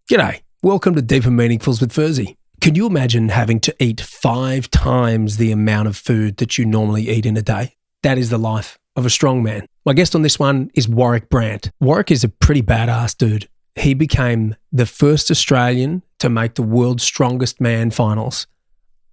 G'day, welcome to Deep and Meaningfuls with Furzey. Can you imagine having to eat 5 times the amount of food that you normally eat in a day? That is the life of a strong man. My guest on this one is Warrick Brant. Warrick is a pretty badass dude. He became the first Australian to make the world's strongest man finals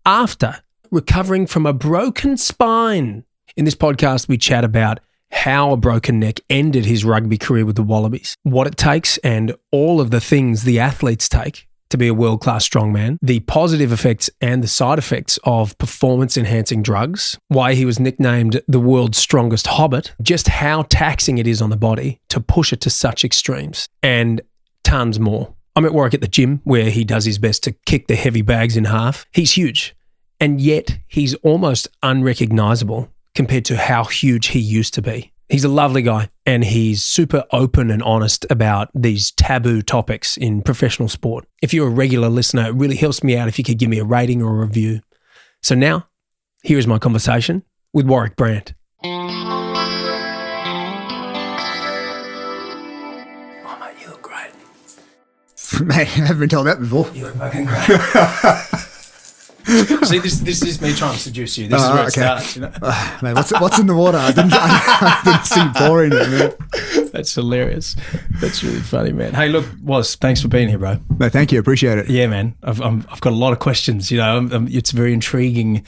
after recovering from a broken spine. In this podcast, we chat about how a broken neck ended his rugby career with the Wallabies, what it takes and all of the things the athletes take to be a world-class strongman, the positive effects and the side effects of performance-enhancing drugs, why he was nicknamed the world's strongest hobbit, just how taxing it is on the body to push it to such extremes, and tons more. I'm at Warrick at the gym where he does his best to kick the heavy bags in half. He's huge, and yet he's almost unrecognisable compared to how huge he used to be. He's a lovely guy and he's super open and honest about these taboo topics in professional sport. If you're a regular listener, it really helps me out if you could give me a rating or a review. So now, here is my conversation with Warrick Brant. Oh, mate, you look great. Mate, I haven't been told that before. You look fucking great. See, this is me trying to seduce you. This is where it starts, you know. Mate, what's in the water? I didn't see pouring it, man. That's hilarious. That's really funny, man. Hey, look, thanks for being here, bro. No, thank you. Appreciate it. Yeah, man. I've got a lot of questions. You know, it's a very intriguing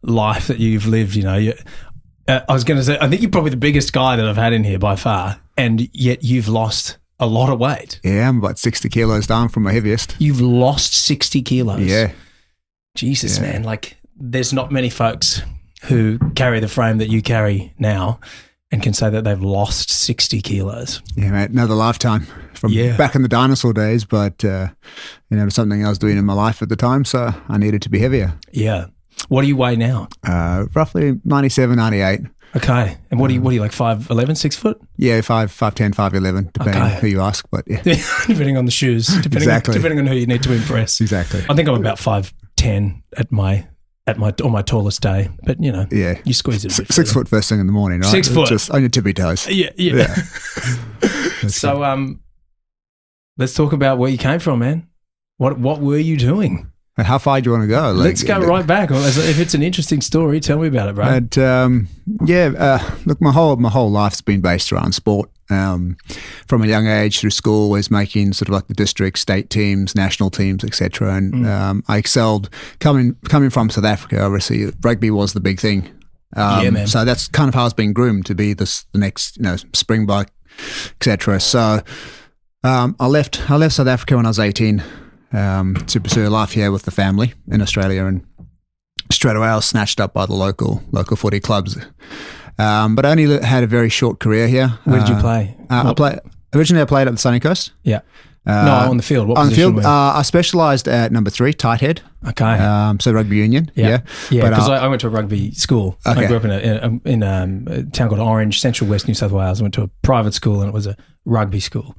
life that you've lived. You know, I was going to say, I think you're probably the biggest guy that I've had in here by far, and yet you've lost a lot of weight. Yeah, I'm about 60 kilos down from my heaviest. You've lost 60 kilos. Yeah. Jesus, man. Like, there's not many folks who carry the frame that you carry now and can say that they've lost 60 kilos. Yeah, mate. Another lifetime from back in the dinosaur days, but, it was something I was doing in my life at the time, so I needed to be heavier. Yeah. What do you weigh now? Roughly 97, 98. Okay. And what are you like, 5'11", 6 foot? Yeah, 5'10", 5'11", depending who you ask, but yeah. Depending on the shoes. Depending on who you need to impress. Exactly. I think I'm about 5'10" on my tallest day, but you know, you squeeze it a bit. 6 foot first thing in the morning, right? 6 foot. Just on your tippy toes. Yeah. So, let's talk about where you came from, man. What were you doing? How far do you want to go? Let's go right back. If it's an interesting story, tell me about it, bro. Look, my whole life's been based around sport. From a young age through school, always making sort of like the district, state teams, national teams, etc. And I excelled coming from South Africa. Obviously, rugby was the big thing. Man. So that's kind of how I was being groomed to be the next, Springbok, etc. So I left South Africa when I was 18 to pursue a life here with the family in Australia, and straight away I was snatched up by the local footy clubs. But I only had a very short career here. Where did you play? Originally I played at the Sunny Coast. Yeah. No, on the field. What position? On the field, I specialised at number 3, tight head. Okay. So rugby union. Yeah. Because I went to a rugby school. Okay. I grew up in a town called Orange, central west New South Wales. I went to a private school and it was a rugby school.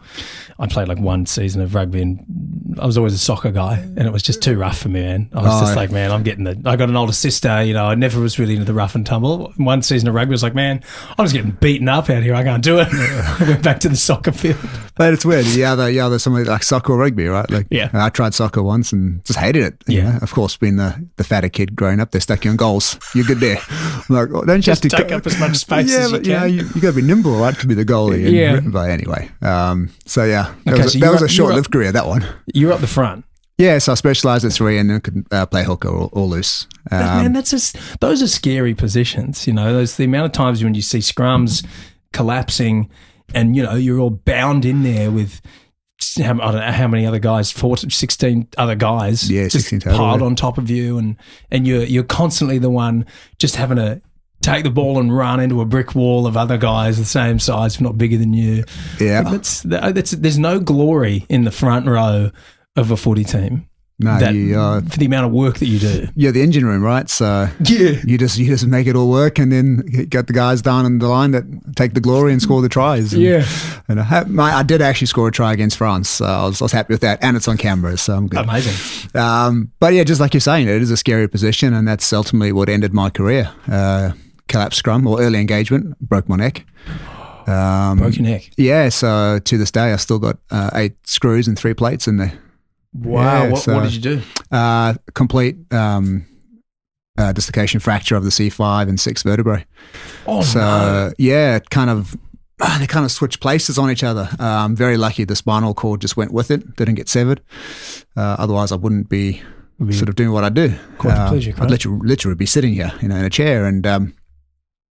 I played like one season of rugby and I was always a soccer guy and it was just too rough for me, man. I was just like, man, I got an older sister, I never was really into the rough and tumble. One season of rugby was like, man, I'm just getting beaten up out here. I can't do it. I went back to the soccer field. But it's weird. Yeah, there's somebody like soccer or rugby, right? Like, I tried soccer once and just hated it. You know? Of course, being the fatter kid growing up, they stuck you on goals. You're good there. I'm like, don't you just have to take up as much space as you can? You got to be nimble, right, to be the goalie. But anyway. That was a short-lived career, that one. You're up the front. Yeah, so I specialised at 3 and then could play hooker or loose. Man, those are scary positions. The amount of times when you see scrums collapsing and, you're all bound in there with, I don't know how many other guys, 16 other guys, 16 just piled on top of you, and you're constantly the one just having to take the ball and run into a brick wall of other guys the same size, if not bigger than you. Yeah. There's no glory in the front row of a footy team. No, for the amount of work that you do. You're the engine room, right? So you just make it all work, and then get the guys down on the line that take the glory and score the tries. And I did actually score a try against France. So I was happy with that, and it's on camera, so I'm good. Amazing. But yeah, just like you're saying, it is a scary position, and that's ultimately what ended my career. Collapsed scrum or early engagement, broke my neck. Broke your neck. Yeah, so to this day, I've still got 8 screws and 3 plates in there. Wow. Yeah, What did you do? Complete dislocation fracture of the C5 and 6 vertebrae. Oh, so, no. yeah, they kind of switched places on each other. I'm very lucky the spinal cord just went with it, didn't get severed. Otherwise, I wouldn't be sort of doing what I do. Quadriplegic, I'd literally be sitting here, in a chair. And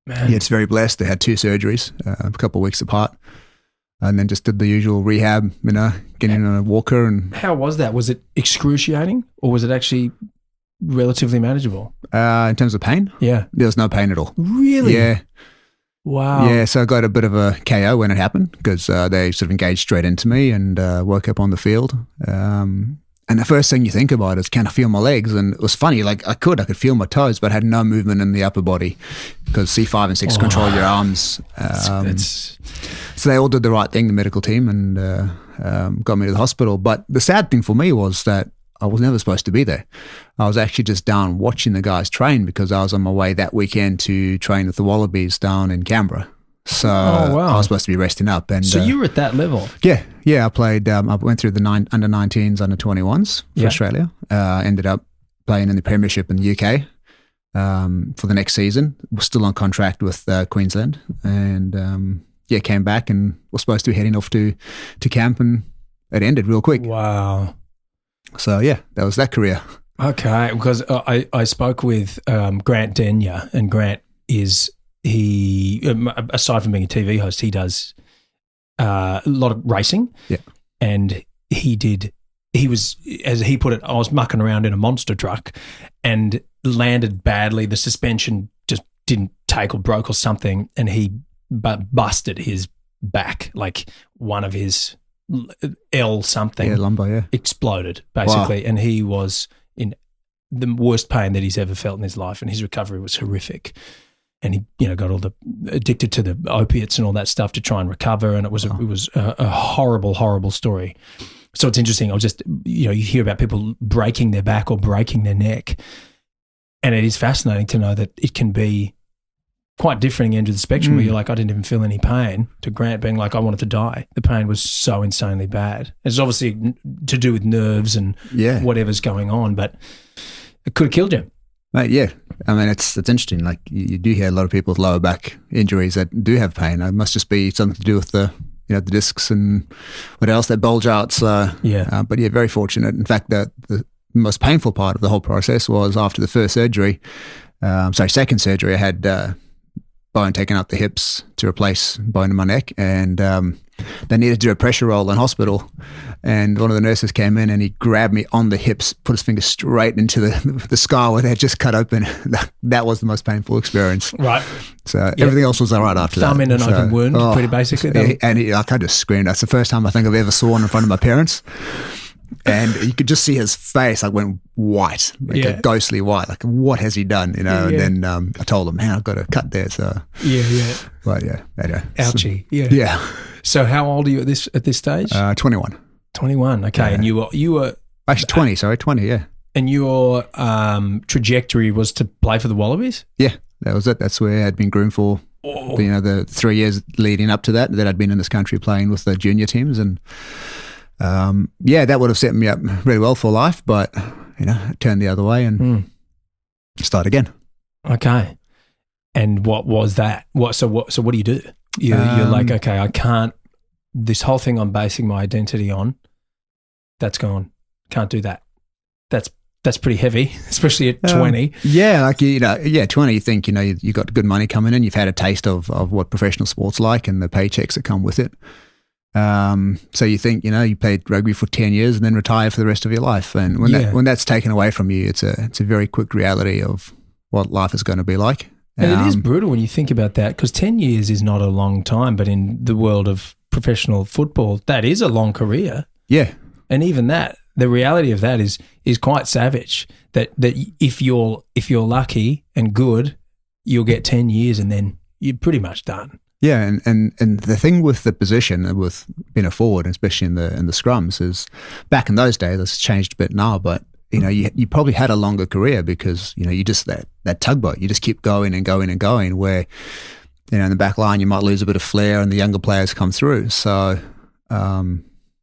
Man. it's very blessed. They had 2 surgeries, a couple of weeks apart, and then just did the usual rehab, getting in a walker. And How was that? Was it excruciating or was it actually relatively manageable? in terms of pain, Yeah. there was no pain at all. Really? Yeah. Wow. Yeah, so I got a bit of a KO when it happened because they sort of engaged straight into me and woke up on the field. And the first thing you think about is, can I feel my legs? And it was funny, like I could feel my toes, but I had no movement in the upper body because C5 and 6 control your arms. So they all did the right thing, the medical team, and got me to the hospital. But the sad thing for me was that I was never supposed to be there. I was actually just down watching the guys train because I was on my way that weekend to train with the Wallabies down in Canberra. So I was supposed to be resting up. And So you were at that level? Yeah. I played. I went through the under 19s, under 21s for Australia. Ended up playing in the Premiership in the UK for the next season. Was still on contract with Queensland, and came back and was supposed to be heading off to camp, and it ended real quick. Wow. So yeah, that was that career. Okay, because I spoke with Grant Denyer, and Grant aside from being a TV host, he does a lot of racing. Yeah. And he was, as he put it, I was mucking around in a monster truck and landed badly. The suspension just didn't take or broke or something, and he busted his back, like one of his L something. Yeah, lumbar, exploded, basically. Wow. And he was in the worst pain that he's ever felt in his life, and his recovery was horrific. And he, got all addicted to the opiates and all that stuff to try and recover. And it was a horrible, horrible story. So it's interesting. I'll just, you hear about people breaking their back or breaking their neck. And it is fascinating to know that it can be quite different end of the spectrum where you're like, I didn't even feel any pain, to Grant being like, I wanted to die. The pain was so insanely bad. It's obviously to do with nerves and whatever's going on, but it could have killed you. Mate, yeah. I mean, it's interesting. Like you do hear a lot of people with lower back injuries that do have pain. It must just be something to do with the discs and what else that bulge out. So but yeah, very fortunate. In fact, the most painful part of the whole process was after the first surgery. Second surgery, I had bone taken out the hips to replace bone in my neck, and they needed to do a pressure roll in hospital. And one of the nurses came in and he grabbed me on the hips, put his finger straight into the scar where they had just cut open. That was the most painful experience. Right. So everything else was all right after that. Thumb in an open wound, pretty basically. I just screamed. That's the first time I think I've ever sworn in front of my parents. And you could just see his face went white, a ghostly white. Like, what has he done? And then I told him, man, I've got a cut there. So But anyway. Ouchie. Yeah. So how old are you at this stage? 21. 21. Okay. Yeah. And you were actually 20. Sorry, 20. Yeah. And your trajectory was to play for the Wallabies? Yeah, that was it. That's where I'd been groomed for. The 3 years leading up to that I'd been in this country playing with the junior teams, and that would have set me up really well for life, but it turned the other way and start again. Okay. And what was that? So what do you do? You're like, okay, I can't, this whole thing I'm basing my identity on, that's gone. Can't do that. That's pretty heavy, especially at 20. Yeah, like 20. You think you got good money coming in. You've had a taste of what professional sport's like and the paychecks that come with it. So you think you played rugby for 10 years and then retire for the rest of your life. And when that's taken away from you, it's a very quick reality of what life is going to be like. And it is brutal when you think about that, because 10 years is not a long time, but in the world of professional football, that is a long career. Yeah. And even that, the reality of that is quite savage, that if you're lucky and good, you'll get 10 years and then you're pretty much done. Yeah, and the thing with the position, with being a forward, especially in the scrums, is back in those days, it's changed a bit now, but you probably had a longer career because you just that tugboat, you just keep going and going and going, where in the back line, you might lose a bit of flair and the younger players come through. So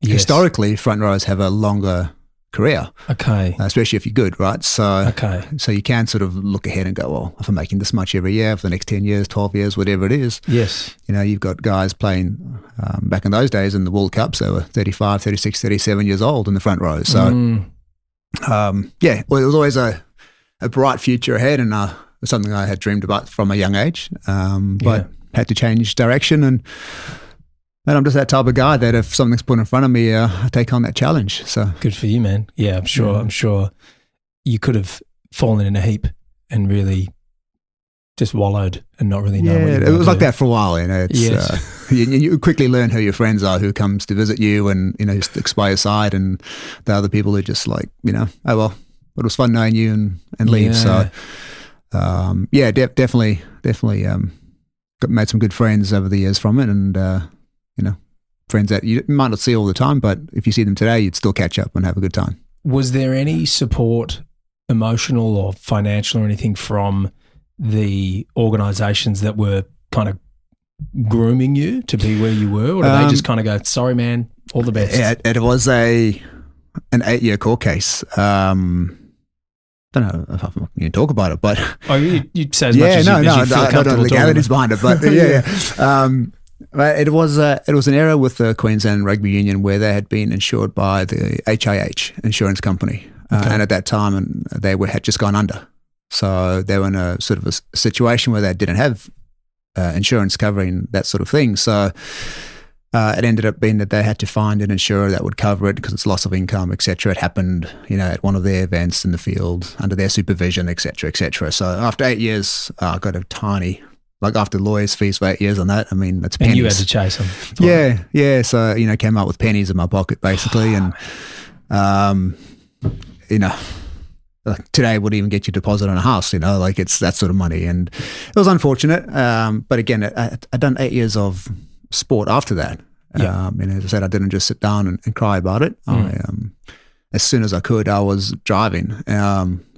historically, front rows have a longer career. Okay. Especially if you're good, right? So, Okay. So you can sort of look ahead and go, well, if I'm making this much every year for the next 10 years, 12 years, whatever it is. Yes. You've got guys playing back in those days in the World Cups, they were 35, 36, 37 years old in the front row. So, well, it was always a bright future ahead, and something I had dreamed about from a young age, but had to change direction. And I'm just that type of guy that if something's put in front of me, I take on that challenge. So good for you, man. Yeah, I'm sure you could have fallen in a heap and really just wallowed and not really know what you were it was like that for a while. It's, yes. You quickly learn who your friends are, who comes to visit you, and just by your side, and the other people who just like, oh well, it was fun knowing you and leave. So definitely made some good friends over the years from it, and friends that you might not see all the time, but if you see them today, you'd still catch up and have a good time. Was there any support, emotional or financial or anything, from the organisations that were kind of grooming you to be where you were, or did they just kind of go, sorry, man, all the best? Yeah, it was an 8-year court case. Don't know if I can talk about it, but you'd say as much as you feel comfortable I don't know the legalities behind it, but it was an error with the Queensland Rugby Union where they had been insured by the HIH insurance company, and at that time, they had just gone under. So they were in a sort of a situation where they didn't have insurance covering that sort of thing. So it ended up being that they had to find an insurer that would cover it because it's loss of income, etc. It happened, at one of their events in the field under their supervision, etc., etc. So after 8 years, I got a tiny, after lawyers' fees for 8 years on that, I mean, that's pennies. And you had to chase them. Yeah. So, came up with pennies in my pocket basically. And, today would even get you a deposit on a house, it's that sort of money. And it was unfortunate. But again, I'd done 8 years of sport after that. And as I said, I didn't just sit down and cry about it. As soon as I could, I was driving.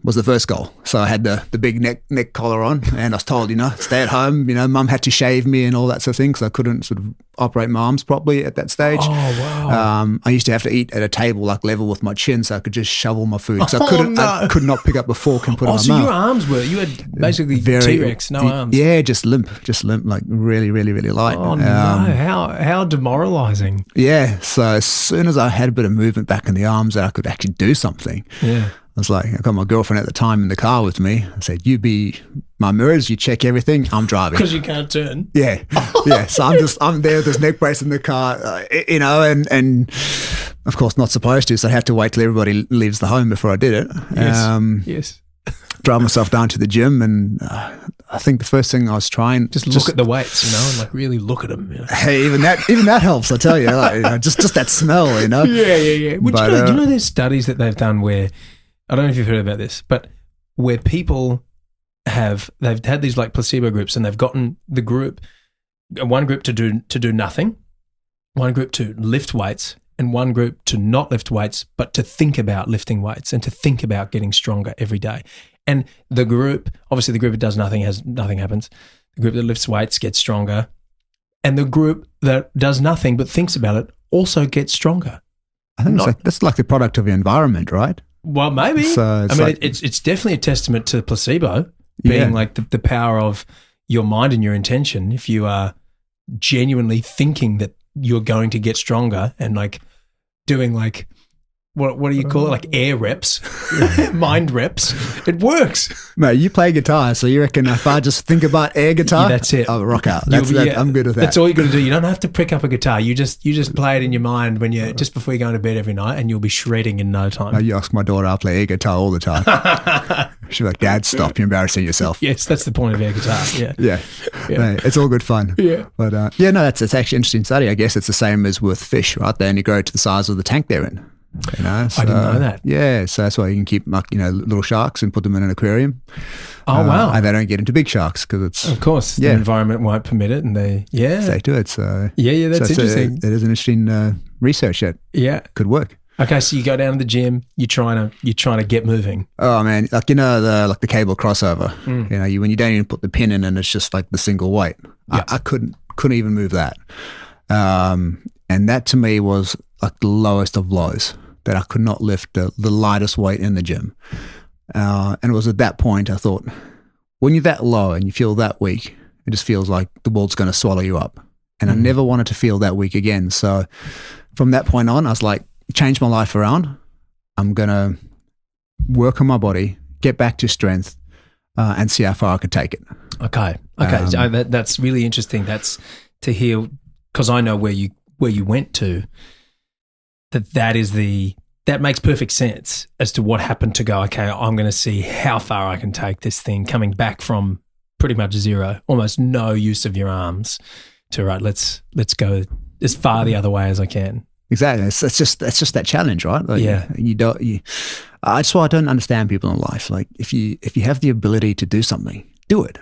Was the first goal. So I had the big neck collar on, and I was told, stay at home. Mum had to shave me and all that sort of thing because I couldn't sort of operate my arms properly at that stage. Oh, wow. I used to have to eat at a table level with my chin so I could just shovel my food. So I could not pick up a fork and put it in my mouth. Your arms you had basically T-Rex, no arms. Yeah, just limp, like really, really, really light. Oh, no. How demoralizing. Yeah. So as soon as I had a bit of movement back in the arms that I could actually do something. Yeah. I was like, I got my girlfriend at the time in the car with me. I said, you be my mirrors, you check everything, I'm driving. Because you can't turn. Yeah. So I'm there with this neck brace in the car, and of course not supposed to. So I had to wait till everybody leaves the home before I did it. Yes. Drive myself down to the gym, and I think the first thing I was trying just look at the weights, and really look at them. Hey, even that helps. I tell you, just that smell, Yeah. But, do you know there's studies that they've done where, I don't know if you've heard about this, but where people they've had these placebo groups, and they've gotten one group to do nothing, one group to lift weights, and one group to not lift weights, but to think about lifting weights and to think about getting stronger every day. And the group that does nothing nothing happens. The group that lifts weights gets stronger, and the group that does nothing but thinks about it also gets stronger. I think that's like the product of your environment, right? Well, maybe. So it's definitely a testament to placebo being the power of your mind and your intention. If you are genuinely thinking that you're going to get stronger and doing what do you call it? Air reps, mind reps. It works. Mate, you play guitar, so you reckon if I just think about air guitar, yeah, that's it. I'll rock out. I'm good with that. That's all you got to do. You don't have to pick up a guitar. You just play it in your mind just before you go to bed every night, and you'll be shredding in no time. No, you ask my daughter, I play air guitar all the time. She's like, Dad, stop! You're embarrassing yourself. Yes, that's the point of air guitar. Yeah. Mate, it's all good fun. Yeah, but that's actually an interesting study. I guess it's the same as with fish, right? They only grow to the size of the tank they're in. So, I didn't know that. Yeah, so that's why you can keep little sharks and put them in an aquarium. Oh wow! And they don't get into big sharks because it's the environment won't permit it, and they stay to it. So that's interesting. It is an interesting research that could work. Okay, so you go down to the gym, you're trying to get moving. Oh man, like the cable crossover. When you don't even put the pin in and it's just like the single weight. Yeah. I couldn't even move that. And that to me was like the lowest of lows, that I could not lift the lightest weight in the gym. And it was at that point I thought, when you're that low and you feel that weak, it just feels like the world's going to swallow you up. And I never wanted to feel that weak again. So from that point on, I was like, change my life around. I'm going to work on my body, get back to strength, and see how far I could take it. Okay. So that's really interesting. That's to hear, because I know where you went to. That makes perfect sense as to what happened to go, okay, I'm going to see how far I can take this thing, coming back from pretty much zero, almost no use of your arms, to right, let's go as far the other way as I can. Exactly. It's just that challenge, right? Like, yeah. That's why I don't understand people in life. Like if you have the ability to do something, do it.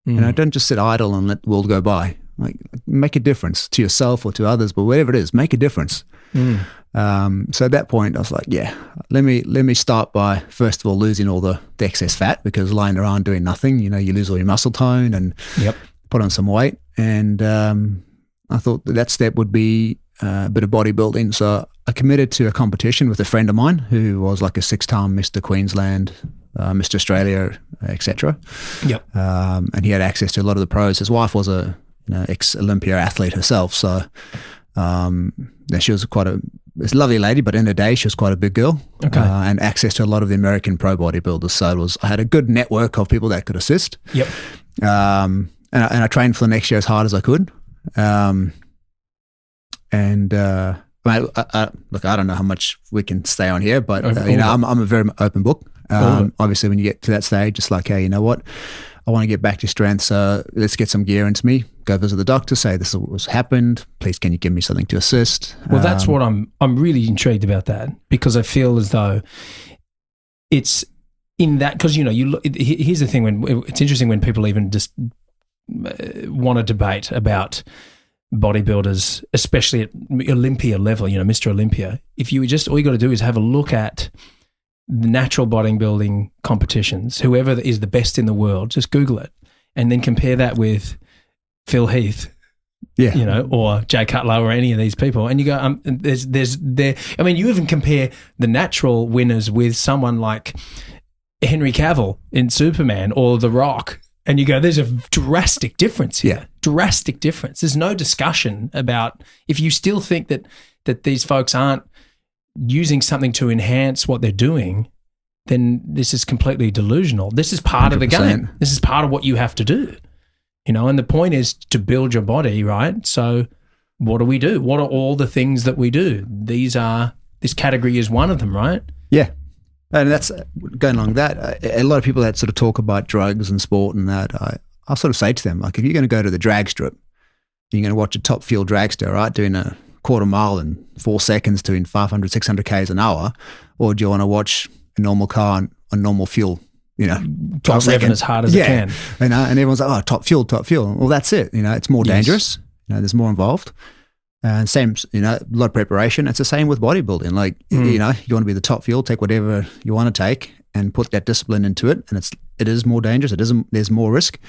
Don't just sit idle and let the world go by. Like make a difference to yourself or to others, but whatever it is, make a difference. So at that point, I was like, yeah, let me start by first of all losing all the excess fat, because lying around doing nothing, you lose all your muscle tone, and put on some weight. And I thought that step would be a bit of bodybuilding. So I committed to a competition with a friend of mine who was like a 6-time Mr. Queensland, Mr. Australia, etc. Yep. And he had access to a lot of the pros. His wife was a ex-Olympia athlete herself, so she was quite a lovely lady, but in the day she was quite a big girl. Okay. And access to a lot of the American pro bodybuilders. So I had a good network of people that could assist. Yep. And I trained for the next year as hard as I could. Look, I don't know how much we can stay on here, but I'm a very open book. Obviously, when you get to that stage, it's like, hey, you know what? I want to get back to strength, so let's get some gear into me. Go visit the doctor, say this is what's happened. Please, can you give me something to assist? Well, that's what I'm really intrigued about, that, because I feel as though it's in that, because here's the thing, when it's interesting when people even just want to debate about bodybuilders, especially at Olympia level, Mr. Olympia. If you all you got to do is have a look at the natural bodybuilding competitions, whoever is the best in the world, just Google it, and then compare that with Phil Heath, or Jay Cutler or any of these people, and you go, you even compare the natural winners with someone like Henry Cavill in Superman or The Rock, and you go, there's a drastic difference here. Yeah. Drastic difference. There's no discussion about, if you still think that these folks aren't using something to enhance what they're doing, then this is completely delusional. This is part 100%. Of the game. This is part of what you have to do, and the point is to build your body, right? So what do we do? What are all the things that we do? This category is one of them, right? Yeah. And that's going along that. A lot of people that sort of talk about drugs and sport and that, I'll sort of say to them, like, if you're going to go to the drag strip, you're going to watch a top fuel dragster, right, doing a quarter mile in 4 seconds doing 500, 600 Ks an hour, or do you want to watch a normal car on normal fuel, 12 seconds as hard as it can. And everyone's like, oh, top fuel. Well, that's it. It's more dangerous. There's more involved. And same, a lot of preparation. It's the same with bodybuilding. Like, you want to be the top fuel, take whatever you want to take and put that discipline into it. And it is more dangerous. There's more risk,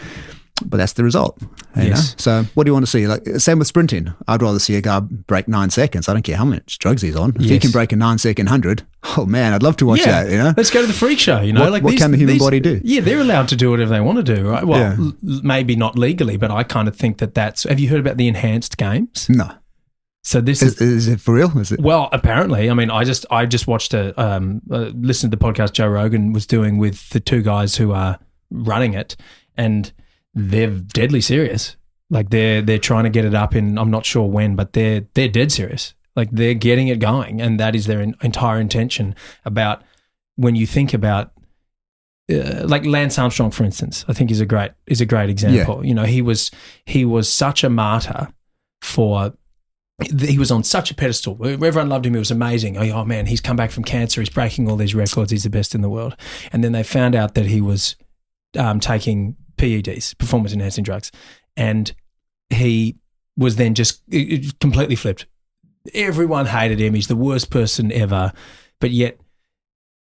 but that's the result. You know? So what do you want to see? Like, same with sprinting. I'd rather see a guy break 9 seconds. I don't care how much drugs he's on. If he can break a 9-second 100, oh man, I'd love to watch that. Let's go to the freak show. What can the human body do? Yeah, they're allowed to do whatever they want to do, right? Well, maybe not legally, but I kind of think that's. Have you heard about the enhanced games? No. So this is it for real? Is it? Well, apparently. I mean, I just watched listened to the podcast Joe Rogan was doing with the two guys who are running it, and they're deadly serious. Like they're trying to get it up in, I'm not sure when, but they're dead serious. Like they're getting it going, and that is their entire intention. About when you think about like Lance Armstrong, for instance, I think is a great example. Yeah. He was such a martyr for. He was on such a pedestal. Everyone loved him. It was amazing. Oh, man, he's come back from cancer. He's breaking all these records. He's the best in the world. And then they found out that he was taking PEDs, performance-enhancing drugs, and he was then just completely flipped. everyone hated him. He's the worst person ever. But yet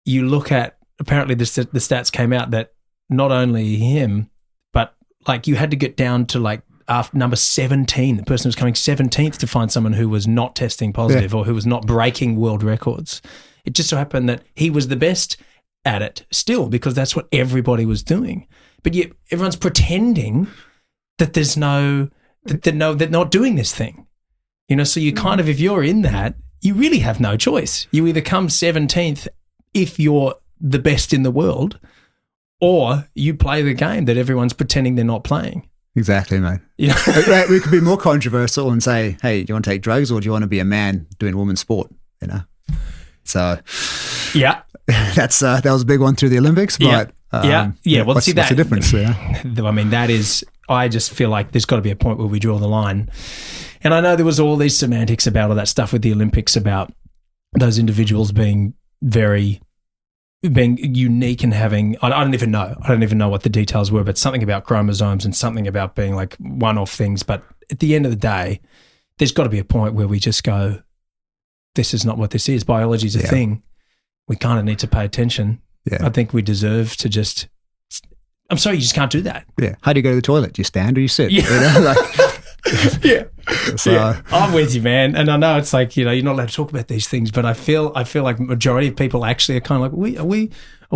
you look at, apparently the stats came out that not only him, but like you had to get down to like after number 17. The person was coming 17th to find someone who was not testing positive or who was not breaking world records. It just so happened that he was the best at it still because that's what everybody was doing. But yet everyone's pretending that there's they're not doing this thing. You know, so you kind of, if you're in that, you really have no choice. You either come 17th if you're the best in the world, or you play the game that everyone's pretending they're not playing. Exactly, mate. Yeah. We could be more controversial and say, hey, do you want to take drugs or do you want to be a man doing women's sport? You know? So, yeah. That was a big one through the Olympics, but Well, what's the difference? I mean, that is, I just feel like there's got to be a point where we draw the line. And I know there was all these semantics about all that stuff with the Olympics about those individuals being unique and having, I don't even know what the details were, but something about chromosomes and something about being like one-off things. But at the end of the day, there's got to be a point where we just go, this is not what this is. Biology is a thing. We kind of need to pay attention. Yeah. I think we deserve to just, I'm sorry, you just can't do that. Yeah. How do you go to the toilet? Do you stand or you sit? Yeah. You know, yeah. So I'm with you, man. And I know it's like, you know, you're not allowed to talk about these things, but I feel like majority of people actually are kind of like, are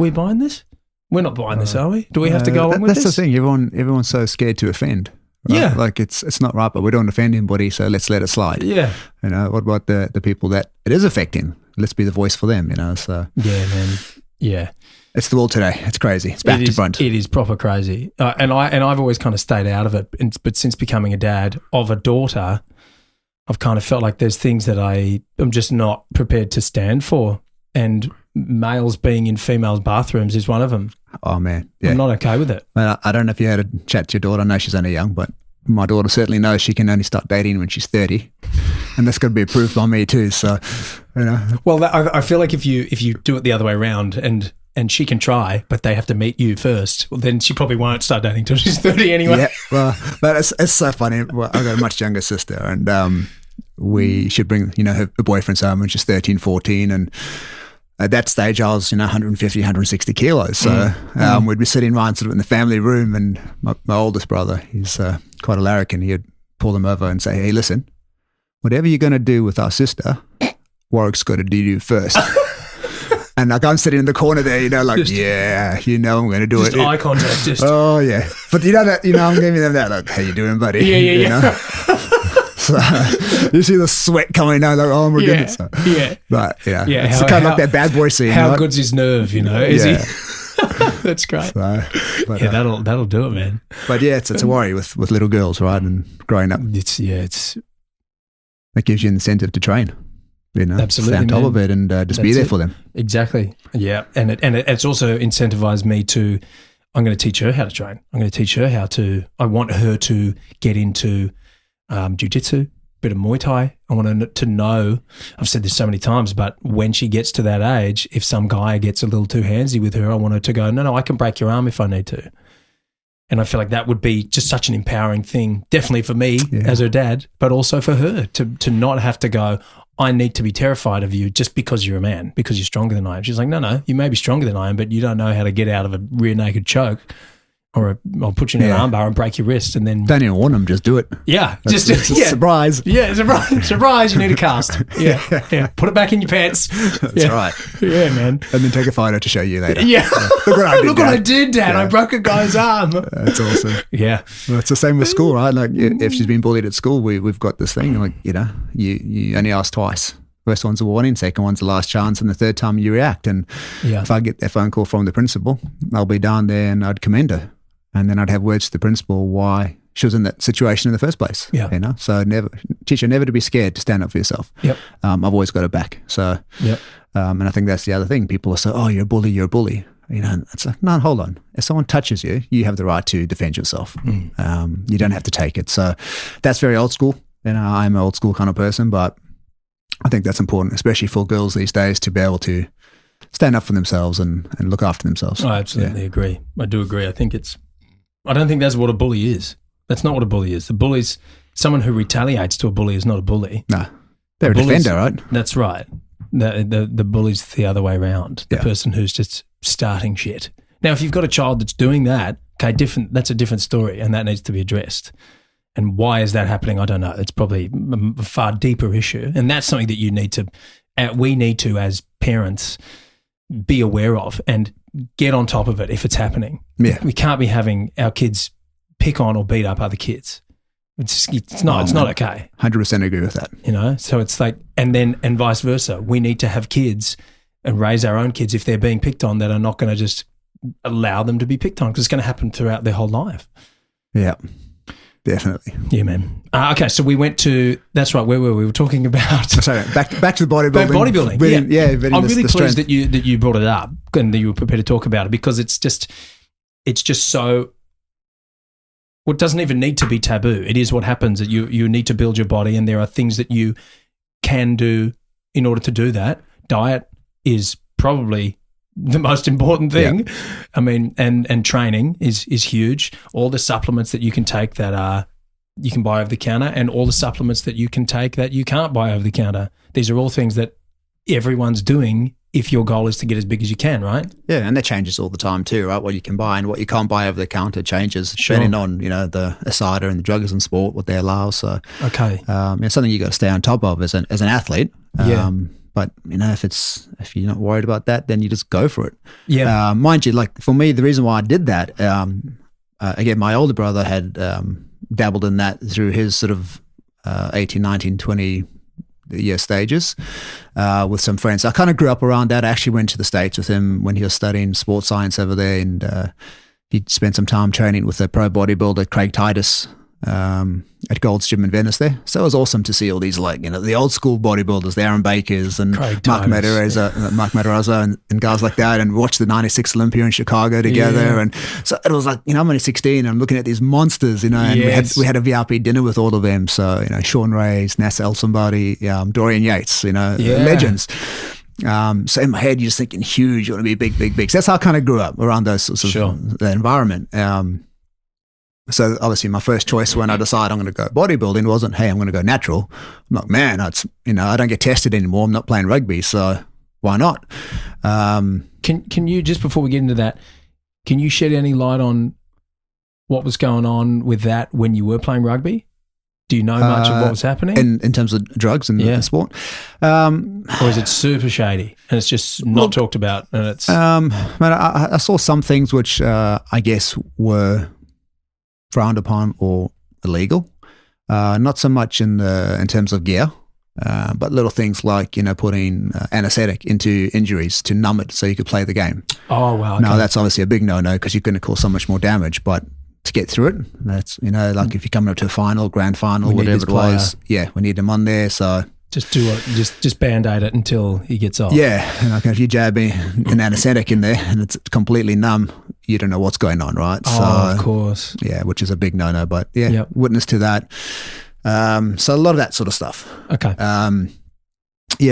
we buying this? We're not buying this, are we? Do we have to go on with this? That's the thing. Everyone's so scared to offend. Right? Yeah. Like it's not right, but we don't offend anybody, so let's let it slide. Yeah. You know, what about the people that it is affecting? Let's be the voice for them, you know. So yeah, man. Yeah. It's the world today. It's crazy. It's back to front. It is proper crazy. And I've always kind of stayed out of it. But since becoming a dad of a daughter, I've kind of felt like there's things that I am just not prepared to stand for. And males being in females' bathrooms is one of them. Oh, man. Yeah. I'm not okay with it. Man, I don't know if you had a chat to your daughter. I know she's only young, but my daughter certainly knows she can only start dating when she's 30. And that's got to be approved by me too. So, you know. Well, I feel like if you do it the other way around and she can try, but they have to meet you first, well, then she probably won't start dating until she's 30 anyway. Yeah, well, but it's so funny. Well, I've got a much younger sister, and we should bring, you know, her boyfriend's home when she's 13, 14, and at that stage I was, you know, 150, 160 kilos. So we'd be sitting around sort of in the family room, and my oldest brother, he's quite a larrikin, he'd pull them over and say, hey, listen, whatever you're going to do with our sister, Warrick's got to do you first. And like I'm sitting in the corner there, you know, like, just, you know, I'm going to do just it. Eye contact, just. Oh, yeah. But you know that, you know, I'm giving them that, like, how you doing, buddy? Yeah. You know? So you see the sweat coming down, like, oh my goodness. So, but yeah, it's kind of like that bad boy scene. How right? good's his nerve, you know? Is he? That's great. So, but, that'll do it, man. But yeah, it's a worry with little girls, right? And growing up. It gives you an incentive to train. You know, absolutely, stay on top of it and just be there for them. Exactly. Yeah. And it's also incentivized me to, I'm going to teach her how to train. I'm going to teach her I want her to get into jiu-jitsu, bit of Muay Thai. I want her to know, I've said this so many times, but when she gets to that age, if some guy gets a little too handsy with her, I want her to go, no, I can break your arm if I need to. And I feel like that would be just such an empowering thing, definitely for me as her dad, but also for her to not have to go, I need to be terrified of you just because you're a man, because you're stronger than I am. She's like, no, you may be stronger than I am, but you don't know how to get out of a rear naked choke or I'll put you in an armbar and break your wrist and then... Don't even warn them, just do it. Yeah. Just surprise. Yeah, surprise, you need a cast. Yeah. Put it back in your pants. That's right. Yeah, man. And then take a photo to show you later. Yeah. Look what I did, Dad. Yeah. I broke a guy's arm. That's awesome. Yeah. Well, it's the same with school, right? Like if she's been bullied at school, we've got this thing, like, you know, you only ask twice. First one's a warning, second one's the last chance, and the third time you react. And if I get that phone call from the principal, I'll be down there and I'd commend her. And then I'd have words to the principal why she was in that situation in the first place. Yeah. You know, so teach her never to be scared to stand up for yourself. Yep. I've always got her back. So, and I think that's the other thing. People are so, oh, you're a bully. You know, it's like, no, hold on. If someone touches you, you have the right to defend yourself. You don't have to take it. So that's very old school. You know, I'm an old school kind of person, but I think that's important, especially for girls these days, to be able to stand up for themselves and look after themselves. I absolutely agree. I do agree. I don't think that's what a bully is. That's not what a bully is. The bully's someone who retaliates to a bully is not a bully. No. They're a bullies- defender, right? That's right. The bully's the other way around. The person who's just starting shit. Now, if you've got a child that's doing that, okay, that's a different story, and that needs to be addressed. And why is that happening? I don't know. It's probably a far deeper issue, and that's something that we need to, as parents, be aware of and get on top of it if it's happening. Yeah. We can't be having our kids pick on or beat up other kids. It's not okay. 100% agree with that. You know, so it's like, and vice versa. We need to have kids and raise our own kids if they're being picked on that are not going to just allow them to be picked on, because it's going to happen throughout their whole life. Yeah, definitely. Yeah, man. Okay, so we went to, that's right, where were we? We were talking about... Sorry, back to the bodybuilding. Bodybuilding, Yeah, I'm really pleased strength. that you brought it up and that you were prepared to talk about it, because it's just so... Well, it doesn't even need to be taboo. It is what happens. That you need to build your body, and there are things that you can do in order to do that. Diet is probably the most important thing. Yeah. I mean, and training is huge. All the supplements that you can take that you can buy over the counter, and all the supplements that you can take that you can't buy over the counter. These are all things that everyone's doing if your goal is to get as big as you can, right? Yeah, and that changes all the time too, right? What you can buy and what you can't buy over the counter changes depending on, the ASADA and the druggers in sport, what they allow. So, okay, it's something you got to stay on top of as an athlete. But if you're not worried about that, then you just go for it. Yeah. Mind you, like for me, the reason why I did that, again, my older brother had dabbled in that through his sort of 18, 19, 20 year stages with some friends. I kind of grew up around that. I actually went to the States with him when he was studying sports science over there, and he spent some time training with a pro bodybuilder, Craig Titus, at Gold's Gym in Venice there. So it was awesome to see all these, the old school bodybuilders, the Aaron Bakers and Mark Matarazzo and guys like that, and watch the 96 Olympia in Chicago together. Yeah. And so it was like, I'm only 16 and I'm looking at these monsters, and we had a VIP dinner with all of them. So, Sean Reyes, Nas Elsonbody, Dorian Yates, legends. So in my head, you're just thinking huge, you want to be big, big, big. So that's how I kind of grew up around those sorts of the environment. So obviously my first choice when I decided I'm going to go bodybuilding wasn't, hey, I'm going to go natural. I'm like, man, I don't get tested anymore. I'm not playing rugby, so why not? Can you, just before we get into that, can you shed any light on what was going on with that when you were playing rugby? Do you know much of what was happening? In terms of drugs and the sport? Or is it super shady and it's just not talked about? And it's I saw some things which I guess were frowned upon or illegal. Not so much in terms of gear, but little things like, putting anesthetic into injuries to numb it so you could play the game. Oh, wow. Okay. Now, that's obviously a big no-no because you're going to cause so much more damage, but to get through it, that's, like if you're coming up to a final, grand final, whatever it was, we need him on there, so... Just do it. Just Band-Aid it until he gets off. Yeah, and if you jab an anesthetic in there and it's completely numb, you don't know what's going on, right? Oh, of course. Yeah, which is a big no-no, but witness to that. So a lot of that sort of stuff. Okay.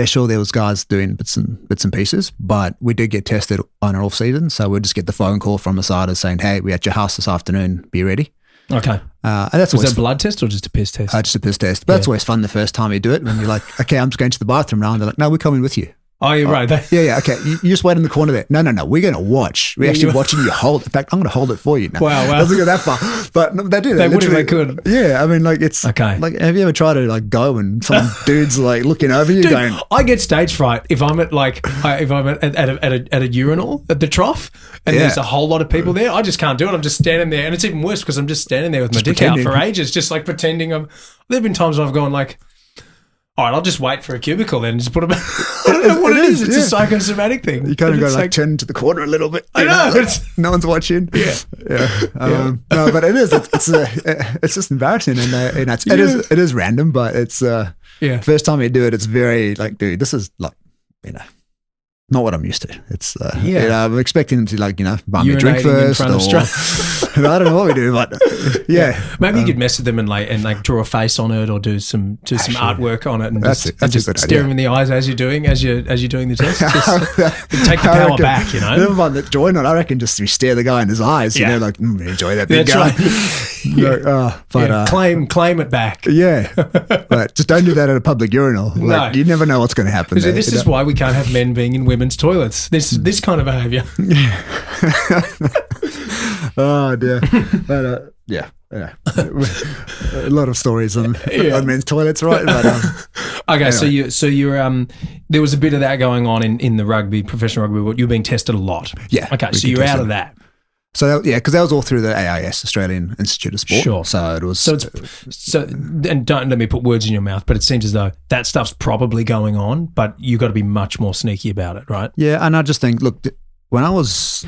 Sure, there was guys doing bits and pieces, but we did get tested on our off season, so we'd just get the phone call from ASADA saying, "Hey, we're at your house this afternoon. Be ready." Okay. And that's was that a blood test or just a piss test? Just a piss test. But that's always fun the first time you do it when you're like, okay, I'm just going to the bathroom now. And they're like, no, we're coming with you. Oh, you're right. Yeah, okay. You just wait in the corner there. No, we're going to watch. We're actually watching you hold it. In fact, I'm going to hold it for you now. Wow. Doesn't go that far. But no, they do. They would if they could. Yeah, I mean, like it's... Okay. Like, have you ever tried to like go and some dude's like looking over you going... I get stage fright if I'm at at a urinal at the trough and there's a whole lot of people there. I just can't do it. I'm just standing there. And it's even worse because I'm just standing there with my dick out for ages, just like pretending I'm... There have been times when I've gone like... All right, I'll just wait for a cubicle then and just put them... I don't know what it is. It's a psychosomatic thing. You kind of go turn to the corner a little bit. I know. No one's watching. Yeah. No, but it is. It's just embarrassing. And it is random, but it's... First time you do it, it's very like, dude, this is like, not what I'm used to. It's I'm expecting them to buy me a drink Urinating in first, or I don't know what we do, but yeah. Maybe you could mess with them and draw a face on it, or do some artwork on it, and that's just stare them in the eyes as you're doing the test. Just take the power back, Never mind that joy not. I reckon just you stare the guy in his eyes, enjoy that big guy. Right. Claim it back. Yeah, but just don't do that at a public urinal. No. You never know what's going to happen. This is why we can't have men being in women's toilets. This kind of behaviour. Oh dear. But, a lot of stories on men's toilets, right? But, okay, anyway. so you're there was a bit of that going on in the rugby, professional rugby. But you're being tested a lot. Yeah. Okay, so you're out of that. So because that was all through the AIS, Australian Institute of Sport. Sure. So it was. So and don't let me put words in your mouth, but it seems as though that stuff's probably going on, but you got to be much more sneaky about it, right? Yeah, and I just think, look, when I was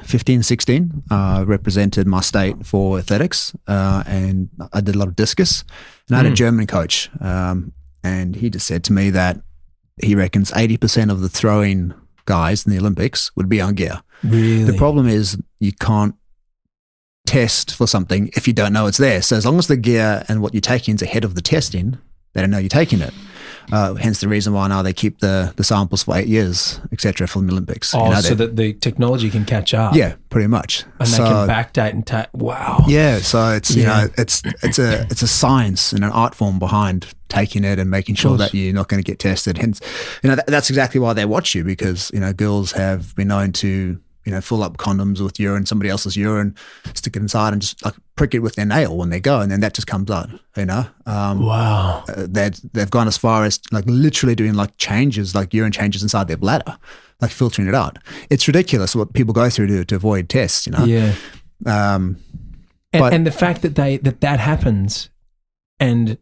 15, 16, I represented my state for athletics, and I did a lot of discus. And I had a German coach, and he just said to me that he reckons 80% of the throwing guys in the Olympics would be on gear. Really? The problem is you can't test for something if you don't know it's there. So as long as the gear and what you're taking is ahead of the testing, they don't know you're taking it. Hence the reason why now they keep the samples for 8 years, etc., for the Olympics. Oh, so that the technology can catch up. Yeah, pretty much. And they can backdate and wow. Yeah, so it's it's a science and an art form behind taking it and making sure that you're not going to get tested. Hence, that's exactly why they watch you, because girls have been known to fill up condoms with urine, somebody else's urine, stick it inside and just prick it with their nail when they go, and then that just comes out, Wow. They've gone as far as literally doing changes, urine changes inside their bladder, filtering it out. It's ridiculous what people go through to avoid tests, Yeah. And the fact that that happens, and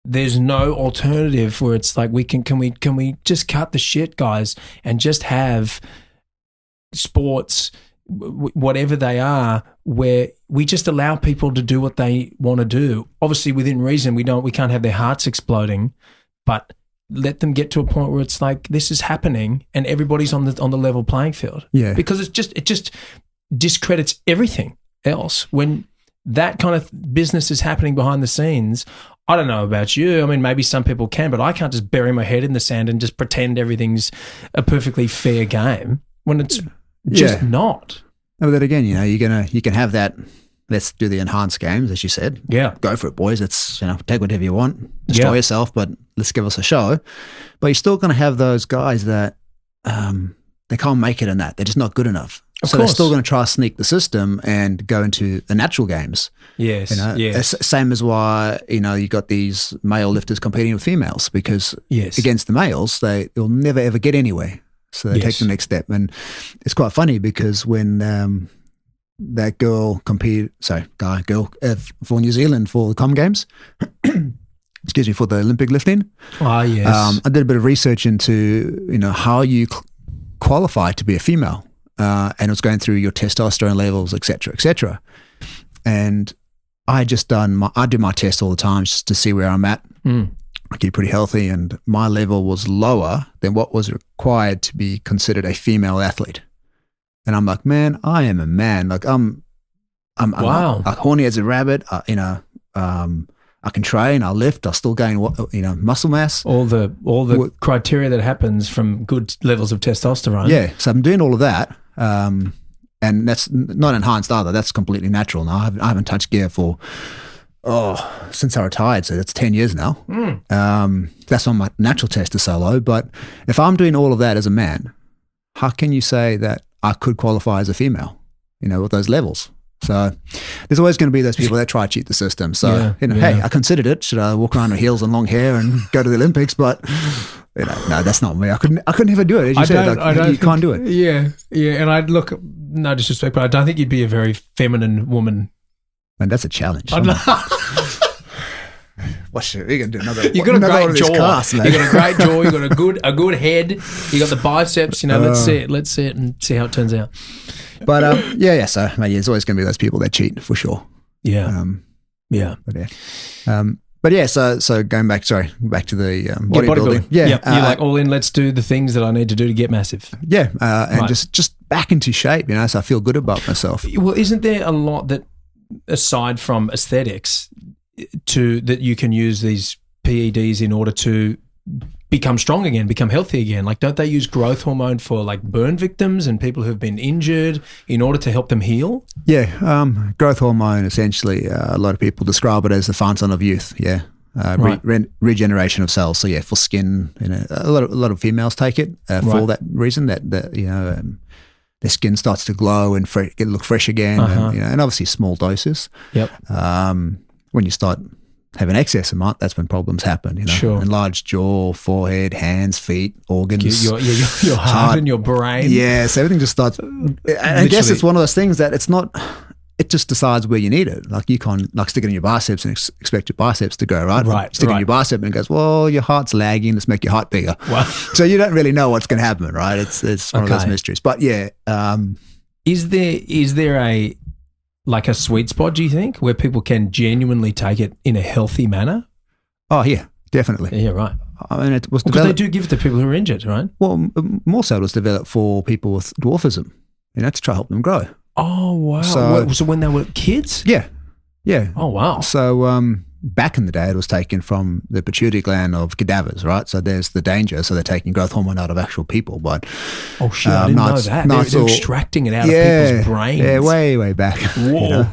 there's no alternative where it's like can we just cut the shit, guys, and just have sports, whatever they are, where we just allow people to do what they want to do. Obviously, within reason, we can't have their hearts exploding, but let them get to a point where it's like this is happening and everybody's on the level playing field. Yeah, because it just discredits everything else when that kind of business is happening behind the scenes. I don't know about you. I mean, maybe some people can, but I can't just bury my head in the sand and just pretend everything's a perfectly fair game when it's just not. But then again, you can have that. Let's do the enhanced games, as you said. Yeah, go for it, boys. It's take whatever you want, destroy yourself, but let's give us a show. But you're still going to have those guys that they can't make it in that. They're just not good enough. So they're still going to try to sneak the system and go into the natural games. Yes, Same as why you got these male lifters competing with females, because against the males they'll never ever get anywhere. So they take the next step, and it's quite funny because when that girl for New Zealand for the Com Games, excuse me, for the Olympic lifting. Ah, yes. I did a bit of research into how you qualify to be a female, and it was going through your testosterone levels, etc., etc. And I do my test all the time just to see where I'm at. I keep pretty healthy, and my level was lower than what was required to be considered a female athlete. And I'm like, man, I am a man. I'm horny as a rabbit. I can train. I lift. I still gain muscle mass. All the criteria that happens from good levels of testosterone. Yeah, so I'm doing all of that, and that's not enhanced either. That's completely natural now. I haven't touched gear for since I retired, so that's 10 years now. That's why my natural test is so low. But if I'm doing all of that as a man, how can you say that I could qualify as a female, with those levels? So there's always going to be those people that try to cheat the system. So, hey, I considered it. Should I walk around with heels and long hair and go to the Olympics? But, no, that's not me. I couldn't even do it. As you said, you can't do it. Yeah. Yeah. And no disrespect, but I don't think you'd be a very feminine woman. And that's a challenge. What are you going to do? You got a great jaw. You got a great jaw. You got a good head. You got the biceps. Let's see it and see how it turns out. But So there's always going to be those people that cheat for sure. Yeah. But But yeah, so going back to the bodybuilding. Yeah, Yep. You're like, all in, let's do the things that I need to do to get massive. Yeah, and just back into shape, so I feel good about myself. Well, isn't there a lot that, aside from aesthetics, that you can use these PEDs in order to become strong again, become healthy again? Like, don't they use growth hormone for like burn victims and people who've been injured in order to help them heal? Yeah, growth hormone, essentially, a lot of people describe it as the fountain of youth. Yeah, regeneration of cells. So yeah, for skin, a lot of females take it for that reason. That their skin starts to glow and look fresh again, and obviously small doses. Yep. When you start having excess amount, that's when problems happen. Sure. Enlarged jaw, forehead, hands, feet, organs, your heart and your brain. Yeah, so everything just starts. I guess it's one of those things that it's not. It just decides where you need it. Like, you can't stick it in your biceps and expect your biceps to go right. Stick it in your bicep and it goes, well, your heart's lagging. Let's make your heart bigger. Wow. So you don't really know what's going to happen, right? It's one of those mysteries. But yeah, is there a sweet spot, do you think, where people can genuinely take it in a healthy manner? Oh yeah, definitely. Yeah, right. I mean, it was because they do give it to people who are injured, right? Well, more so it was developed for people with dwarfism, to try to help them grow. Oh, wow. So when they were kids? Yeah. Oh, wow. So back in the day, it was taken from the pituitary gland of cadavers, right? So there's the danger. So they're taking growth hormone out of actual people. But oh, shit, I didn't know that. They're extracting it out of people's brains. Yeah, way back. Whoa.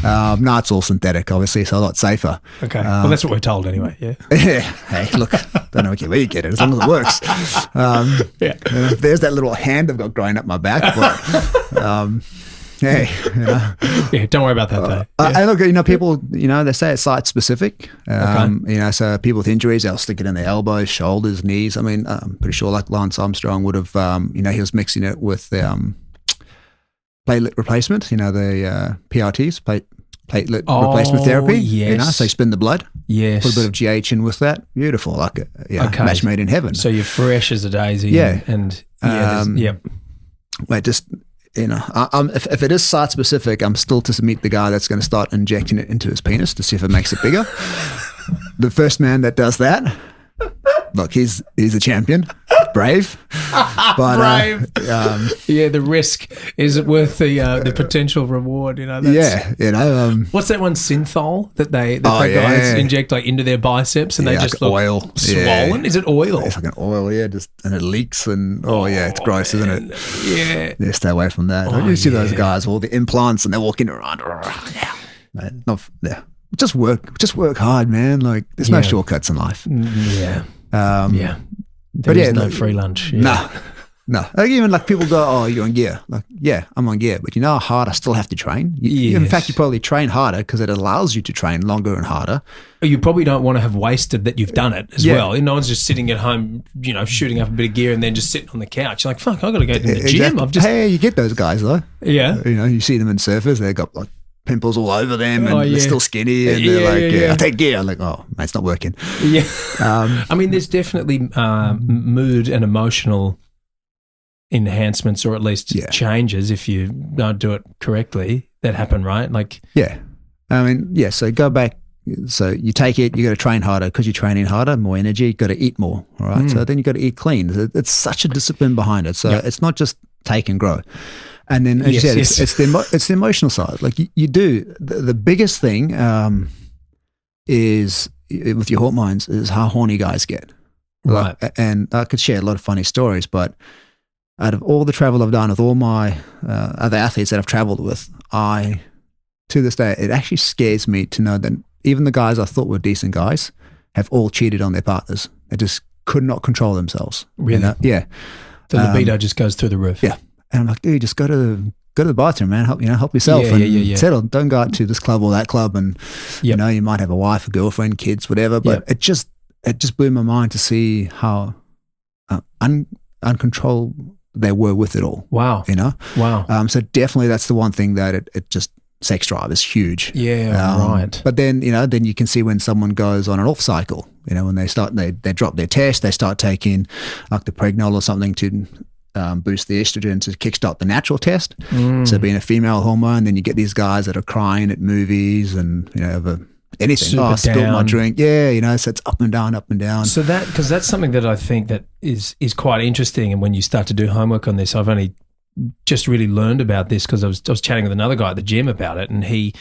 No, it's all synthetic, obviously, so a lot safer. Okay. Well, that's what we're told anyway, yeah. Hey, look, don't know where you get it, as long as it works. There's that little hand I've got growing up my back. But, hey, yeah, don't worry about that though. And look, people, they say it's site specific. So people with injuries, they'll stick it in their elbows, shoulders, knees. I mean, I'm pretty sure like Lance Armstrong would have, he was mixing it with platelet replacement. The PRTs, platelet replacement therapy. Yes. So you spin the blood. Yes. Put a bit of GH in with that. Beautiful, match made in heaven. So you're fresh as a daisy. Yeah, Wait, just. If it is site specific, I'm still to meet the guy that's going to start injecting it into his penis to see if it makes it bigger. The first man that does that, look, he's a champion, brave, but brave. The risk is it worth the potential reward? What's that one, synthol that guys inject into their biceps and they just look oil swollen? Is it oil? It's like an oil, and it leaks and it's gross, isn't it? Yeah, stay away from that. You see those guys, all the implants, and they're walking around. Just work hard, man. Like, there's no shortcuts in life. There's no free lunch. No. Like, even like people go, oh, you're on gear. Like, yeah, I'm on gear, but you know how hard I still have to train? In fact, you probably train harder because it allows you to train longer and harder. You probably don't want to have wasted that you've done it as well. No one's just sitting at home, shooting up a bit of gear and then just sitting on the couch. You're like, fuck, I've got to go to the gym. Hey, you get those guys though. Yeah. You see them in surfers, they've got like pimples all over them and they're still skinny and they're like, I take gear. I'm like, oh, mate, it's not working. Yeah. I mean, there's definitely mood and emotional enhancements, or at least changes if you don't do it correctly, that happen, right? Like, so go back. So you take it, you got to train harder because you're training harder, more energy, you got to eat more, all right? So then you got to eat clean. It's such a discipline behind it. So it's not just take and grow. And then, as you said, it's the emotional side. Like you do, the biggest thing is with your hormones is how horny guys get. Right. And I could share a lot of funny stories, but out of all the travel I've done with all my other athletes that I've traveled with, to this day, it actually scares me to know that even the guys I thought were decent guys have all cheated on their partners. They just could not control themselves. Really? Yeah. The libido just goes through the roof. Yeah. And I'm like, dude, just go to the bathroom, man. Help yourself and settle. Don't go out to this club or that club, and you might have a wife, a girlfriend, kids, whatever. But it just blew my mind to see how uncontrolled they were with it all. Wow. Wow. So definitely that's the one thing that it just, sex drive is huge. Yeah, right. But then, then you can see when someone goes on an off cycle, when they drop their test, they start taking like the Pregnol or something to boost the estrogen to kickstart the natural test. So being a female hormone, then you get these guys that are crying at movies and have a anything. Super I spilled my down. drink. Yeah, so it's up and down, up and down. So because that's something that I think that is quite interesting. And when you start to do homework on this, I've only just really learned about this because I was chatting with another guy at the gym about it, and he's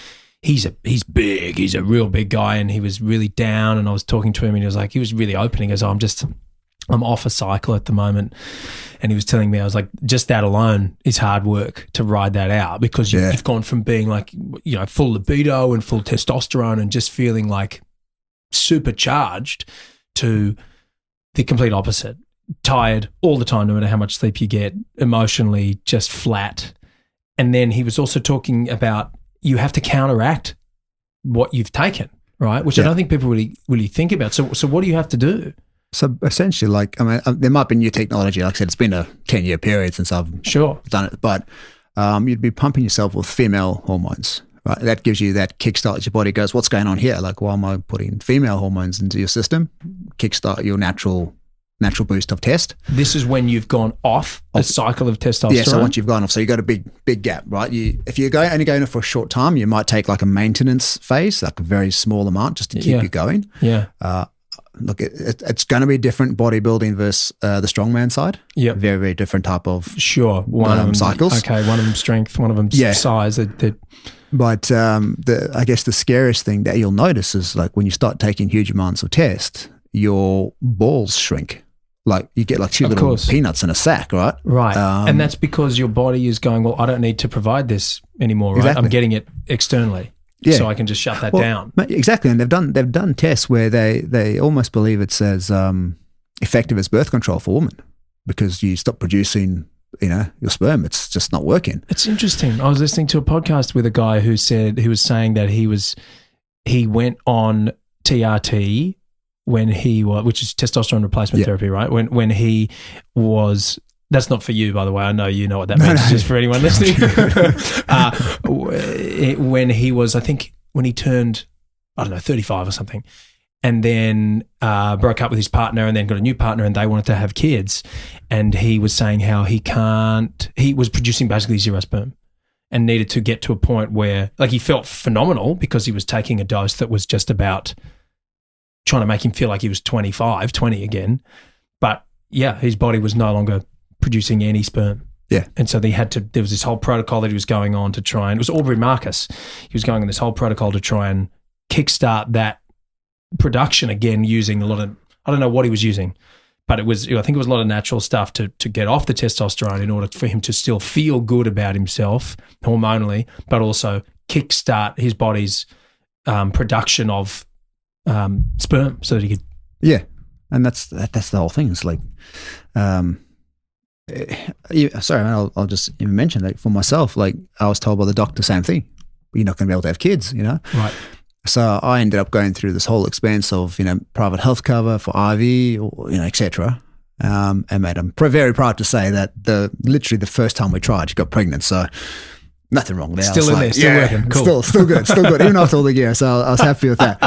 big. He's a real big guy, and he was really down. And I was talking to him, and he was really open. He goes, I'm off a cycle at the moment. And he was telling me, I was like, just that alone is hard work to ride that out, because you've gone from being like, full libido and full testosterone and just feeling like supercharged to the complete opposite. Tired all the time, no matter how much sleep you get, emotionally just flat. And then he was also talking about you have to counteract what you've taken, right? Which I don't think people really think about. So what do you have to do? So essentially, there might be new technology. Like I said, it's been a 10-year period since I've done it, but you'd be pumping yourself with female hormones, right? That gives you that kickstart. Your body goes, what's going on here? Like, why am I putting female hormones into your system? Kickstart your natural boost of test. This is when you've gone off a cycle of testosterone? Yeah, so once you've gone off, so you've got a big gap, right? If you're only going for a short time, you might take like a maintenance phase, like a very small amount just to keep you going. Yeah. Look, it's going to be different bodybuilding versus the strongman side. Yeah. Very, very different type of one of them cycles. Okay, one of them strength, one of them size. But I guess the scariest thing that you'll notice is like when you start taking huge amounts of test, your balls shrink. Like you get like two little peanuts in a sack, right? Right. And that's because your body is going, well, I don't need to provide this anymore, right? Exactly. I'm getting it externally. Yeah. So I can just shut that down. Exactly. And they've done tests where they almost believe it's as effective as birth control for women, because you stop producing, your sperm. It's just not working. It's interesting. I was listening to a podcast with a guy who was saying that he went on TRT when he was, which is testosterone replacement therapy, right? When he was, that's not for you, by the way. I know you know what that means. No. Just for anyone listening. When he was, I think, when he turned, 35 or something, and then broke up with his partner, and then got a new partner, and they wanted to have kids. And he was saying how he was producing basically zero sperm, and needed to get to a point where, like, he felt phenomenal because he was taking a dose that was just about trying to make him feel like he was 20 again. But yeah, his body was no longer producing any sperm. Yeah. And so there was this whole protocol that he was going on to try, and it was Aubrey Marcus. He was going on this whole protocol to try and kickstart that production again, using a lot of, I don't know what he was using, but I think it was a lot of natural stuff to get off the testosterone in order for him to still feel good about himself hormonally, but also kickstart his body's production of sperm so that he could. Yeah. And that's the whole thing. It's like, sorry, I'll just even mention that for myself. Like, I was told by the doctor, same thing. You're not going to be able to have kids, Right. So I ended up going through this whole expense of, private health cover for IV, or, et cetera. And mate, I'm very proud to say that literally the first time we tried, she got pregnant. So nothing wrong there. Still in there, still working. Cool. Still good, even after all the years. So I was happy with that.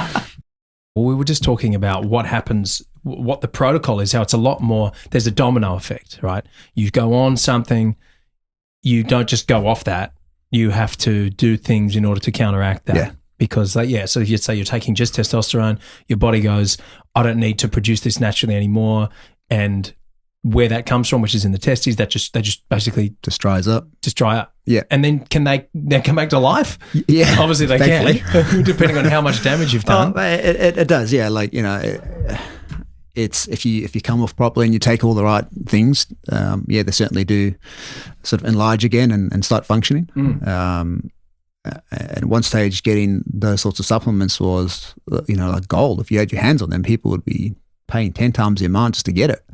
Well, we were just talking about what happens, what the protocol is, how it's a lot more, there's a domino effect, right? You go on something, you don't just go off that. You have to do things in order to counteract that. Yeah. Because, so if you say you're taking just testosterone, your body goes, I don't need to produce this naturally anymore. And where that comes from, which is in the testes, they just basically just dries up. Just dry up. Yeah. And then can they come back to life? Yeah. Obviously they can, depending on how much damage you've done. It does, yeah. Like, it's if you come off properly and you take all the right things, they certainly do sort of enlarge again and start functioning. At one stage, getting those sorts of supplements was, like gold. If you had your hands on them, people would be paying 10 times the amount just to get it.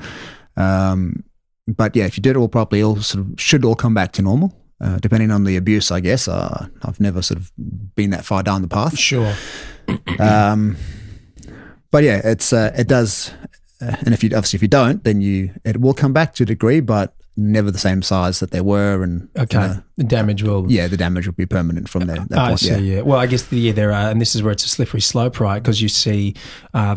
But yeah, if you did it all properly, it should all come back to normal, depending on the abuse, I guess. I've never sort of been that far down the path. Sure. But yeah, it does. And if you don't, then it will come back to a degree, but never the same size that they were. And the damage will. Yeah, the damage will be permanent from that point. I see, yeah. Well, I guess there are, and this is where it's a slippery slope, right? Because you see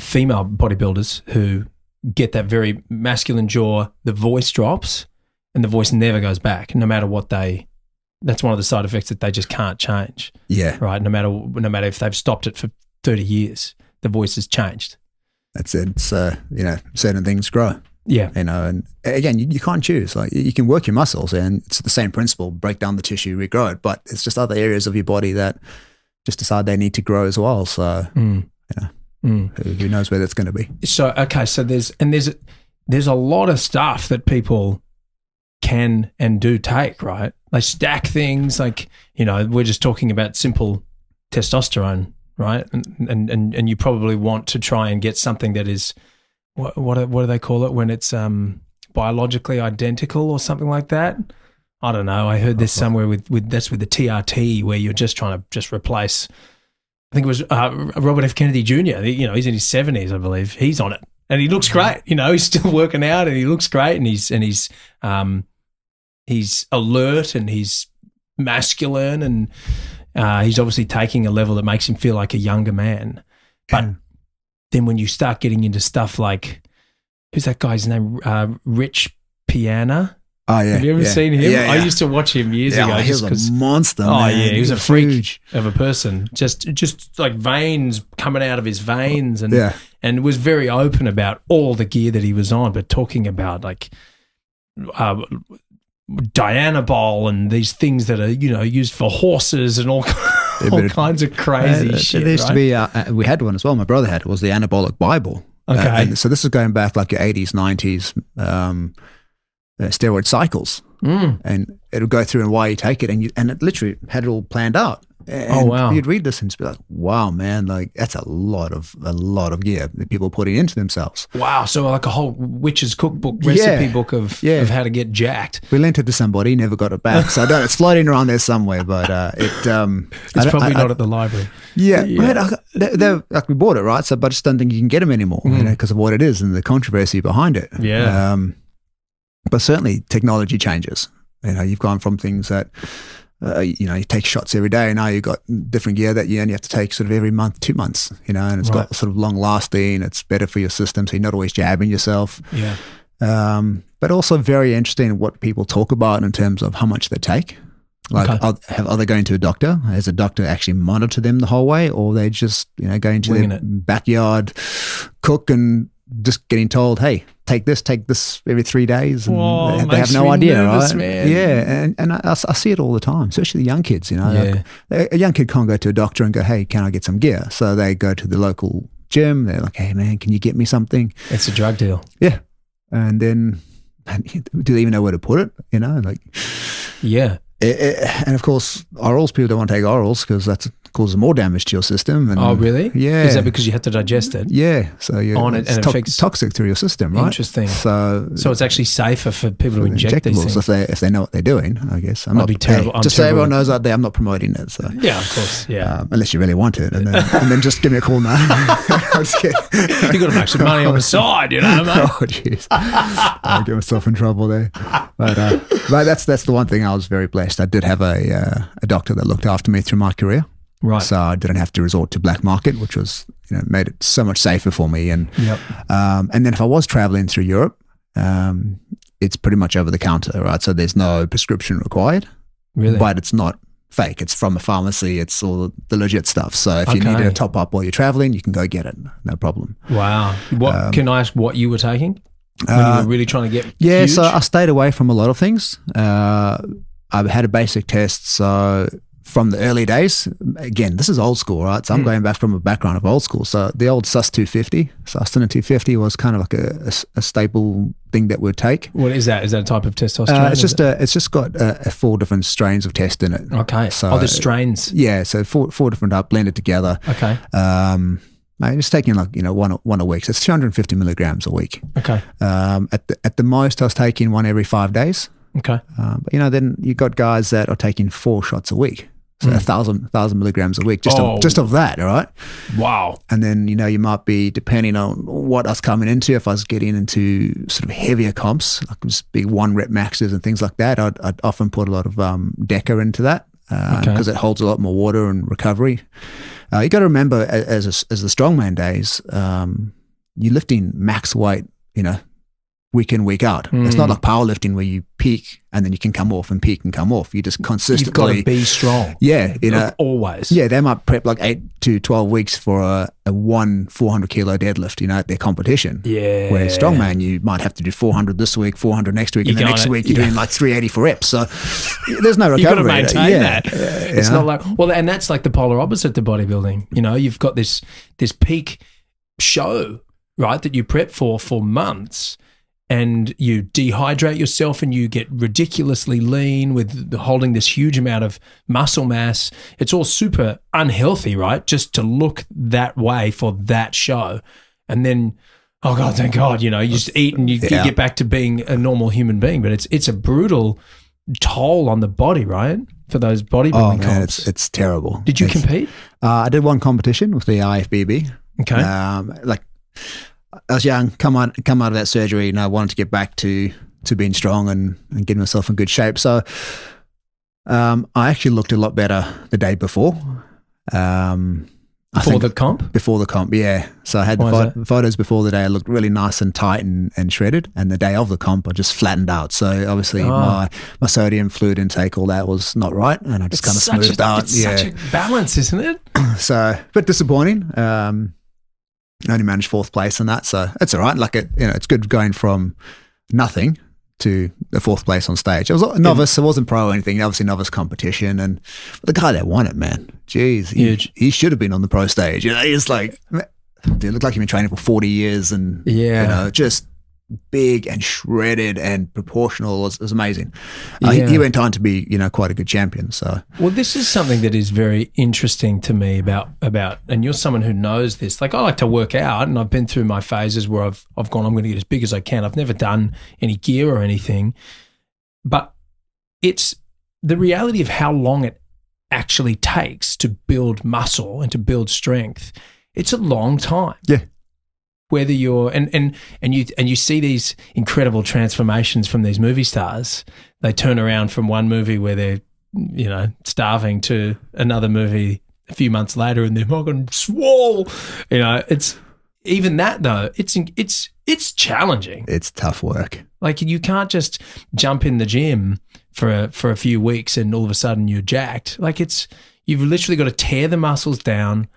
female bodybuilders who get that very masculine jaw, the voice drops, and the voice never goes back, no matter what that's one of the side effects that they just can't change. Yeah. Right. No matter if they've stopped it for 30 years, the voice has changed. That's it. So, certain things grow. Yeah. And again, you can't choose. Like, you can work your muscles, and it's the same principle, break down the tissue, regrow it, but it's just other areas of your body that just decide they need to grow as well. So, who knows where that's going to be. So, okay. So there's a lot of stuff that people can and do take, right? They stack things like, we're just talking about simple testosterone, right? And you probably want to try and get something that is, what do they call it when it's biologically identical or something like that? I don't know. I heard this somewhere with the TRT, where you're just trying to just replace. I think it was Robert F. Kennedy Jr. He's in his 70s, I believe. He's on it, and he looks great. He's still working out, and he looks great, and he's alert, and he's masculine, and he's obviously taking a level that makes him feel like a younger man. But then when you start getting into stuff like, who's that guy's name? Rich Piana. Oh, yeah. Have you ever seen him? Yeah. I used to watch him years ago. He was a monster, man. Oh, yeah. He was a freak huge. of a person. Just like veins coming out of his veins, and was very open about all the gear that he was on, but talking about like Dianabol and these things that are, used for horses and all kinds of crazy shit. There used to be, we had one as well. My brother had it. Was the Anabolic Bible. Okay. So this is going back like your 80s, 90s, steroid cycles. And it'll go through and why you take it. And it literally had it all planned out. And wow. You'd read this and just be like, wow, man, like that's a lot of gear that people are putting into themselves. Wow. So like a whole witch's cookbook, recipe book of how to get jacked. We lent it to somebody, never got it back. So it's floating around there somewhere, but it's probably not at the library. Yeah. Like we bought it, right? So, but I just don't think you can get them anymore, because of what it is and the controversy behind it. Yeah. But certainly technology changes. You've gone from things that, you take shots every day. Now you've got different gear that you only have to take sort of every month, 2 months, and it's got sort of long lasting. It's better for your system, so you're not always jabbing yourself. Yeah. But also very interesting what people talk about in terms of how much they take. Like, are they going to a doctor? Has a doctor actually monitor them the whole way, or they just, going to their backyard, cook, and just getting told, hey, take this every 3 days, and they have no idea, nervous, right? Man. Yeah, and I see it all the time, especially the young kids. Like, a young kid can't go to a doctor and go, hey, can I get some gear? So they go to the local gym. They're like, hey, man, can you get me something? It's a drug deal. Yeah, and then do they even know where to put it? Yeah. And of course, orals, people don't want to take orals because that causes more damage to your system. And, oh, really? Yeah. Is that because you have to digest it? Yeah. So it's toxic through your system, right? Interesting. So it's actually safer for people to inject these things. If they know what they're doing, I guess. That'd be terrible. Just so everyone knows out there, I'm not promoting it. So yeah, of course. Yeah. Unless you really want it, and then just give me a call now. I'm just kidding. You got to make some money on the side, mate. Oh, jeez. I'll get myself in trouble there. But that's the one thing I was very blessed. I did have a doctor that looked after me through my career. Right. So I didn't have to resort to black market, which was, made it so much safer for me. And and then if I was traveling through Europe, it's pretty much over the counter, right? So there's no prescription required. Really? But it's not fake. It's from a pharmacy. It's all the legit stuff. So if you needed a top up while you're traveling, you can go get it. No problem. Wow. What can I ask what you were taking when you were really trying to get huge? So I stayed away from a lot of things. I had a basic test. So from the early days, again, this is old school, right? So I'm going back from a background of old school. So the old SUS 250, Sustenance 250 was kind of like a staple thing that we'd take. What is that? Is that a type of testosterone? It's just got 4 different strains of test in it. Okay. So there's strains. Yeah. So four different blended together. Okay. It's taking one a week. So it's 250 milligrams a week. Okay. At the most, I was taking one every 5 days. Okay. But then you got guys that are taking 4 shots a week. So 1,000 milligrams a week, just of that, all right? Wow. And then, you might be, depending on what I was coming into, if I was getting into sort of heavier comps, like just big 1-rep maxes and things like that, I'd often put a lot of Deca into that because it holds a lot more water and recovery. You got to remember, as the strongman days, you're lifting max weight, week in, week out. It's not like powerlifting where you peak and then you can come off and peak and come off. You just consistently. You've got to be strong. Yeah. Always. Yeah, they might prep like 8 to 12 weeks for a 400 kilo deadlift, at their competition. Yeah. Where strongman, you might have to do 400 this week, 400 next week, and the next week you're doing like 380 for reps. So there's no recovery. You've got to maintain that. It's not like, and that's like the polar opposite to bodybuilding. You've got this peak show, right, that you prep for months. And you dehydrate yourself and you get ridiculously lean with holding this huge amount of muscle mass. It's all super unhealthy, right? Just to look that way for that show. And then, oh God, thank God, you just eat and you get back to being a normal human being. But it's a brutal toll on the body, right? For those bodybuilding comps. It's terrible. Did you compete? I did one competition with the IFBB. Okay. I was young, come out of that surgery, and I wanted to get back to being strong and getting myself in good shape. So I actually looked a lot better the day before. Before the comp? Before the comp, yeah. So I had the photos before the day. I looked really nice and tight and shredded. And the day of the comp, I just flattened out. So obviously my sodium, fluid intake, all that was not right. And I just kind of smoothed out. It's such a balance, isn't it? So, but disappointing. I only managed 4th place in that, so it's all right. It's good going from nothing to the 4th place on stage. I was a novice, I wasn't pro or anything. Obviously, novice competition, and the guy that won it, man, geez, he should have been on the pro stage. He's like, dude, looked like he'd been training for 40 years, and just big and shredded and proportional. It was amazing. He went on to be, quite a good champion. So, well, this is something that is very interesting to me about, and you're someone who knows this. Like, I like to work out, and I've been through my phases where I've gone, I'm going to get as big as I can. I've never done any gear or anything, but it's the reality of how long it actually takes to build muscle and to build strength. It's a long time. Yeah. Whether you're and you see these incredible transformations from these movie stars, they turn around from one movie where they're starving to another movie a few months later and they're fucking swole. It's even that though. It's challenging. It's tough work. Like, you can't just jump in the gym for a few weeks and all of a sudden you're jacked. Like, you've literally got to tear the muscles down,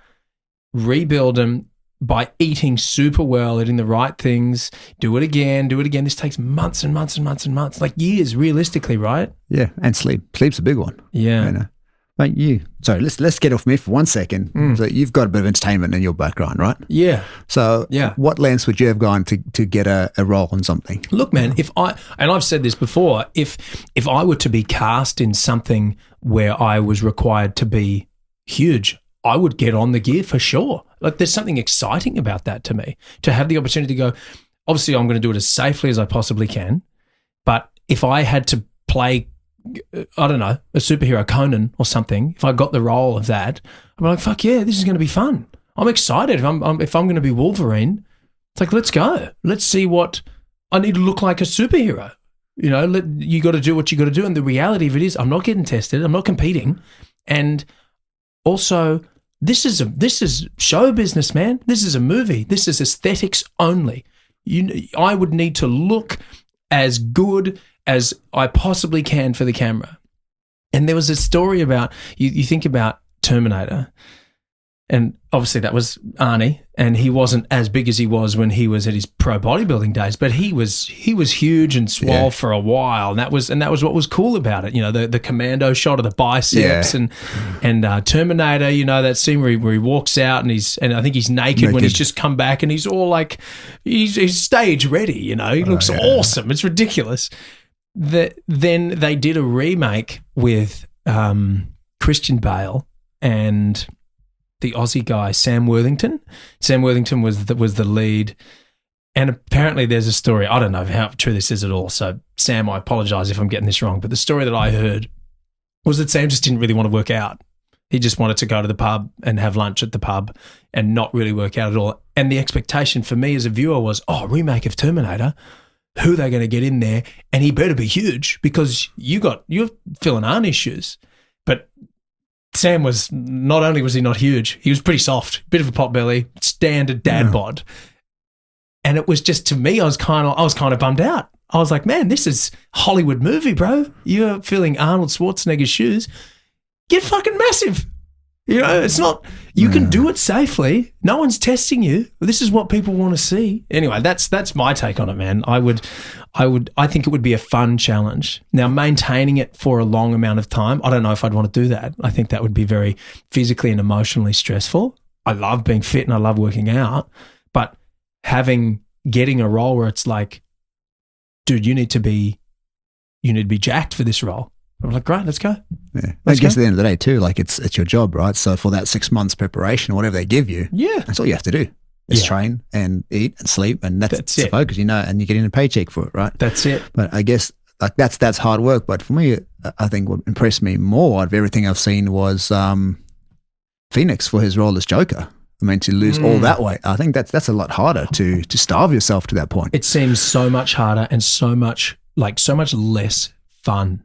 rebuild them by eating super well, eating the right things, do it again. This takes months and months and months and months, like years realistically, right? Yeah, and sleep. Sleep's a big one. Yeah. Sorry, let's get off me for 1 second. So you've got a bit of entertainment in your background, right? Yeah. So what lengths would you have gone to get a role in something? Look, man, and I've said this before, if I were to be cast in something where I was required to be huge, I would get on the gear for sure. Like, there's something exciting about that to me, to have the opportunity to go, obviously I'm going to do it as safely as I possibly can, but if I had to play, I don't know, a superhero, Conan or something, if I got the role of that, I'd be like, fuck yeah, this is going to be fun. I'm excited. If I'm going to be Wolverine, it's like, let's go. Let's see what I need to look like a superhero. You got to do what you got to do. And the reality of it is, I'm not getting tested. I'm not competing. And also, this is show business, man. This is a movie. This is aesthetics only. I would need to look as good as I possibly can for the camera. And there was a story about, you think about Terminator, and obviously that was Arnie, and he wasn't as big as he was when he was at his pro bodybuilding days, but he was huge and swole for a while, and that was what was cool about it. The commando shot of the biceps and Terminator. That scene where he walks out and I think he's naked when he's just come back, and he's all like, he's stage ready. He looks awesome. It's ridiculous. Then they did a remake with Christian Bale and the Aussie guy, Sam Worthington. Sam Worthington was the lead. And apparently there's a story, I don't know how true this is at all, so Sam, I apologise if I'm getting this wrong, but the story that I heard was that Sam just didn't really want to work out. He just wanted to go to the pub and have lunch at the pub and not really work out at all. And the expectation for me as a viewer was, remake of Terminator, who are they going to get in there? And he better be huge, because you're filling Arnie's shoes. But Sam was, not only was he not huge, he was pretty soft, bit of a pot belly, standard dad bod. And it was just, to me, I was kind of bummed out. I was like, man, this is Hollywood movie, bro. You're feeling Arnold Schwarzenegger's shoes. Get fucking massive. You know, it's not, you can do it safely. No one's testing you. This is what people want to see. Anyway, that's my take on it, man. I think it would be a fun challenge. Now, maintaining it for a long amount of time, I don't know if I'd want to do that. I think that would be very physically and emotionally stressful. I love being fit and I love working out, but getting a role where it's like, dude, you need to be jacked for this role. I'm like, great, let's go. Yeah. I guess at the end of the day too, like it's your job, right? So for that 6 months preparation, whatever they give you, that's all you have to do. Is train and eat and sleep, and that's the focus, you know, and you're getting a paycheck for it, right? That's it. But I guess like that's hard work. But for me, I think what impressed me more out of everything I've seen was Phoenix for his role as Joker. I mean, to lose all that weight, I think that's a lot harder to starve yourself to that point. It seems so much harder and so much less fun.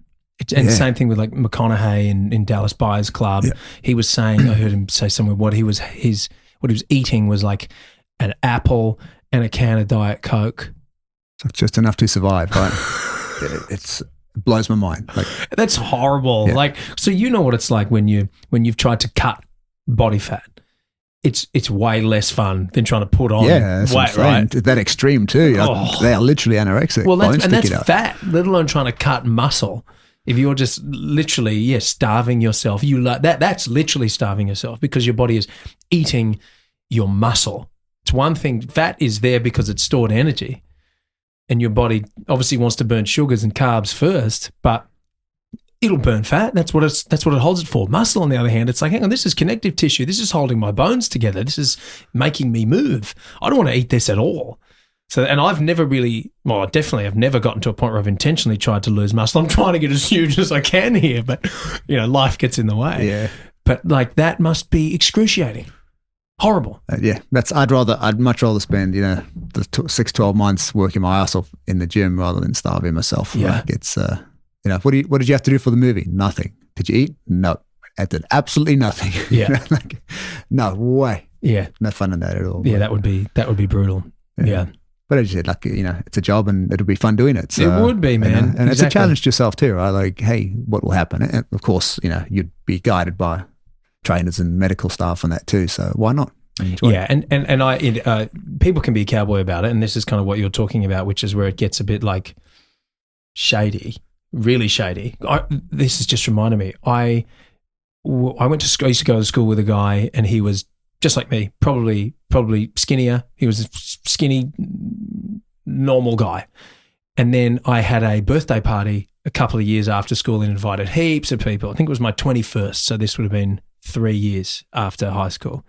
Same thing with like McConaughey in Dallas Buyers Club. Yeah. He was saying, I heard him say somewhere, what he was eating was like an apple and a can of Diet Coke. So just enough to survive, right? It blows my mind. Like, that's horrible. Yeah. Like, so you know what it's like when you've tried to cut body fat. It's way less fun than trying to put on weight, right? That extreme too. They are literally anorexic. Well, that's fat, let alone trying to cut muscle. If you're just literally, starving yourself, that's literally starving yourself because your body is eating your muscle. It's one thing, fat is there because it's stored energy and your body obviously wants to burn sugars and carbs first, but it'll burn fat. That's what it holds it for. Muscle, on the other hand, it's like, hang on, this is connective tissue. This is holding my bones together. This is making me move. I don't want to eat this at all. So, and I've never I've never gotten to a point where I've intentionally tried to lose muscle. I'm trying to get as huge as I can here, but life gets in the way. Yeah. But like that must be excruciating. Horrible. I'd much rather spend, the 6-12 months working my ass off in the gym rather than starving myself. Yeah. Like it's, what did you have to do for the movie? Nothing. Did you eat? No. I did absolutely nothing. Yeah. No way. Yeah. No fun in that at all. Yeah, that would be brutal. Yeah. But as you said, it's a job and it'll be fun doing it. So, it would be, man. And it's a challenge to yourself too, right? Like, hey, what will happen? And of course, you'd be guided by trainers and medical staff on that too. So why not? Yeah, and people can be a cowboy about it, and this is kind of what you're talking about, which is where it gets a bit like shady, really shady. This has just reminded me. I went to school. I used to go to school with a guy, and he was just like me, probably skinnier. He was a skinny, normal guy. And then I had a birthday party a couple of years after school and invited heaps of people. I think it was my 21st, so this would have been 3 years after high school.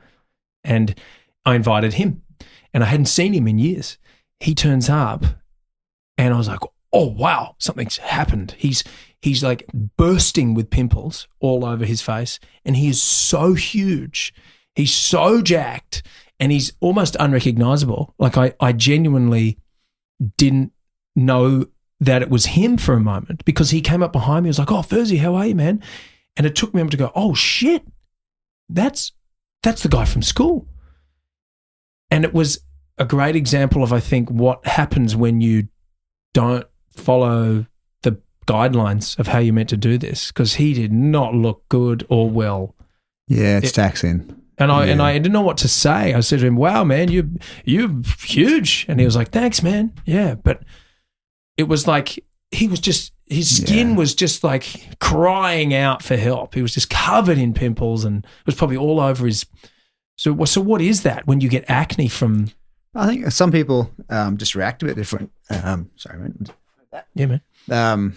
And I invited him, and I hadn't seen him in years. He turns up, and I was like, oh, wow, something's happened. He's like bursting with pimples all over his face, and he is so huge. He's so jacked, and he's almost unrecognizable. Like I genuinely didn't know that it was him for a moment because he came up behind me. He was like, oh, Furzey, how are you, man? And it took me a moment to go, oh, shit, that's the guy from school. And it was a great example of, I think, what happens when you don't follow the guidelines of how you're meant to do this, because he did not look good or well. Yeah, it's taxing. And I didn't know what to say. I said to him, wow, man, you're huge. And he was like, thanks, man. Yeah. But it was like his skin was just like crying out for help. He was just covered in pimples and it was probably all over his. So what is that when you get acne from? I think some people just react a bit different. Sorry, man. Yeah, man.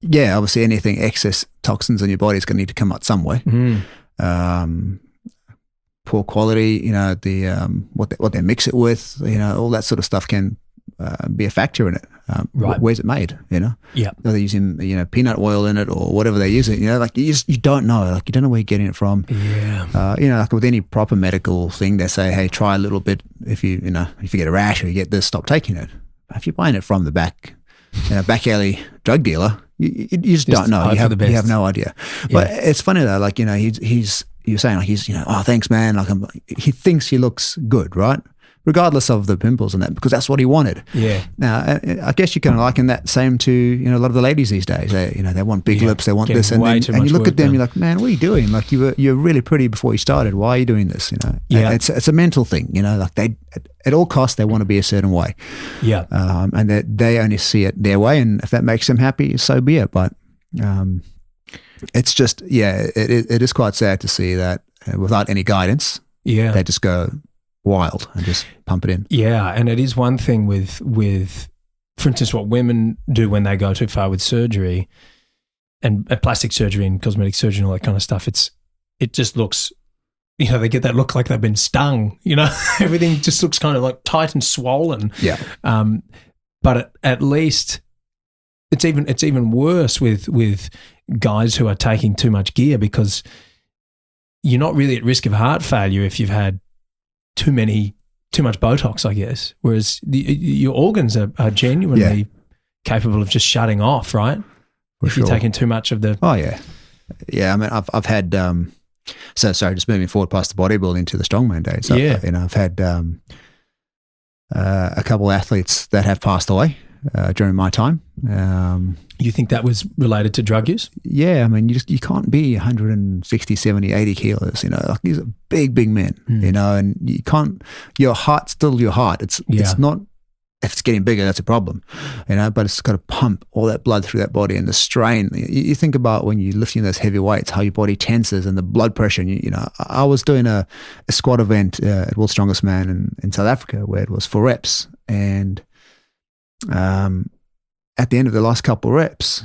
Obviously anything excess toxins in your body is going to need to come out some way. Poor quality, what they mix it with, all that sort of stuff can be a factor in it. Right. Where's it made? Yeah. Are they using peanut oil in it or whatever they're using? You don't know. Like you don't know where you're getting it from. Yeah. Like with any proper medical thing, they say, hey, try a little bit. If you get a rash or you get this, stop taking it. If you're buying it from the back alley drug dealer, you just don't know. You have no idea. But it's funny though. Like you're saying, like he's oh, thanks, man. Like he thinks he looks good, right? regardless of the pimples and that, because that's what he wanted. Yeah. Now, I guess you can liken that same to, you know, a lot of the ladies these days. They want big lips, they want this, and you look at them, you're like, man, what are you doing? Like you're really pretty before you started. Why are you doing this? You know, it's a mental thing. You know, like at all costs they want to be a certain way. Yeah. And that they only see it their way, and if that makes them happy, so be it. But it's just, it is quite sad to see that without any guidance, they just go wild and just pump it in. Yeah, and it is one thing with for instance, what women do when they go too far with surgery and plastic surgery and cosmetic surgery and all that kind of stuff. It just looks, you know, they get that look like they've been stung. You know, everything just looks kind of like tight and swollen. Yeah. But at least it's even worse with guys who are taking too much gear, because you're not really at risk of heart failure if you've had too much Botox, I guess. Whereas your organs are genuinely capable of just shutting off, right? If you're taking too much of the. Oh yeah, yeah. I mean, I've had. So sorry, just moving forward past the bodybuilding to the strongman days. You know, I've had a couple of athletes that have passed away during my time. You think that was related to drug use? Yeah, I mean, you can't be 160, 70, 80 kilos, you know, like these are big men, you know, and you can't, your heart's still your heart. It's not, if it's getting bigger, that's a problem, you know, but it's got to pump all that blood through that body, and the strain. You think about when you're lifting those heavy weights, how your body tenses and the blood pressure. And you know, I was doing a squat event at World's Strongest Man in South Africa where it was 4 reps, and at the end of the last couple of reps,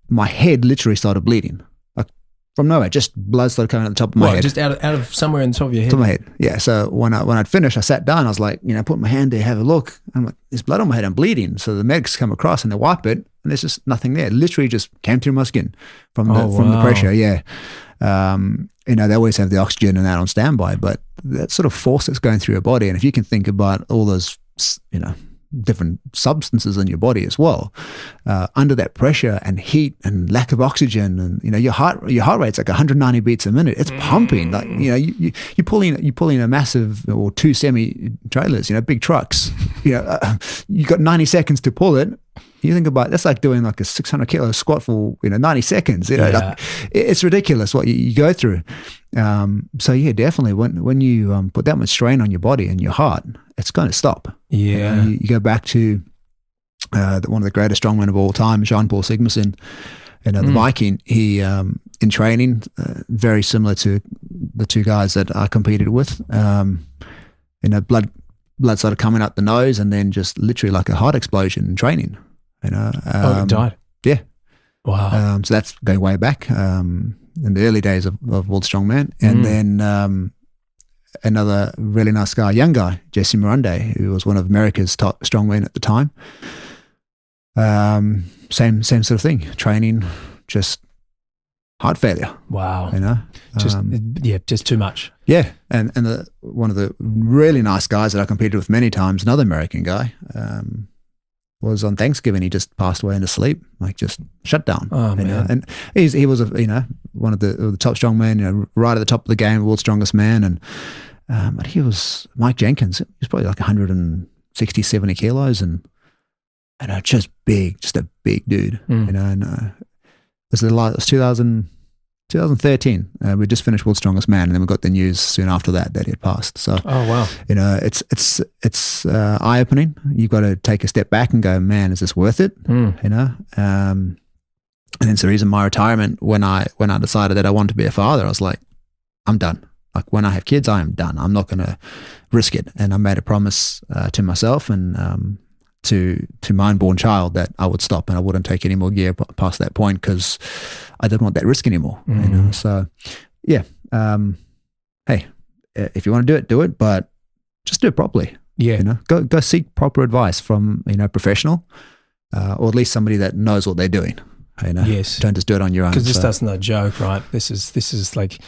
my head literally started bleeding. Like from nowhere, just blood started coming out the top of my head. Just out of somewhere in the top of your head? Top of my head, yeah. So when I'd finished, I sat down, I was like, you know, put my hand there, have a look. I'm like, there's blood on my head, I'm bleeding. So the medics come across and they wipe it, and there's just nothing there. It literally just came through my skin from the pressure, yeah. You know, they always have the oxygen and that on standby, but that sort of force that's going through your body. And if you can think about all those, you know, different substances in your body as well, under that pressure and heat and lack of oxygen, and you know your heart rate's like 190 beats a minute. It's pumping. Like, you know, you pull in a massive or 2 semi trailers, you know, big trucks. You know, you got 90 seconds to pull it. You think about that's like doing like a 600 kilo squat for 90 seconds. You know, like, it's ridiculous what you go through. So yeah, definitely when you put that much strain on your body and your heart, it's going to stop. Yeah, you go back to one of the greatest strongmen of all time, Jean-Paul Sigmarsson, the Viking. He in training, very similar to the 2 guys that I competed with. Blood started coming up the nose, and then just literally like a heart explosion in training. You know, he died. Yeah. Wow. So that's going way back in the early days of World Strongman, and then another really nice guy, young guy, Jesse Mirande, who was one of America's top strongmen at the time. Same sort of thing. Training, just heart failure. Wow. You know, just too much. Yeah, and one of the really nice guys that I competed with many times, another American guy. Was on Thanksgiving. He just passed away into sleep, like just shut down. Oh man! Know? And he was one of the top strongmen, right at the top of the game, world's strongest man. And but he was Mike Jenkins. He was probably like 160, 70 kilos, and just big, just a big dude. You know, and it was 2013. We just finished World's Strongest Man, and then we got the news soon after that he had passed. So, oh wow, it's eye opening. You've got to take a step back and go, man, is this worth it? You know, and it's the reason my retirement. When I decided that I wanted to be a father, I was like, I'm done. Like when I have kids, I am done. I'm not going to risk it. And I made a promise to myself and to my unborn child that I would stop and I wouldn't take any more gear past that point, because I didn't want that risk anymore. You know? So yeah, hey, if you want to do it, but just do it properly. Yeah, you know, go seek proper advice from a professional, or at least somebody that knows what they're doing. You know, yes, don't just do it on your own. Because this is no joke, right? This is like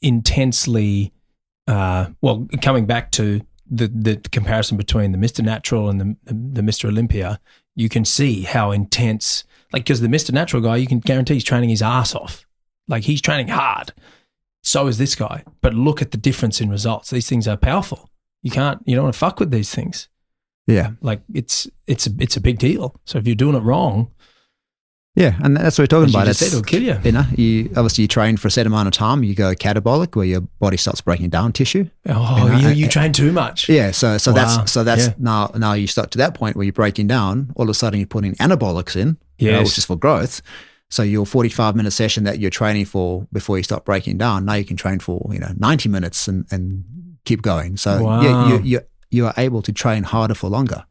intensely. Well, coming back to the comparison between the Mr. Natural and the Mr. Olympia, you can see how intense, like, because the Mr. Natural guy, you can guarantee he's training his ass off. Like, he's training hard. So is this guy. But look at the difference in results. These things are powerful. You don't want to fuck with these things. Yeah. Like it's a big deal. So if you're doing it wrong. Yeah, and that's what we're talking about. It'll kill you. You train for a set amount of time. You go catabolic, where your body starts breaking down tissue. You train too much. Yeah, so Wow. that's now you start to that point where you're breaking down. All of a sudden, you're putting anabolics in, which is for growth. So your 45-minute session that you're training for before you start breaking down, now you can train for 90 minutes and keep going. So you are able to train harder for longer.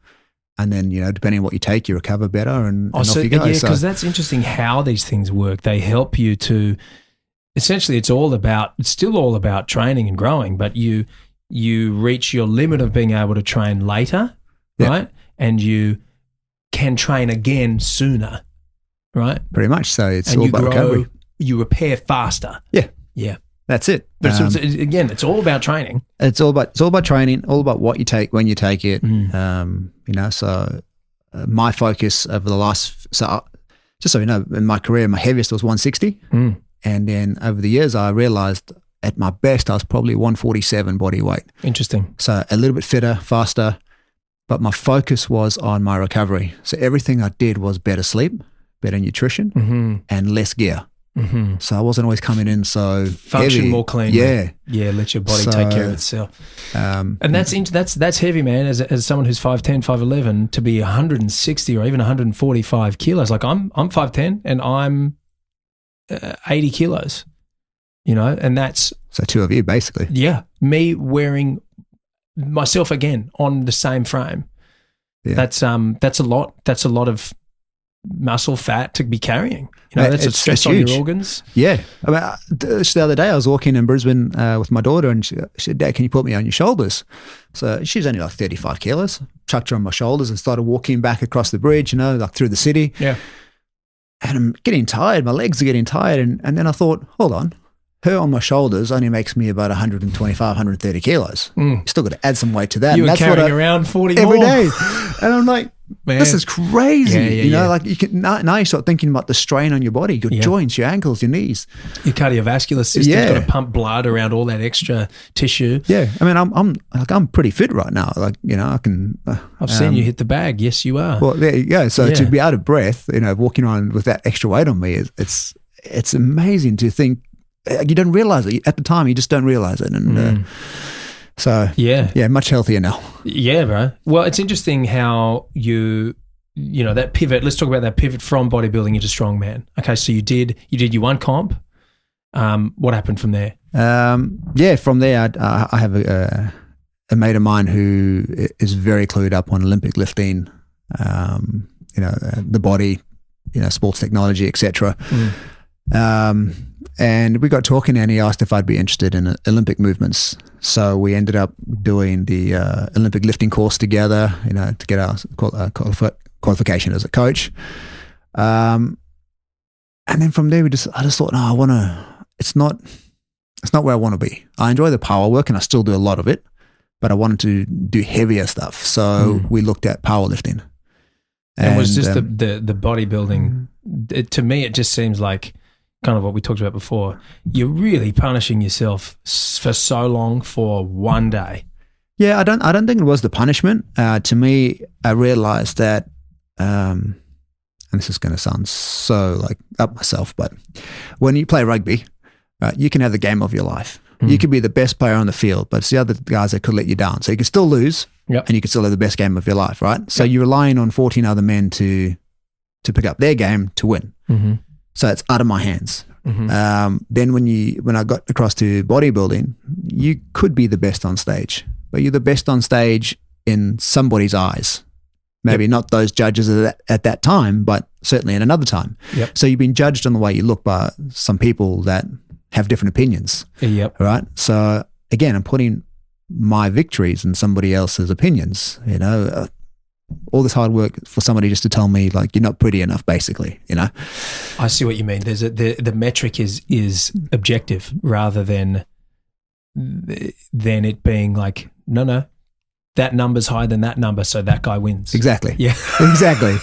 And then, depending on what you take, you recover better and off you go. Yeah, because that's interesting how these things work. They help you to, essentially it's still all about training and growing, but you reach your limit of being able to train later, right? And you can train again sooner, right? Pretty much. So it's all about recovery. You repair faster. Yeah. Yeah. That's it. But it's all about training. It's all about training, all about what you take, when you take it. My focus over the last, just so you know, in my career, my heaviest was 160. And then over the years, I realized at my best, I was probably 147 body weight. Interesting. So a little bit fitter, faster, but my focus was on my recovery. So everything I did was better sleep, better nutrition, and less gear. So I wasn't always coming in so function heavy. more clean. Yeah, let your body take care of itself. And that's heavy, man. As someone who's 5'10", 5'11", to be 160 or even 145 kilos. Like I'm 5'10" and I'm 80 kilos. And that's so two of you basically. Yeah, me wearing myself again on the same frame. Yeah. That's a lot. That's a lot of muscle fat to be carrying. That's a stress on your organs. Yeah. I mean, just the other day I was walking in Brisbane with my daughter and she said, "Dad, can you put me on your shoulders?" So she's only like 35 kilos. Chucked her on my shoulders and started walking back across the bridge, like through the city. Yeah. And I'm getting tired. My legs are getting tired. And then I thought, hold on. Her on my shoulders only makes me about 125, 130 kilos. Still got to add some weight to that. You were carrying around 40 every more. day. And I'm like, man, this is crazy. Like you can now you start thinking about the strain on your body, your joints, your ankles, your knees. Your cardiovascular system's got to pump blood around all that extra tissue. Yeah. I mean, I'm pretty fit right now. Like, I can. I've seen you hit the bag. Yes, you are. Well, there you go. So to be out of breath, walking around with that extra weight on me, it's amazing to think. You don't realize it at the time. You just don't realize it, and much healthier now. Yeah, bro. Well, it's interesting how that pivot. Let's talk about that pivot from bodybuilding into strongman. Okay, so you did your one comp. What happened from there? From there, I have a mate of mine who is very clued up on Olympic lifting. The body, sports technology, etc. And we got talking and he asked if I'd be interested in Olympic movements. So we ended up doing the Olympic lifting course together, to get our qualification as a coach. And then from there, I just thought, no, it's not where I want to be. I enjoy the power work and I still do a lot of it, but I wanted to do heavier stuff. So we looked at powerlifting. And was just the bodybuilding, to me, it just seems like kind of what we talked about before. You're really punishing yourself for so long for one day. Yeah, I don't think it was the punishment. To me, I realized that, and this is going to sound so like up myself, but when you play rugby, you can have the game of your life. You could be the best player on the field, but it's the other guys that could let you down. So you can still lose, and you can still have the best game of your life, right? So you're relying on 14 other men to pick up their game to win. So it's out of my hands. Then when I got across to bodybuilding, you could be the best on stage, but you're the best on stage in somebody's eyes. Maybe not those judges at that time, but certainly in another time. So you've been judged on the way you look by some people that have different opinions. Right. So again, I'm putting my victories in somebody else's opinions, all this hard work for somebody just to tell me like, you're not pretty enough, basically, I see what you mean. There's the metric is objective rather than it being like, no, that number's higher than that number, so that guy wins. Exactly. Yeah. Exactly.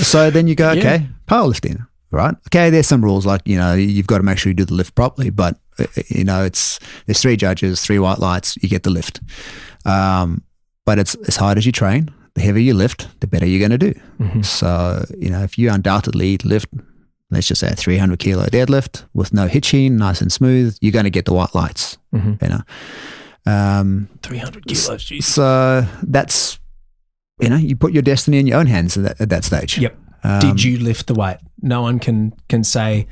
So then you go, okay, powerlifting, right? Okay, there's some rules like, you've got to make sure you do the lift properly, but there's 3 judges, 3 white lights, you get the lift. But it's as hard as you train, the heavier you lift, the better you're going to do. Mm-hmm. So, if you undoubtedly lift, let's just say a 300 kilo deadlift with no hitching, nice and smooth, you're going to get the white lights. Mm-hmm. 300 kilos, geez. So that's, you put your destiny in your own hands at that stage. Yep. Did you lift the weight? No one can say.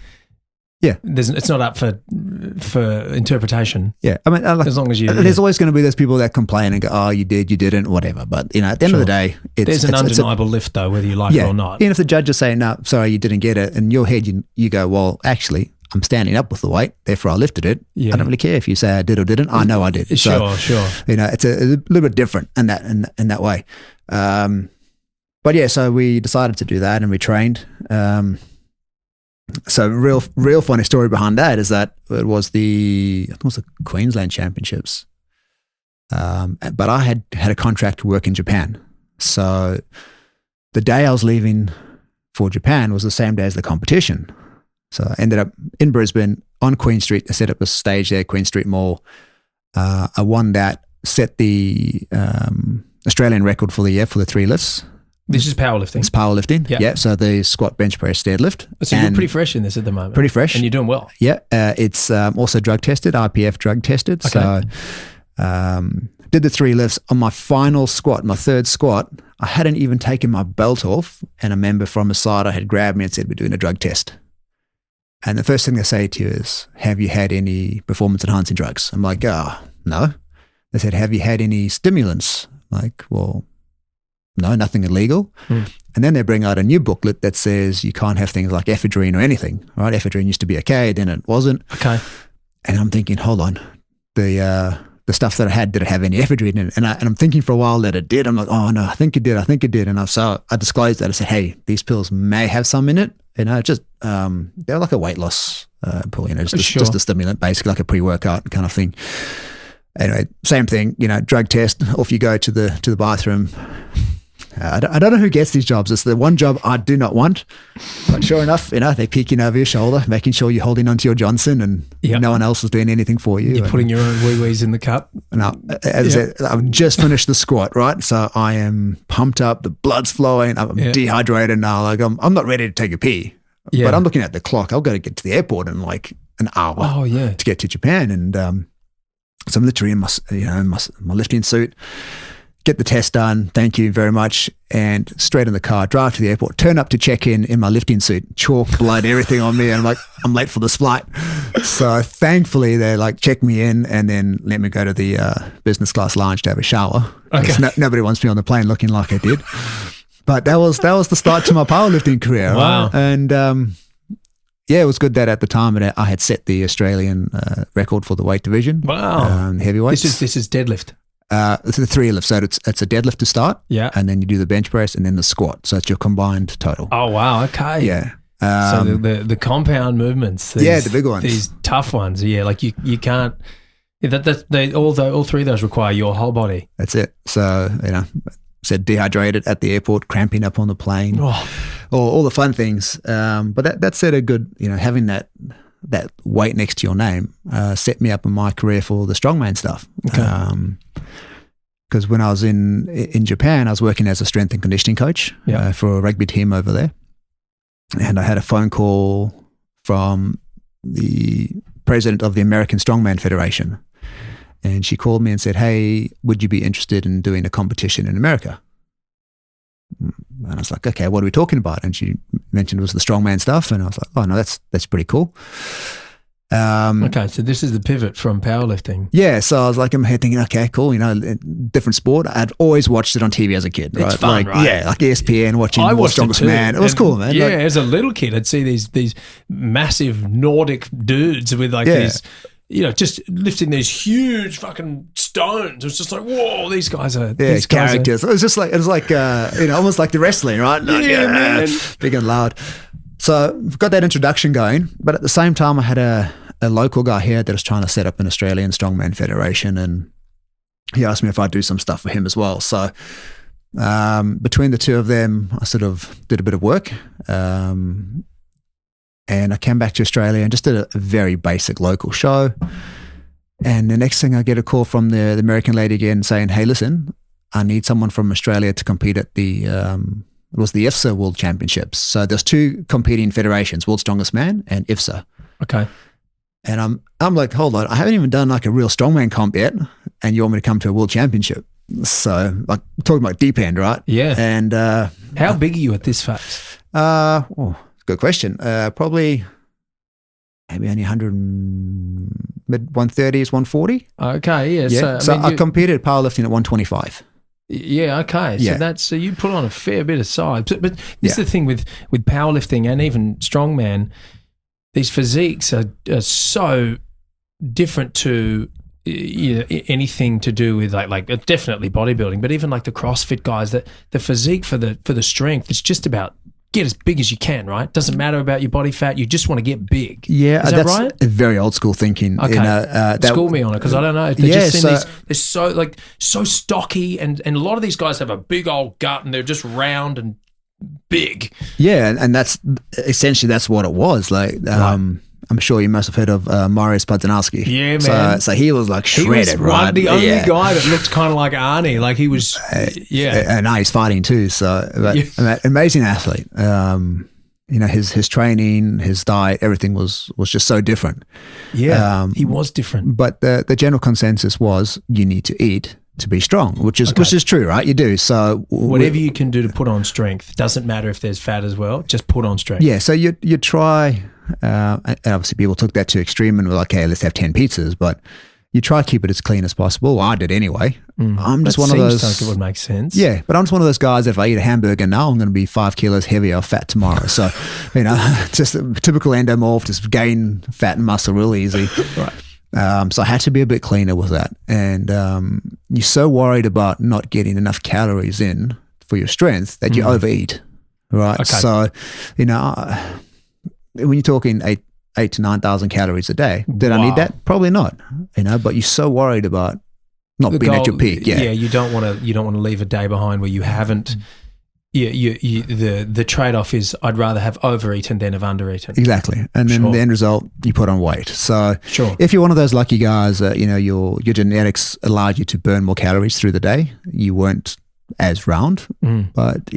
Yeah, it's not up for interpretation. Yeah, I mean, as long as you. There's always going to be those people that complain and go, "Oh, you did, you didn't, whatever." But at the end of the day, there's an undeniable lift though, whether you like it or not. Even if the judges say, "No, sorry, you didn't get it," in your head, you go, "Well, actually, I'm standing up with the weight, therefore I lifted it." Yeah. I don't really care if you say I did or didn't. I know I did. Sure. It's a little bit different in that way. But yeah, so we decided to do that and we trained. So real funny story behind that is that it was the Queensland Championships. But I had a contract to work in Japan. So the day I was leaving for Japan was the same day as the competition. So I ended up in Brisbane on Queen Street. I set up a stage there, Queen Street Mall. I won that, set the Australian record for the year for the 3 lifts. This is powerlifting. It's powerlifting. Yep. Yeah. So the squat, bench press, deadlift. So you're pretty fresh in this at the moment. Pretty fresh. And you're doing well. Yeah. It's also drug tested, IPF drug tested. Okay. So did the 3 lifts. On my final squat, my 3rd squat, I hadn't even taken my belt off, and a member from the side had grabbed me and said, "We're doing a drug test." And the first thing they say to you is, "Have you had any performance enhancing drugs?" I'm like, no. They said, "Have you had any stimulants?" I'm like, well, no, nothing illegal. And then they bring out a new booklet that says you can't have things like ephedrine or anything, right? Ephedrine used to be okay, then it wasn't. Okay. And I'm thinking, hold on, the stuff that I had, did it have any ephedrine in it? And I'm thinking for a while that it did. I'm like, oh no, I think it did. And I disclosed that. I said, hey, these pills may have some in it. Just they're like a weight loss pill, just a stimulant, basically like a pre-workout kind of thing. Anyway, same thing, drug test, off you go to the bathroom. I don't know who gets these jobs. It's the one job I do not want. But sure enough, they're peeking over your shoulder, making sure you're holding onto your Johnson and no one else is doing anything for you. You're putting your own wee-wees in the cup. No, as I said, I've just finished the squat, right? So I am pumped up, the blood's flowing, I'm dehydrated now. Like I'm not ready to take a pee. Yeah. But I'm looking at the clock. I've got to get to the airport in like an hour to get to Japan. And so I'm literally in my lifting suit. Get the test done. Thank you very much. And straight in the car, drive to the airport, turn up to check in my lifting suit, chalk, blood, everything on me. And I'm like, I'm late for this flight. So thankfully they check me in and then let me go to the business class lounge to have a shower. Okay. Nobody wants me on the plane looking like I did. But that was the start to my powerlifting career. Wow. Right? And it was good that at the time I had set the Australian record for the weight division. Wow. Heavyweights. This is deadlift. It's the 3 lifts. So it's a deadlift to start. Yeah. And then you do the bench press and then the squat. So it's your combined total. Oh, wow. Okay. Yeah. So the compound movements. The big ones. These tough ones. Yeah. Like you can't. All 3 of those require your whole body. That's it. So, said dehydrated at the airport, cramping up on the plane, all the fun things. But that said, a good, having that weight next to your name set me up in my career for the strongman stuff. Okay. Because when I was in Japan, I was working as a strength and conditioning coach for a rugby team over there. And I had a phone call from the president of the American Strongman Federation. And she called me and said, hey, would you be interested in doing a competition in America? And I was like, okay, what are we talking about? And she mentioned it was the strongman stuff. And I was like, oh, no, that's pretty cool. Okay, so this is the pivot from powerlifting. Yeah, so I was like in my head thinking, okay, cool, different sport. I'd always watched it on TV as a kid. Right? It's fun, right? Yeah, like ESPN, watching I watched Strongest it too. Man. It was cool, man. Yeah, as a little kid, I'd see these massive Nordic dudes with these, just lifting these huge fucking stones. It was just like, whoa, these guys are these characters. It was like almost like the wrestling, right? Man. Big and loud. So I've got that introduction going, but at the same time, I had a local guy here that was trying to set up an Australian Strongman Federation, and he asked me if I'd do some stuff for him as well. So between the two of them, I sort of did a bit of work, and And I came back to Australia and just did a very basic local show. And the next thing I get a call from the American lady again saying, hey, listen, I need someone from Australia to compete at the, it was the IFSA World Championships. So there's two competing federations, World's Strongest Man and IFSA. Okay. And I'm like, hold on, I haven't even done like a real strongman comp yet, and you want me to come to a world championship? So like talking about deep end, right? Yeah. And how big are you at this phase? Good question. Probably maybe only 100, mid 130s, 140. Okay, yeah. Yeah. So I competed powerlifting at 125. Yeah, okay. So Yeah. so you put on a fair bit of size. But this is the thing with powerlifting and even strongman, these physiques are so different to anything to do with like definitely bodybuilding, but even like the CrossFit guys, that the physique for the strength, it's just about get as big as you can, right? Doesn't matter about your body fat. You just want to get big. Yeah, is that that's right? very old school thinking. Okay, school me on it because I don't know. They just seem they're so stocky, and a lot of these guys have a big old gut and they're just round and big. Yeah, and that's essentially that's what it was. Like, I'm sure you must have heard of Mariusz Pudzianowski. Yeah, man. So he was like shredded, right? The only guy that looked kind of like Arnie. Like he was, And now he's fighting too. So amazing athlete. His training, his diet, everything was just so different. Yeah, he was different. But the general consensus was you need to eat to be strong, which is true, right? You do. So whatever you can do to put on strength, doesn't matter if there's fat as well. Just put on strength. Yeah. So you try. And obviously people took that to extreme and were like, hey, let's have 10 pizzas, but you try to keep it as clean as possible. Well, I did anyway. I'm just one of those. Like it would make sense. Yeah, but I'm just one of those guys that if I eat a hamburger now, I'm going to be 5 kilos heavier or fat tomorrow. So, just a typical endomorph, just gain fat and muscle real easy. Right. So I had to be a bit cleaner with that. And you're so worried about not getting enough calories in for your strength that you overeat, right? Okay. So, when you're talking 8 to 9,000 calories a day, did I need that? Probably not. But you're so worried about not being at your peak. Yeah, you don't want to leave a day behind where you haven't. The trade off is I'd rather have overeaten than have undereaten. Exactly, and then the end result you put on weight. So if you're one of those lucky guys that your genetics allowed you to burn more calories through the day, you weren't as round, but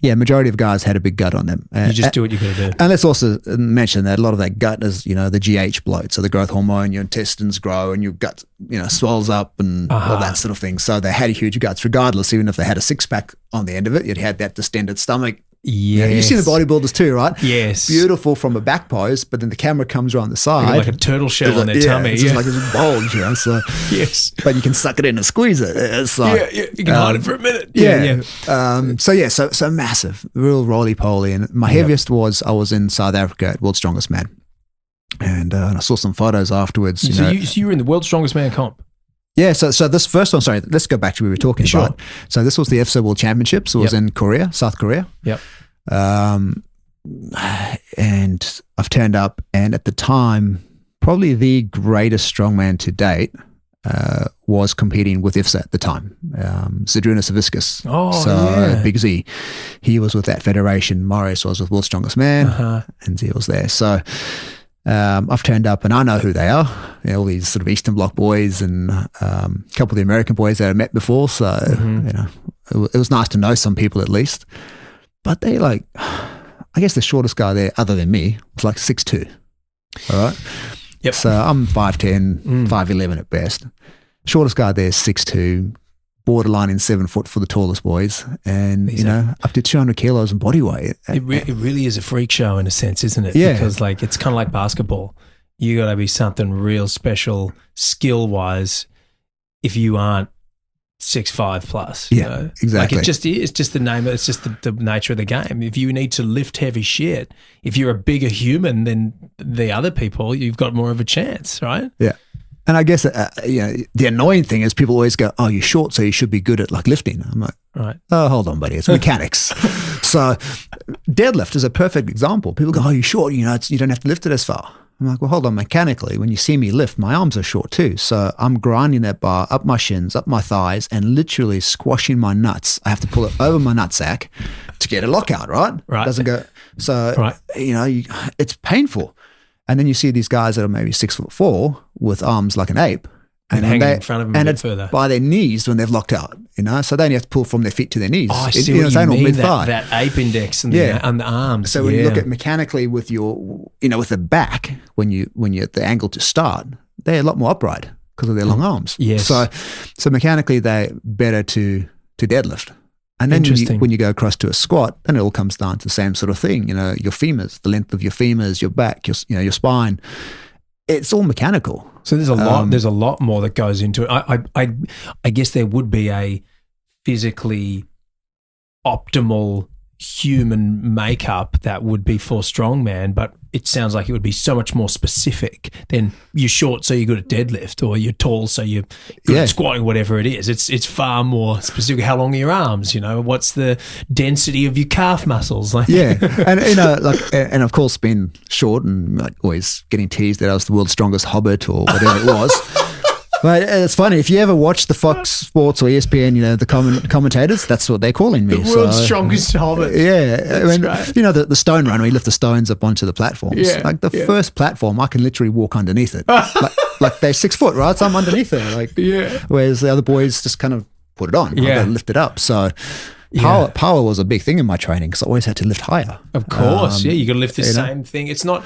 majority of guys had a big gut on them. You just do what you got to do. And let's also mention that a lot of that gut is, the GH bloat, so the growth hormone, your intestines grow and your gut, swells up and all that sort of thing. So they had huge guts, regardless, even if they had a six-pack on the end of it, you'd had that distended stomach. Yes. You see the bodybuilders too, right? Yes. Beautiful from a back pose, but then the camera comes around the side. Like a turtle shell on their tummy. It's just like it's bulge, so. Yes. But you can suck it in and squeeze it. It's like, you can hide it for a minute. So massive, real roly-poly. And my heaviest was, I was in South Africa at World's Strongest Man. And I saw some photos afterwards. So you were in the World's Strongest Man comp? Yeah, so this first one, sorry, let's go back to what we were talking about. So this was the IFSA World Championships. It was in Korea, South Korea. Yep. And I've turned up, and at the time, probably the greatest strongman to date was competing with IFSA at the time, Zydrunas Savickas. Big Z. He was with that federation. Mariusz was with World's Strongest Man, and Z was there. So I've turned up, and I know who they are. All these sort of Eastern Bloc boys and a couple of the American boys that I met before. So it was nice to know some people at least. But they I guess the shortest guy there, other than me, was like 6'2". All right. Yep. So I'm 5'10", 5'11" at best. Shortest guy there is 6'2", borderline in 7 foot for the tallest boys, and up to 200 kilos in body weight. It really is a freak show in a sense, isn't it? Yeah. Because it's kind of like basketball. You got to be something real special skill wise if you aren't 6'5" plus. Exactly. It just is just the name. It's just the nature of the game. If you need to lift heavy shit, if you're a bigger human than the other people, you've got more of a chance, right? Yeah. And I guess the annoying thing is people always go, "Oh, you're short, so you should be good at lifting." I'm like, right. Oh, hold on, buddy. It's mechanics. So deadlift is a perfect example. People go, "Oh, you're short. You don't have to lift it as far." I'm like, well, hold on. Mechanically, when you see me lift, my arms are short too. So I'm grinding that bar up my shins, up my thighs, and literally squashing my nuts. I have to pull it over my nutsack to get a lockout, right? Right. It doesn't go. So, Right. it's painful. And then you see these guys that are maybe 6'4" with arms like an ape. And hanging in front of them and a bit it's further. by their knees when they've locked out, so they only have to pull from their feet to their knees. Oh, I see what you mean, that ape index and, and the arms. So when you look at mechanically with your, with the back, when you're at the angle to start, they're a lot more upright because of their long arms. Yes. So mechanically they're better to deadlift. And then when you go across to a squat, then it all comes down to the same sort of thing. Your femurs, the length of your femurs, your back, your spine. It's all mechanical. So there's a lot. There's a lot more that goes into it. I guess there would be a physically optimal human makeup that would be for strongman, but it sounds like it would be so much more specific than you're short, so you're good at deadlift, or you're tall, so you're good at squatting, whatever it is. It's far more specific. How long are your arms? What's the density of your calf muscles? And and of course, being short and always getting teased that I was the world's strongest hobbit or whatever it was. But it's funny, if you ever watch the Fox Sports or ESPN, the commentators, that's what they're calling me. The world's strongest hobbit. Yeah. The stone run, we lift the stones up onto the platforms. Yeah. Like the first platform, I can literally walk underneath it. like they're 6 foot, right? So I'm underneath it. Whereas the other boys just kind of put it on. I've got to lift it up. So power was a big thing in my training because I always had to lift higher. Of course, you got to lift the same thing. It's not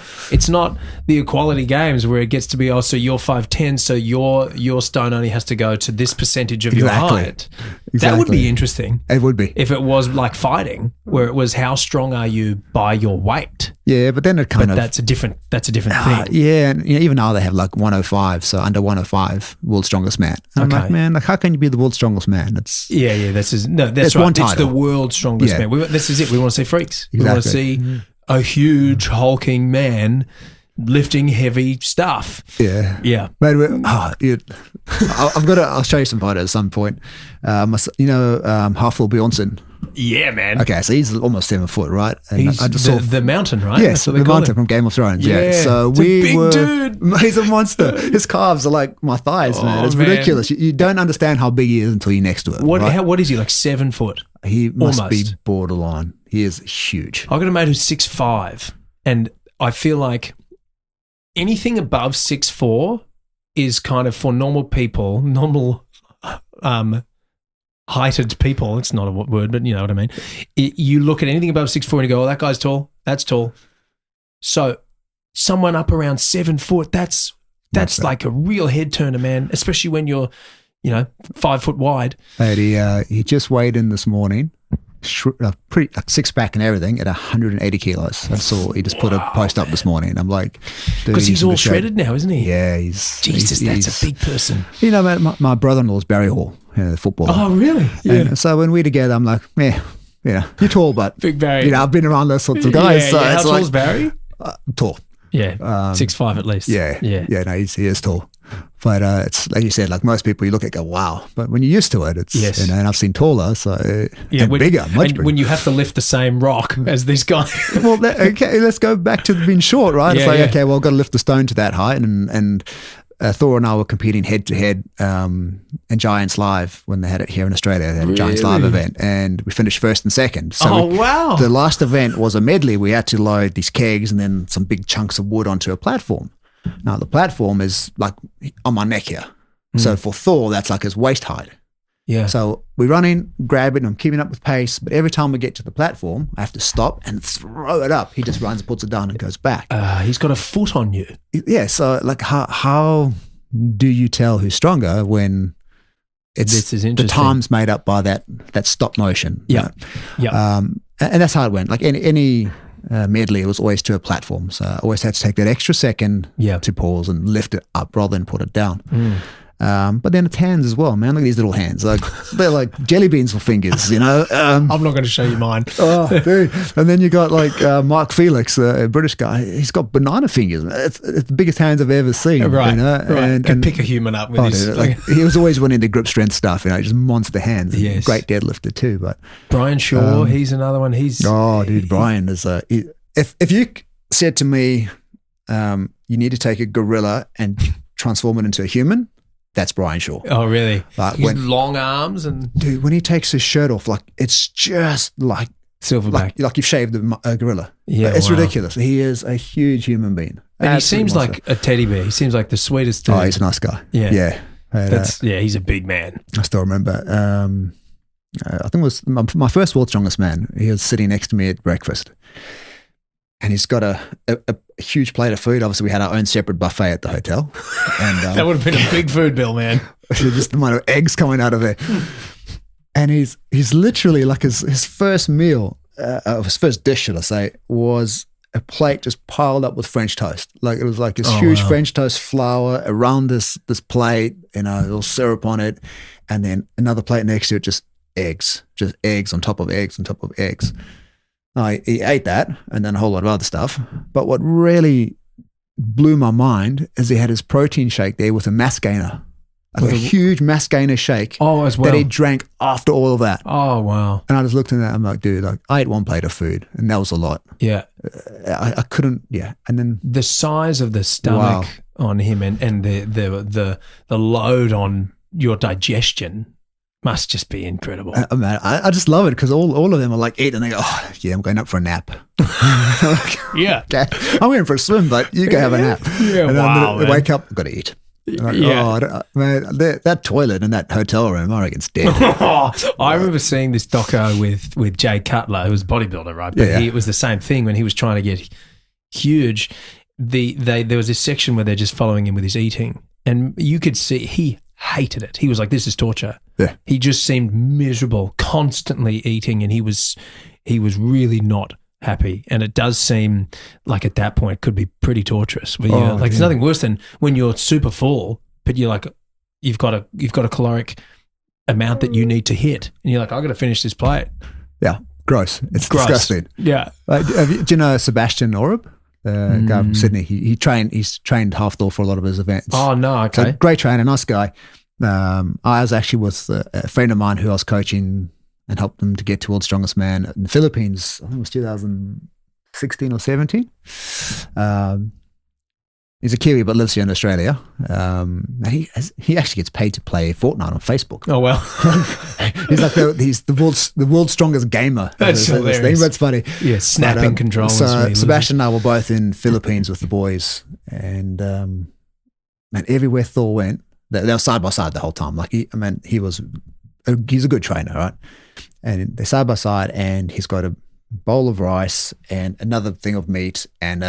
the equality games where it gets to be, so you're 5'10", so your stone only has to go to this percentage of your height. Exactly. That would be interesting. It would be. If it was like fighting, where it was how strong are you by your weight. Yeah, but then that's a different thing. Yeah, and even now they have like 105, so under 105, world's strongest man. And I'm like, man, how can you be the world's strongest man? That's right. One title. It's the world's strongest man. This is it. We want to see freaks. Exactly. We want to see a huge hulking man lifting heavy stuff. Yeah. But I'll show you some photos at some point. Hafthor Bjornsson. Yeah, man. Okay, so he's almost 7 foot, right? And he's the mountain, right? Yes, the mountain from Game of Thrones. Yeah. So dude. He's a monster. His calves are like my thighs, man. It's ridiculous. You don't understand how big he is until you're next to it. What is he, like 7 foot? He must be borderline. He is huge. I got a mate who's 6'5", and I feel like anything above 6'4" is kind of for normal people, heighted people. It's not a word, but you know what I mean. You look at anything above 6'4" and you go, "Oh, that guy's tall. That's tall." So someone up around 7 foot, that's like a real head turner, man. Especially when you're, 5 foot wide. He just weighed in this morning, pretty six pack and everything, at 180 kilos. I saw he just put a post up this morning. I'm like, because he's all shredded now, isn't he? Yeah, that's a big person. Man, my brother-in-law's Barry Hall, the footballer. Oh, really? Yeah. And so when we're together, I'm like, you're tall, but big Barry. I've been around those sorts of guys. So how tall is Barry? Tall. Yeah, 6'5" at least. Yeah. No, he is tall. But it's like you said, like most people, you look at it, go, wow. But when you're used to it, it's and I've seen taller, so bigger, much bigger. When you have to lift the same rock as this guy. Well, let's go back to being short, right? It's okay, well, I've got to lift the stone to that height, and Thor and I were competing head to head in Giants Live when they had it here in Australia. They had a Giants Live event, and we finished first and second. So wow! The last event was a medley. We had to load these kegs and then some big chunks of wood onto a platform. Now the platform is like on my neck here. So for Thor, that's like his waist height. Yeah. So we run in, grab it, and I'm keeping up with pace. But every time we get to the platform, I have to stop and throw it up. He just runs and puts it down and goes back. He's got a foot on you. Yeah. So like, how do you tell who's stronger when it's the time's made up by that stop motion? Yeah. Yeah. And that's how it went. Like any medley, it was always to a platform. So I always had to take that extra second to pause and lift it up rather than put it down. But then it's hands as well, man. Look at these little hands. Like they're like jelly beans for fingers, I'm not going to show you mine. Oh, dude. And then you got like Mark Felix, a British guy. He's got banana fingers. It's the biggest hands I've ever seen. Right. Right. And can pick a human up with his. Dude, he was always winning the grip strength stuff. Just monster hands. Yes. Great deadlifter too. But Brian Shaw, he's another one. Brian is if you said to me, you need to take a gorilla and transform it into a human. That's Brian Shaw. Oh, really? Like His long arms and dude, when he takes his shirt off, like it's just like silverback. Like you've shaved a gorilla. Yeah, it's wow. ridiculous. He is a huge human being. And he Absolute seems monster. like a teddy bear. He seems like the sweetest dude. Oh, he's a nice guy. Yeah. And, he's a big man. I still remember. I think it was my first World's Strongest Man. He was sitting next to me at breakfast, and he's got a huge plate of food. Obviously, we had our own separate buffet at the hotel, and That would have been a big food bill, man. just the amount of eggs coming out of there. And he's literally like his first meal, his first dish, should I say, was a plate just piled up with French toast. Like it was like this huge French toast flour around this plate, little syrup on it, and then another plate next to it, just eggs on top of eggs on top of eggs. He ate that and then a whole lot of other stuff. But what really blew my mind is he had his protein shake there with a mass gainer. Like a huge mass gainer shake as well. that he drank after all of that. Oh, wow. And I just looked at that. I'm like, dude, like I ate one plate of food and that was a lot. Yeah. I couldn't. Yeah. And then the size of the stomach on him and the load on your digestion must just be incredible. Man, I just love it because all of them are like eating and they go, oh, yeah, I'm going up for a nap. Yeah. Okay. I'm going for a swim, but you go have a nap. Yeah, and wow, then wake up, I've got to eat. Like, man, that toilet in that hotel room, I reckon it's dead. I remember seeing this doco with Jay Cutler, who was a bodybuilder, right? But it was the same thing when he was trying to get huge. There was this section where they're just following him with his eating, and you could see he hated it. He was like, "This is torture." Yeah. He just seemed miserable, constantly eating, and he was really not happy. And it does seem like at that point it could be pretty torturous. Where there's nothing worse than when you're super full, but you're like, you've got a caloric amount that you need to hit, and you're like, I've got to finish this plate. Yeah, gross. It's disgusting. Yeah. Do you know Sebastian Orup? Guy from Sydney. He's trained half door for a lot of his events. Oh no, okay. So great trainer, nice guy. I was actually with a friend of mine who I was coaching and helped them to get to World's Strongest Man in the Philippines. I think it was 2016 or 17. He's a Kiwi but lives here in Australia. He actually gets paid to play Fortnite on Facebook. Oh well, he's like the world's strongest gamer. That's hilarious. That's funny. Yeah, snapping controllers. So Sebastian and I were both in Philippines with the boys, and man, everywhere Thor went, they were side by side the whole time. Like he's a good trainer, right? And they're side by side, and he's got a bowl of rice and another thing of meat and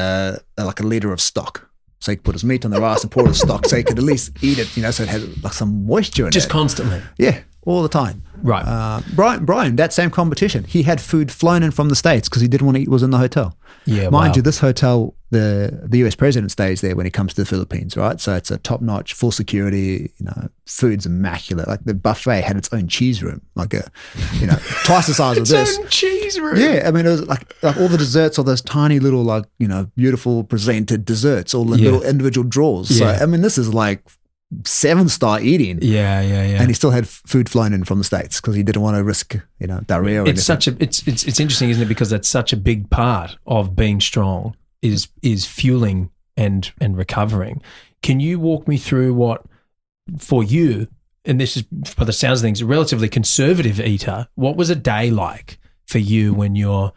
like a liter of stock. So he could put his meat on the rice and pour the stock so he could at least eat it, so it had like some moisture in it. Just constantly. Yeah, all the time. Right. Brian, that same competition, he had food flown in from the States because he didn't want to eat what was in the hotel. Yeah, Mind you, this hotel, the US president stays there when he comes to the Philippines, right? So it's a top-notch, full security, food's immaculate. Like the buffet had its own cheese room, like twice the size of this. Its own cheese room. Yeah, it was like all the desserts, all those tiny little beautiful presented desserts, all the little individual drawers. Yeah. So this is like 7-star eating. Yeah. And he still had food flown in from the States because he didn't want to risk, diarrhea or anything. It's interesting, isn't it? Because that's such a big part of being strong is fueling and recovering. Can you walk me through what, for you, and this is, by the sounds of things, a relatively conservative eater, what was a day like for you when you're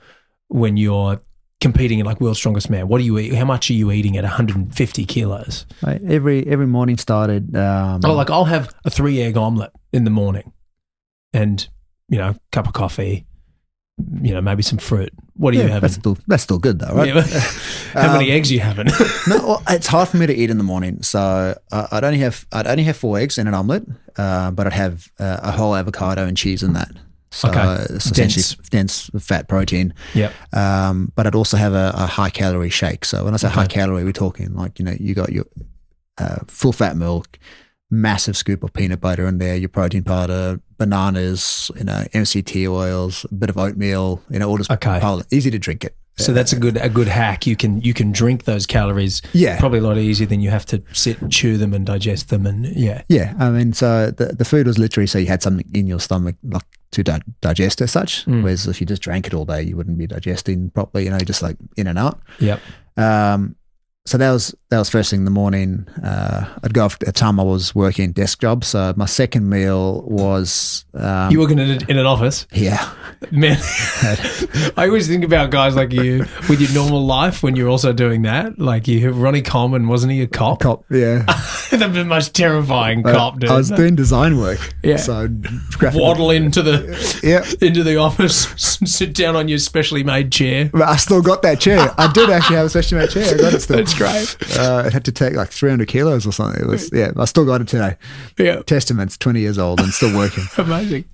competing in like World's Strongest Man? What do you eat? How much are you eating at 150 kilos? Right. Every morning started. I'll have a 3-egg omelette in the morning, and cup of coffee, maybe some fruit. What are you having? That's still good though, right? Yeah, how many eggs are you having? No, it's hard for me to eat in the morning, so I'd only have 4 eggs in an omelette, but I'd have a whole avocado and cheese in that. So it's essentially dense fat protein. Yep. But I'd also have a high calorie shake. So when I say high calorie, we're talking like, you got your full fat milk, massive scoop of peanut butter in there, your protein powder, bananas, MCT oils, a bit of oatmeal, all just easy to drink it. So that's a good hack. You can drink those calories. Yeah. Probably a lot easier than you have to sit and chew them and digest them. And yeah. Yeah. So the food was literally so you had something in your stomach like to digest as such. Whereas if you just drank it all day, you wouldn't be digesting properly, just like in and out. Yep. So that was first thing in the morning. I'd go off at the time I was working desk job. So my second meal was you working in an office? Yeah. Man, I always think about guys like you with your normal life when you're also doing that. Like you have Ronnie Coleman, wasn't he a cop? Cop, yeah. The most terrifying cop, dude. I was doing design work. Yeah. So waddle into the office, sit down on your specially made chair. But I still got that chair. I did actually have a specially made chair. I got it still. That's great. It had to take like 300 kilos or something. It was, I still got it today. Yeah. Testament's 20 years old and still working. Amazing.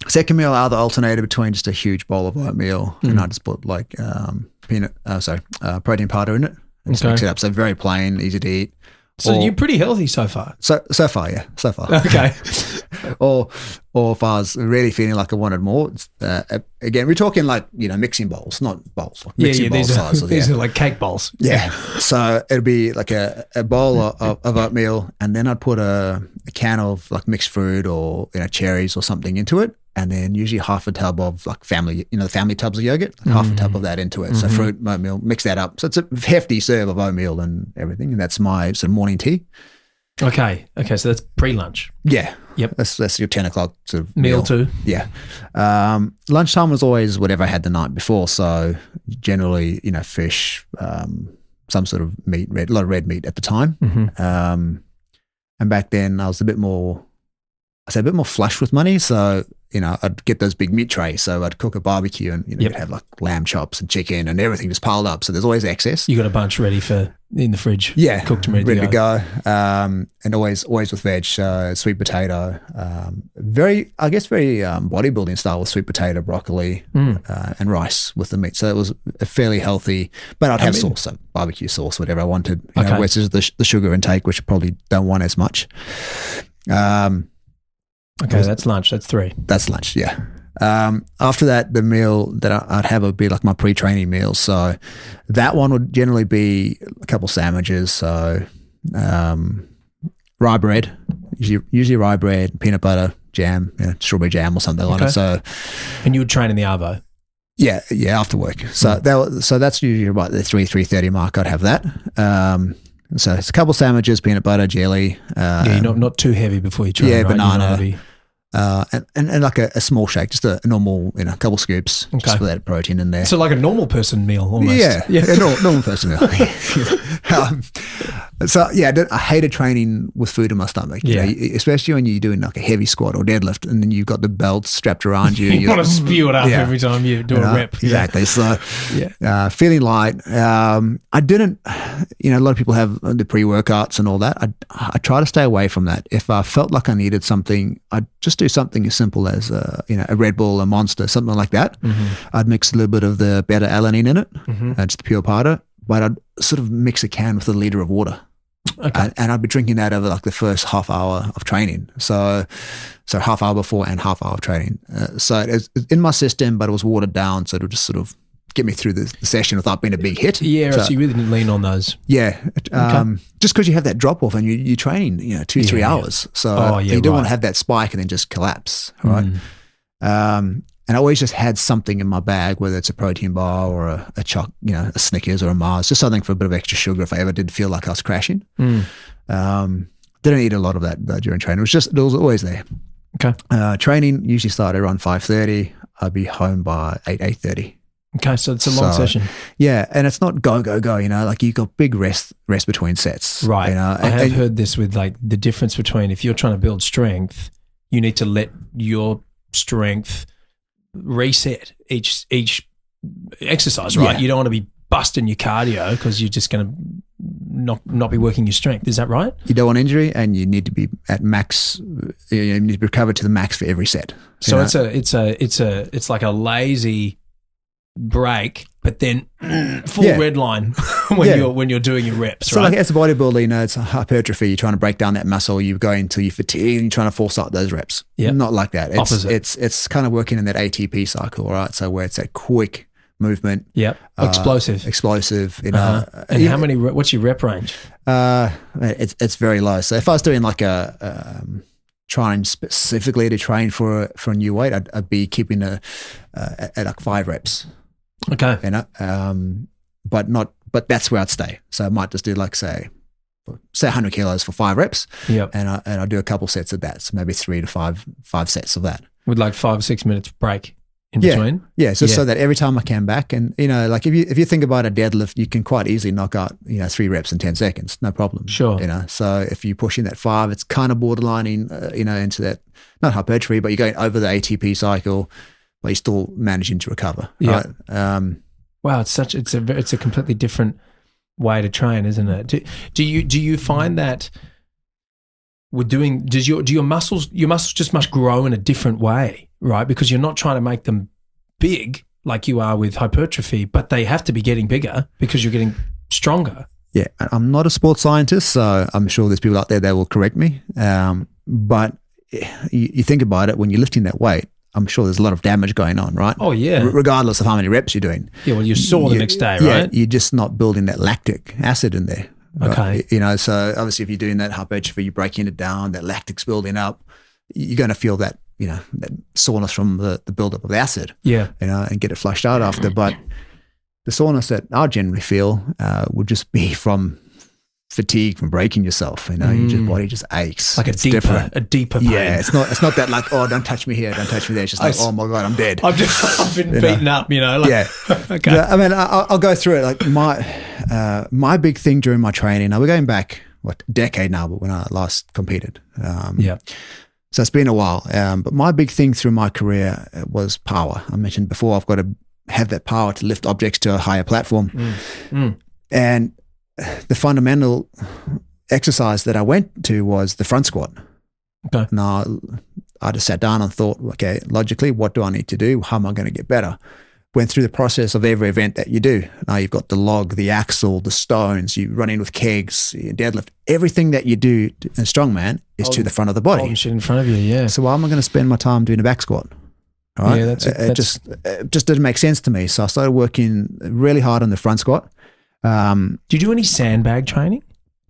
Second meal, I either alternated between just a huge bowl of oatmeal and I just put like protein powder in it and just mix it up. So very plain, easy to eat. So you're pretty healthy so far. So far, yeah. So far. Okay. or if I was really feeling like I wanted more, again, we're talking like, mixing bowls, not bowls. Mixing bowl sizes. These are like cake bowls. Yeah. So it'd be like a bowl of oatmeal, and then I'd put a can of like mixed fruit or cherries or something into it, and then usually half a tub of like family tubs of yogurt, half a tub of that into it. So fruit, oatmeal, mix that up. So it's a hefty serve of oatmeal and everything, and that's my sort of morning tea. Okay. So that's pre-lunch. Yeah. Yep. That's your 10 o'clock sort of meal too. Yeah. Lunchtime was always whatever I had the night before. So generally, fish, some sort of meat, a lot of red meat at the time. And back then I was a bit more flush with money. So, I'd get those big meat trays. So I'd cook a barbecue and, you'd have like lamb chops and chicken and everything just piled up. So there's always excess. You got a bunch ready in the fridge. Yeah. Cooked and ready to go. And always with veg, sweet potato, very bodybuilding style with sweet potato, broccoli, and rice with the meat. So it was a fairly healthy, but I'd have sauce, so barbecue sauce, whatever I wanted, versus the sugar intake, which I probably don't want as much. Okay, that's lunch. That's 3. That's lunch, yeah. After that, the meal that I'd have would be like my pre-training meal. So that one would generally be a couple sandwiches. So rye bread, usually rye bread, peanut butter, jam, strawberry jam or something like that. So, and you would train in the arvo? Yeah, after work. So that's usually about the 3:30 mark. I'd have that. So it's a couple sandwiches, peanut butter, jelly. You're not too heavy before you train. Yeah, right? banana. And like a small shake, just a normal, a couple scoops, just for that protein in there. So like a normal person meal almost. Yeah, normal person meal. I hated training with food in my stomach. Especially when you're doing like a heavy squat or deadlift, and then you've got the belt strapped around you. You want to spew it up every time you do a rep. Exactly. So, feeling light. I didn't. A lot of people have the pre-workouts and all that. I try to stay away from that. If I felt like I needed something, I'd just do something as simple as a Red Bull, a Monster, something like that. I'd mix a little bit of the beta-alanine in it, just the pure powder, but I'd sort of mix a can with a liter of water. Okay. And I'd be drinking that over like the first half hour of training. So half hour before and half hour of training. So it was in my system, but it was watered down. So it would just sort of get me through the session without being a big hit. Yeah, so you really didn't lean on those. Yeah. Just because you have that drop off and you're training, 2-3 hours. So you don't want to have that spike and then just collapse. Right. And I always just had something in my bag, whether it's a protein bar or a a Snickers or a Mars, just something for a bit of extra sugar if I ever did feel like I was crashing. Didn't eat a lot of that during training. It was always there. Okay. Training usually started around 5:30. I'd be home by 8:30. Okay, so it's a long session. Yeah, and it's not go, like you got big rest between sets. Right. I have heard this with like the difference between if you're trying to build strength, you need to let your strength reset each exercise, right? You don't want to be busting your cardio because you're just going to not be working your strength. Is that right? You don't want injury, and you need to be at max. You need to be recovered to the max for every set. So it's like a lazy break, but then full red line when you're doing your reps. So right? like as a bodybuilder, it's a hypertrophy. You're trying to break down that muscle. You're going until you fatigue, and you're trying to force out those reps. Yeah, not like that. It's kind of working in that ATP cycle, right? So where it's that quick movement. Yep. Explosive. And how many? What's your rep range? It's very low. So if I was doing like trying specifically to train for a new weight, I'd be keeping at like 5 reps. Okay. But not but that's where I'd stay. So I might just do like say 100 kilos for 5 reps, Yep. and I'll do a couple sets of that. So maybe 3 to 5 sets of that. With like 5 or 6 minutes break in between. Yeah, so that every time I came back, and like if you think about a deadlift, you can quite easily knock out 3 reps in 10 seconds, no problem. Sure. So if you push in that 5, it's kind of borderlining, into that, not hypertrophy, but you're going over the ATP cycle, but you're still managing to recover. Yeah. Right? Wow, it's a completely different way to train, isn't it? Do you find that do your muscles just must grow in a different way, right? Because you're not trying to make them big like you are with hypertrophy, but they have to be getting bigger because you're getting stronger. Yeah, I'm not a sports scientist, so I'm sure there's people out there that will correct me. But you think about it, when you're lifting that weight, I'm sure there's a lot of damage going on, right? Oh, yeah. Regardless of how many reps you're doing. Yeah, well, you're sore the next day, right? Yeah, you're just not building that lactic acid in there. Okay. Right? So obviously if you're doing that hypertrophy, you're breaking it down, that lactic's building up, you're going to feel that, that soreness from the buildup of the acid. Yeah. And get it flushed out after. But the soreness that I generally feel would just be from fatigue, from breaking yourself. Your body just aches. Like a deeper pain. Yeah, it's not that like, oh, don't touch me here, don't touch me there. It's just like, oh my God, I'm dead. I've been beaten up, Yeah. Okay. Yeah, I mean, I'll go through it. Like my big thing during my training, now we're going back, a decade now, but when I last competed. So it's been a while. But my big thing through my career was power. I mentioned before, I've got to have that power to lift objects to a higher platform. And the fundamental exercise that I went to was the front squat. Okay. Now, I just sat down and thought, okay, logically, what do I need to do? How am I going to get better? Went through the process of every event that you do. Now you've got the log, the axle, the stones, you run in with kegs, you deadlift. Everything that you do in strongman is to the front of the body. Shit in front of you, yeah. So why am I going to spend my time doing a back squat? Right? Yeah, it just didn't make sense to me. So I started working really hard on the front squat. Do you do any sandbag training?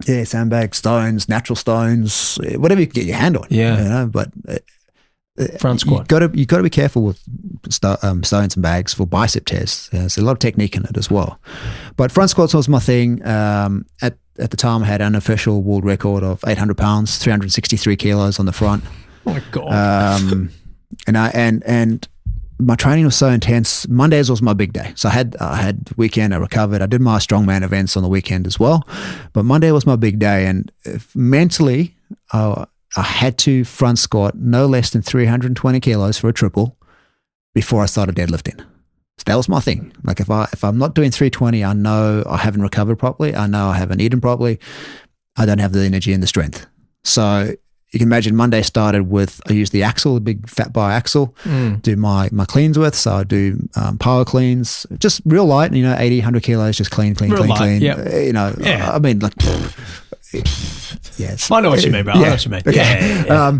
Yeah, sandbags, stones, natural stones, whatever you can get your hand on. Yeah, but front squat. You got to be careful with stones and bags for bicep tests. There's a lot of technique in it as well. But front squats was my thing. At the time, I had an unofficial world record of 800 pounds, 363 kilos on the front. Oh my God. And my training was so intense. Mondays was my big day. So I had weekend, I recovered. I did my strongman events on the weekend as well. But Monday was my big day. And mentally, I had to front squat no less than 320 kilos for a triple before I started deadlifting. So that was my thing. Like if I'm not doing 320, I know I haven't recovered properly. I know I haven't eaten properly. I don't have the energy and the strength. So you can imagine Monday started with, I use the axle, the big fat bar axle, do my cleans with. So I do power cleans, just real light, 80, 100 kilos, just clean. Yep. I mean, like, yes. I know what you mean, bro. I know what you mean. Okay. Yeah.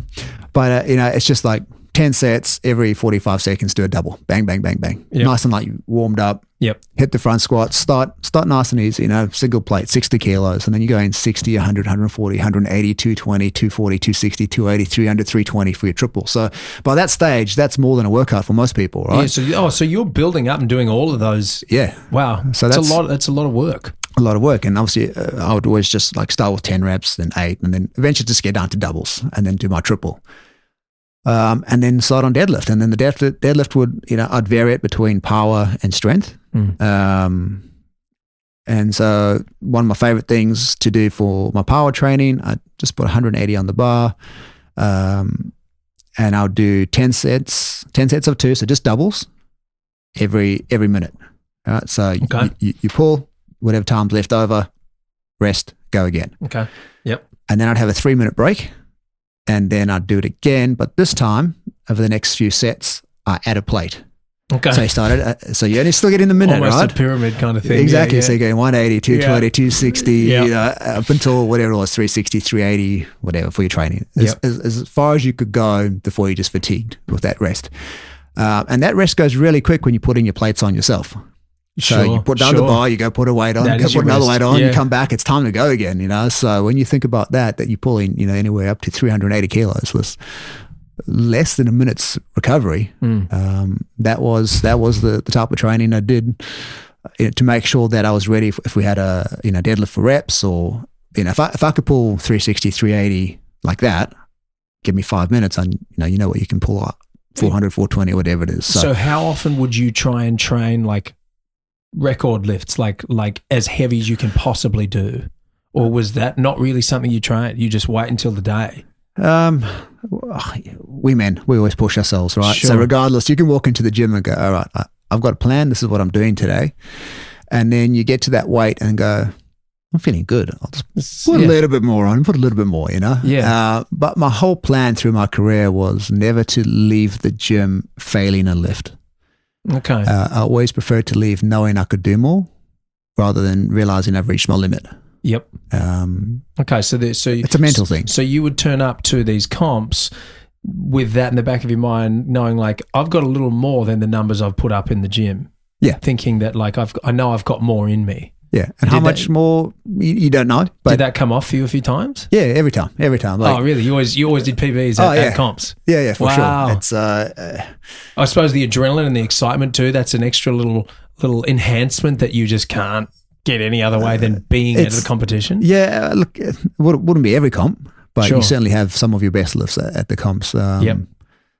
But it's just like 10 sets, every 45 seconds, do a double. Bang, bang, bang, bang. Yep. Nice and light, warmed up. Yep. Hit the front squat, start nice and easy, single plate, 60 kilos. And then you go in 60, 100, 140, 180, 220, 240, 260, 280, 300, 320 for your triple. So by that stage, that's more than a workout for most people, right? Yeah, so you're building up and doing all of those. Yeah. Wow. So that's a lot of work. A lot of work. And obviously I would always just like start with 10 reps, then 8, and then eventually just get down to doubles and then do my triple. And then start on deadlift. And then the deadlift would, I'd vary it between power and strength. And so one of my favorite things to do for my power training, I just put 180 on the bar. And I'll do 10 sets of 2. So just doubles every minute. All right. So you pull whatever time's left over, rest, go again. Okay. Yep. And then I'd have a 3-minute break. And then I'd do it again, but this time, over the next few sets, I add a plate. Okay. So you started, so you're only still getting the minute, almost right? A pyramid kind of thing. Exactly. Yeah. So you're going 180, 220, 260, up until whatever it was, 360, 380, whatever for your training. As far as you could go before you just fatigued with that rest. And that rest goes really quick when you put in your plates on yourself. So you put down the bar, you go put a weight on, go put another weight on, you come back, it's time to go again, So when you think about that you pull in, anywhere up to 380 kilos with less than a minute's recovery, that was the type of training I did to make sure that I was ready if we had a deadlift for reps, or if I could pull 360, 380 like that, give me 5 minutes, and you know what you can pull up 400, 420, whatever it is. So how often would you try and train like record lifts, like as heavy as you can possibly do, or was that not really something you tried? You just wait until the day? We always push ourselves, right? Sure. So regardless, you can walk into the gym and go, all right, I've got a plan. This is what I'm doing today. And then you get to that weight and go, I'm feeling good. I'll just put a little bit more on, put a little bit more, Yeah. But my whole plan through my career was never to leave the gym failing a lift. Okay. I always preferred to leave knowing I could do more rather than realizing I've reached my limit. Yep. Okay. So it's a mental thing. So you would turn up to these comps with that in the back of your mind, knowing like, I've got a little more than the numbers I've put up in the gym. Yeah. Thinking that like, I know I've got more in me. Yeah. And how much more, you don't know. But did that come off for you a few times? Yeah, every time. Like, oh, really? You always did PBs at comps? Yeah, for wow. sure. It's I suppose the adrenaline and the excitement too, that's an extra little enhancement that you just can't get any other way than being at the competition. Yeah, look, it wouldn't be every comp, but Sure. you certainly have some of your best lifts at the comps. Yep.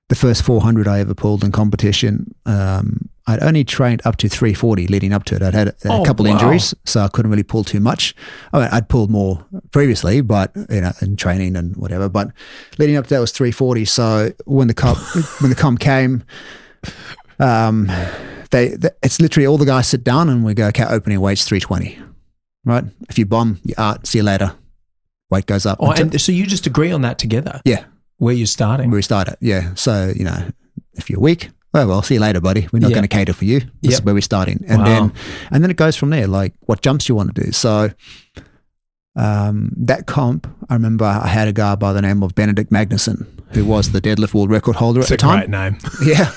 The first 400 I ever pulled in competition, I'd only trained up to 340 leading up to it. I'd had a couple injuries, so I couldn't really pull too much. I mean, I'd pulled more previously, but in training and whatever. But leading up to that was 340. So when the comp came, it's literally all the guys sit down and we go, okay, opening weight's 320, right? If you bomb, you're out. See you later. Weight goes up. Oh, and so you just agree on that together? Yeah. Where you're starting? Where we started, yeah. So, if you're weak, well, see you later, buddy. We're not going to cater for you. This is where we're starting. And then it goes from there, like what jumps you want to do. So that comp, I remember I had a guy by the name of Benedict Magnuson, who was the deadlift world record holder at the time. It's a great name. Yeah.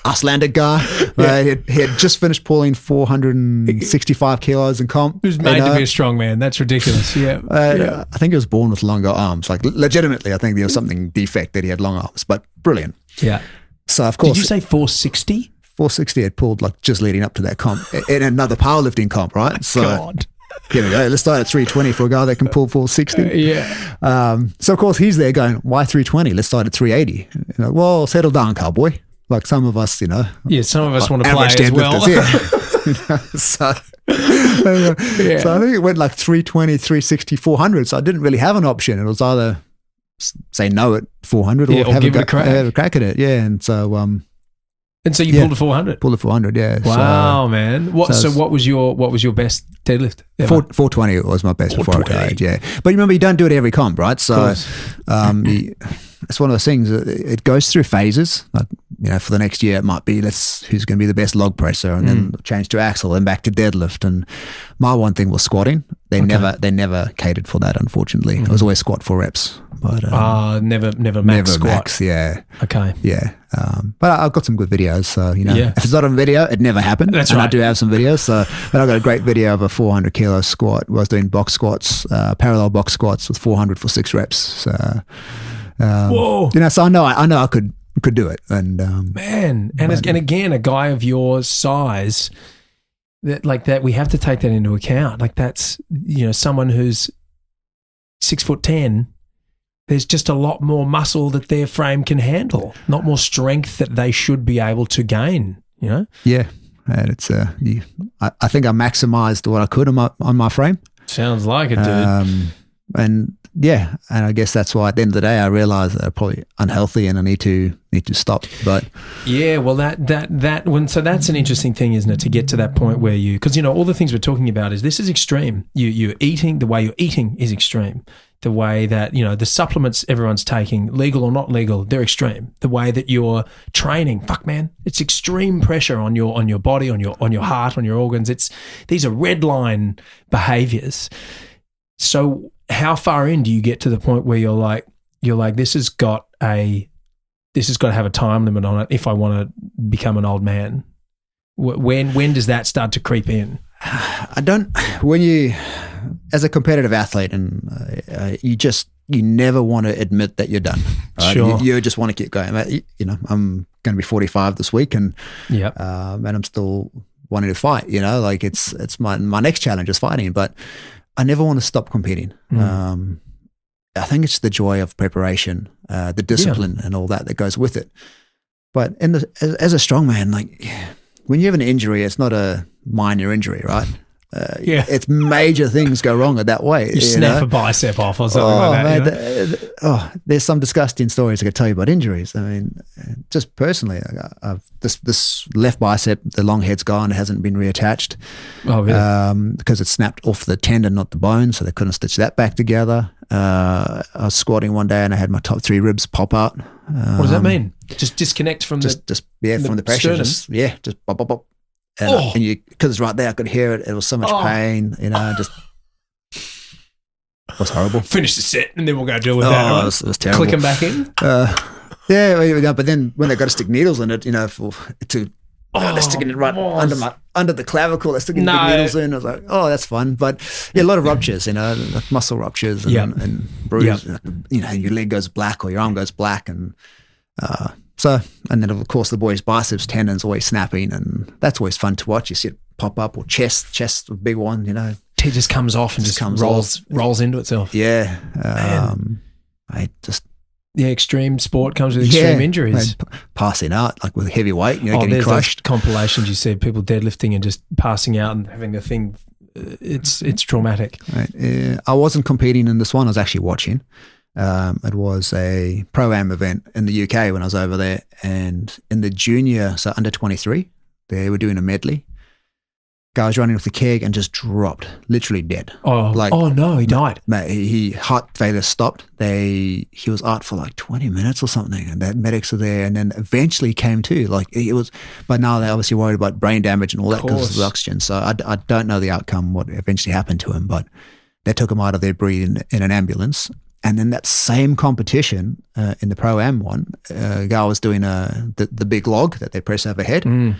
Icelandic guy. He had just finished pulling 465 kilos in comp. He was made to be a strong man. That's ridiculous. Yeah. I think he was born with longer arms. Like legitimately, I think there was something defect that he had long arms, but brilliant. Yeah. So of course. Did you say 460? 460 had pulled like just leading up to that comp in another powerlifting comp, right? So God. Here we go. Let's start at 320 for a guy that can pull 460. Yeah. So of course he's there going, why 320? Let's start at 380. Well, settle down, cowboy. Like some of us, Yeah, some of us want to play as well. So I think it went like 320, 360, 400. So I didn't really have an option. It was either say no at 400 or have give it a crack. Have a crack at it. Yeah. And so and so you pulled a 400. Pulled a 400, yeah. Wow, man. So what was your best deadlift ever? 420 was my best before I retired, yeah. But remember, you don't do it every comp, right? So it's one of those things. It goes through phases. Like, for the next year, it might be who's going to be the best log presser, and then change to axle, and back to deadlift. And my one thing was squatting. They never catered for that, unfortunately. It was always squat 4 reps. But never max squat. Max, yeah. Okay. Yeah. But I've got some good videos. So, if it's not on video, it never happened. That's and right. I do have some videos. So, but I've got a great video of a 400 kilo squat where I was doing box squats, parallel box squats with 400 for 6 reps. So, whoa. So I know I could do it. And man, and again, a guy of your size, that we have to take that into account. Like that's someone who's 6'10". There's just a lot more muscle that their frame can handle, not more strength that they should be able to gain. Yeah, and it's I think I maximized what I could on my frame. Sounds like it, dude. And I guess that's why at the end of the day I realized that I'm probably unhealthy and I need to stop. But yeah, well so that's an interesting thing, isn't it? To get to that point where because all the things we're talking about this is extreme. You're eating, the way you're eating is extreme. The way that the supplements everyone's taking, legal or not legal, they're extreme. The way that you're training, fuck man, it's extreme pressure on your body, on your heart, on your organs. These are red line behaviors. So how far in do you get to the point where you're like this has got to have a time limit on it if I want to become an old man? When does that start to creep in? When you, as a competitive athlete, and you never want to admit that you're done. Right? Sure. You just want to keep going. I'm going to be 45 this week, and I'm still wanting to fight, like it's my next challenge is fighting, but I never want to stop competing. I think it's the joy of preparation, the discipline and all that goes with it. But as a strongman, like when you have an injury, it's not a minor injury, right? It's major things go wrong at that way. You snap a bicep off or something like that. There's some disgusting stories I could tell you about injuries. I mean, just personally, I've this left bicep, the long head's gone, it hasn't been reattached. Oh, really? Because it snapped off the tendon, not the bone, so they couldn't stitch that back together. I was squatting one day and I had my top 3 ribs pop out. What does that mean? Just disconnect from from the pressure. sternum? Just pop, pop, pop. And you, because it's right there, I could hear it. It was so much pain, just it was horrible. Finish the set and then we'll go deal with that. Right? It was terrible. Click them back in. But then when they got to stick needles in it, they're sticking it right under the clavicle. They're sticking big needles in. I was like, oh, that's fun. But a lot of ruptures, like muscle ruptures and bruises. Your leg goes black or your arm goes black, and and then of course the boy's biceps tendon's always snapping, and that's always fun to watch. You see it pop up, or chest, a big one. It just comes off and just rolls into itself. Yeah, extreme sport comes with extreme injuries. Passing out, like with heavy weight, getting crushed. Compilations you see people deadlifting and just passing out and having the thing. It's traumatic. Right. I wasn't competing in this one. I was actually watching. It was a Pro-Am event in the UK when I was over there, and in the junior, so under 23, they were doing a medley. Guy was running with the keg and just dropped, literally dead. Oh no, he died. He heart failure stopped. He was out for like 20 minutes or something, and the medics were there, and then eventually came to. But now they're obviously worried about brain damage and all that because of the oxygen. So I don't know the outcome, what eventually happened to him, but they took him out of there breathing in an ambulance. And then that same competition in the Pro-Am one, a guy was doing the big log that they press overhead. And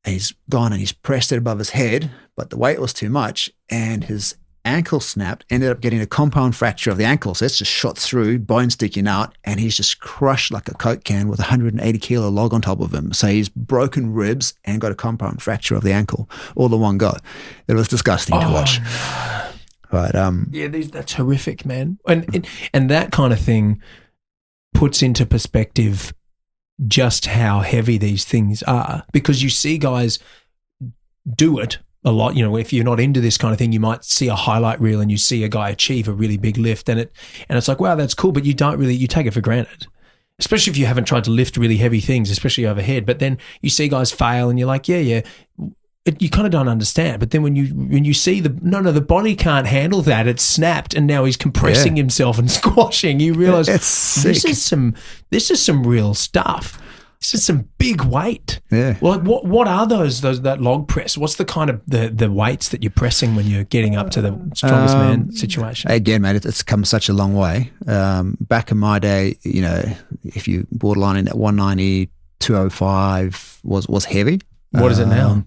he's gone and he's pressed it above his head, but the weight was too much and his ankle snapped, ended up getting a compound fracture of the ankle. So it's just shot through, bone sticking out, and he's just crushed like a Coke can with a 180 kilo log on top of him. So he's broken ribs and got a compound fracture of the ankle all in one go. It was disgusting to watch. No. But that's horrific, man. And that kind of thing puts into perspective just how heavy these things are, because you see guys do it a lot. If you're not into this kind of thing, you might see a highlight reel and you see a guy achieve a really big lift, and it's like, wow, that's cool, but you take it for granted, especially if you haven't tried to lift really heavy things, especially overhead. But then you see guys fail and you're like, you kind of don't understand. But then when you see the body can't handle that, it's snapped, and now he's compressing himself and squashing. You realize this is some real stuff. This is some big weight. Yeah. Well, what are those that log press? What's the kind of the weights that you're pressing when you're getting up to the strongest man situation? Again, mate, it's come such a long way. Back in my day, if you borderline in at 190, 205 was heavy. What is it now?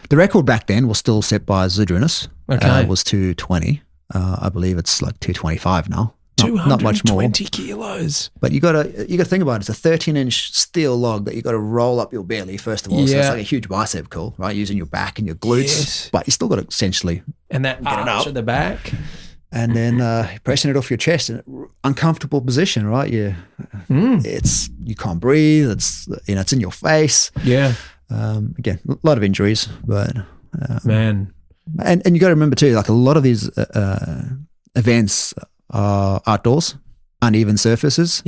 The record back then was still set by Zydrunas. Okay. It was 220. I believe it's like 225 now. Not much more. 220 kilos. But you got to think about it. It's a 13-inch steel log that you got to roll up your belly first of all. So it's like a huge bicep curl, right? Using your back and your glutes. Yes. But you still got to essentially and that arch at the back. And then pressing it off your chest in an uncomfortable position, right? You can't breathe. It's it's in your face. Yeah. Again, a lot of injuries, but man, and you got to remember too, like a lot of these events are outdoors, uneven surfaces,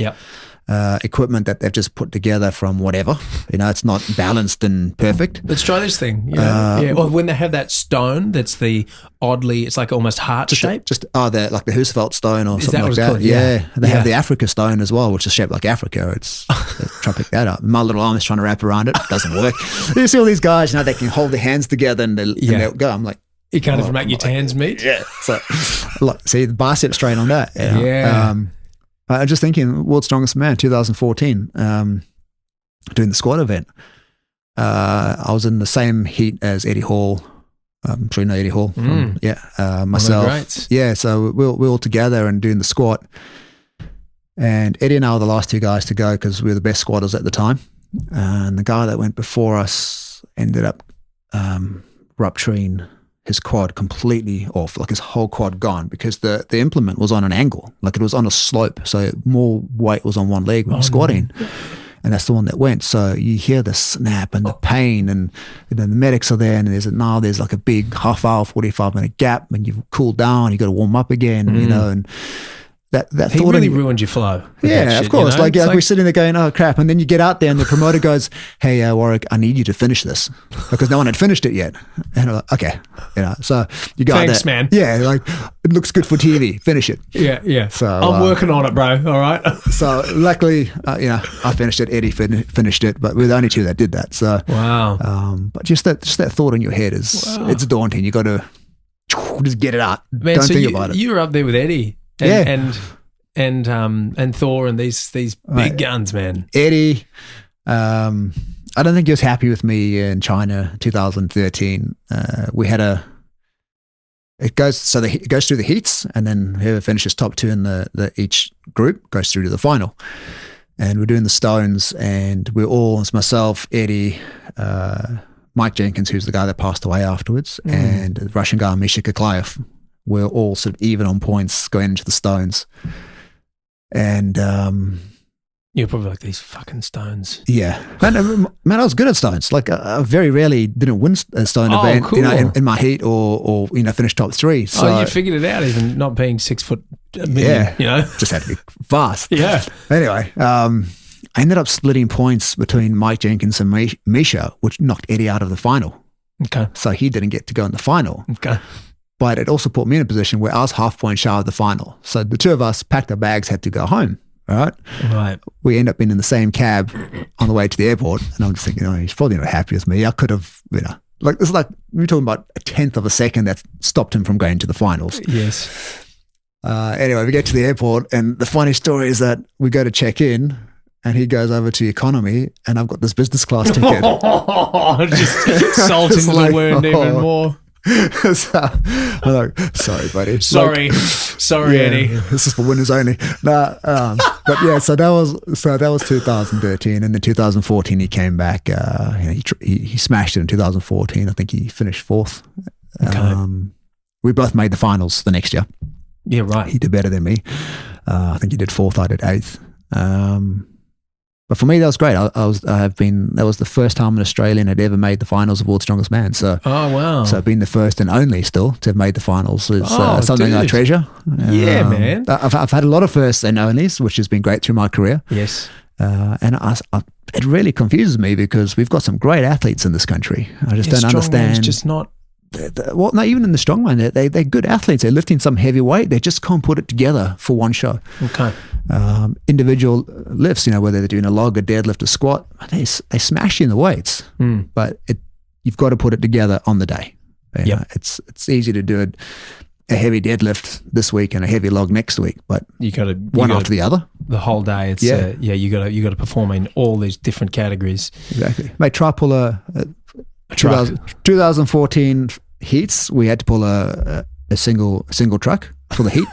equipment that they've just put together from whatever. It's not balanced and perfect. Let's try this thing. Well, when they have that stone, that's it's like almost heart shape. The Husfeldt stone or something like that. They have the Africa stone as well, which is shaped like Africa. It's trying to pick that up. My little arm is trying to wrap around it. It doesn't work. You see all these guys, they can hold their hands together and they'll go. I'm like, you can't even make your hands meet. Yeah. So, see the bicep strain on that. I was just thinking, World's Strongest Man, 2014, doing the squat event. I was in the same heat as Eddie Hall. I'm sure you know Eddie Hall. Myself. Yeah, so we're all together and doing the squat. And Eddie and I were the last two guys to go because we were the best squatters at the time. And the guy that went before us ended up rupturing his quad completely off, like his whole quad gone, because the implement was on an angle, like it was on a slope, so more weight was on one leg when squatting. No. And that's the one that went. So you hear the snap and the pain, and the medics are there, and there's like a big half-hour, 45-minute gap, and you've cooled down, you got to warm up again, and that he thought really ruined your flow. Yeah, shit, of course. Like we're sitting there going, oh crap, and then you get out there, and the promoter goes, "Hey, Warrick, I need you to finish this," because no one had finished it yet. And I'm like, okay, so you go. Thanks, man. Yeah, like it looks good for TV. Finish it. Yeah. So I'm working on it, bro. All right. So luckily, I finished it. Eddie finished it, but we're the only two that did that. So wow. But just that thought in your head it's daunting. You got to just get it out. Man, Don't so think about it. You were up there with Eddie. And Thor and these big guns, man. Eddie, I don't think he was happy with me in China 2013. We had it goes through the heats, and then whoever finishes top two in the each group goes through to the final. And we're doing the stones, and we're all, it's myself, Eddie, Mike Jenkins, who's the guy that passed away afterwards, and the Russian guy Misha Koklayev. We're all sort of even on points going into the stones. And you're probably like, these fucking stones. Yeah. Man, I was good at stones. Like I very rarely didn't win a stone event, cool. In my heat or finish top three. So you figured it out, even not being 6 foot a million, just had to be fast. Yeah. Anyway, I ended up splitting points between Mike Jenkins and Misha, which knocked Eddie out of the final. Okay. So he didn't get to go in the final. Okay. But it also put me in a position where I was half point shy of the final. So the two of us packed our bags, had to go home. All right. Right. We end up being in the same cab on the way to the airport. And I'm just thinking, he's probably not happy with me. I could have, it's like we're talking about a tenth of a second that stopped him from going to the finals. Yes. Anyway, we get to the airport, and the funny story is that we go to check in, and he goes over to economy, and I've got this business class ticket. Just salting the wound even more. So I'm like, sorry, buddy. Sorry, Eddie. This is for winners only. But yeah, so that was 2013, and then 2014 he came back. He smashed it in 2014. I think he finished fourth. Okay. We both made the finals the next year. Yeah, right. He did better than me. I think he did fourth. I did eighth. But for me, that was great. That was the first time an Australian had ever made the finals of World's Strongest Man. So, oh wow! So being the first and only still to have made the finals is something I treasure. Yeah, man. I've had a lot of firsts and onlys, which has been great through my career. Yes. And it really confuses me because we've got some great athletes in this country. I just don't understand. It's just not. Well, no, even in the strongman, they're good athletes. They're lifting some heavy weight. They just can't put it together for one show. Okay. Individual lifts, whether they're doing a log, a deadlift, a squat, they smash you in the weights. But you've got to put it together on the day. It's easy to do a heavy deadlift this week and a heavy log next week, but you got to one after the other. The whole day. It's you got to perform in all these different categories. Exactly. Mate, try pull a 2014 heats. We had to pull a single truck for the heat.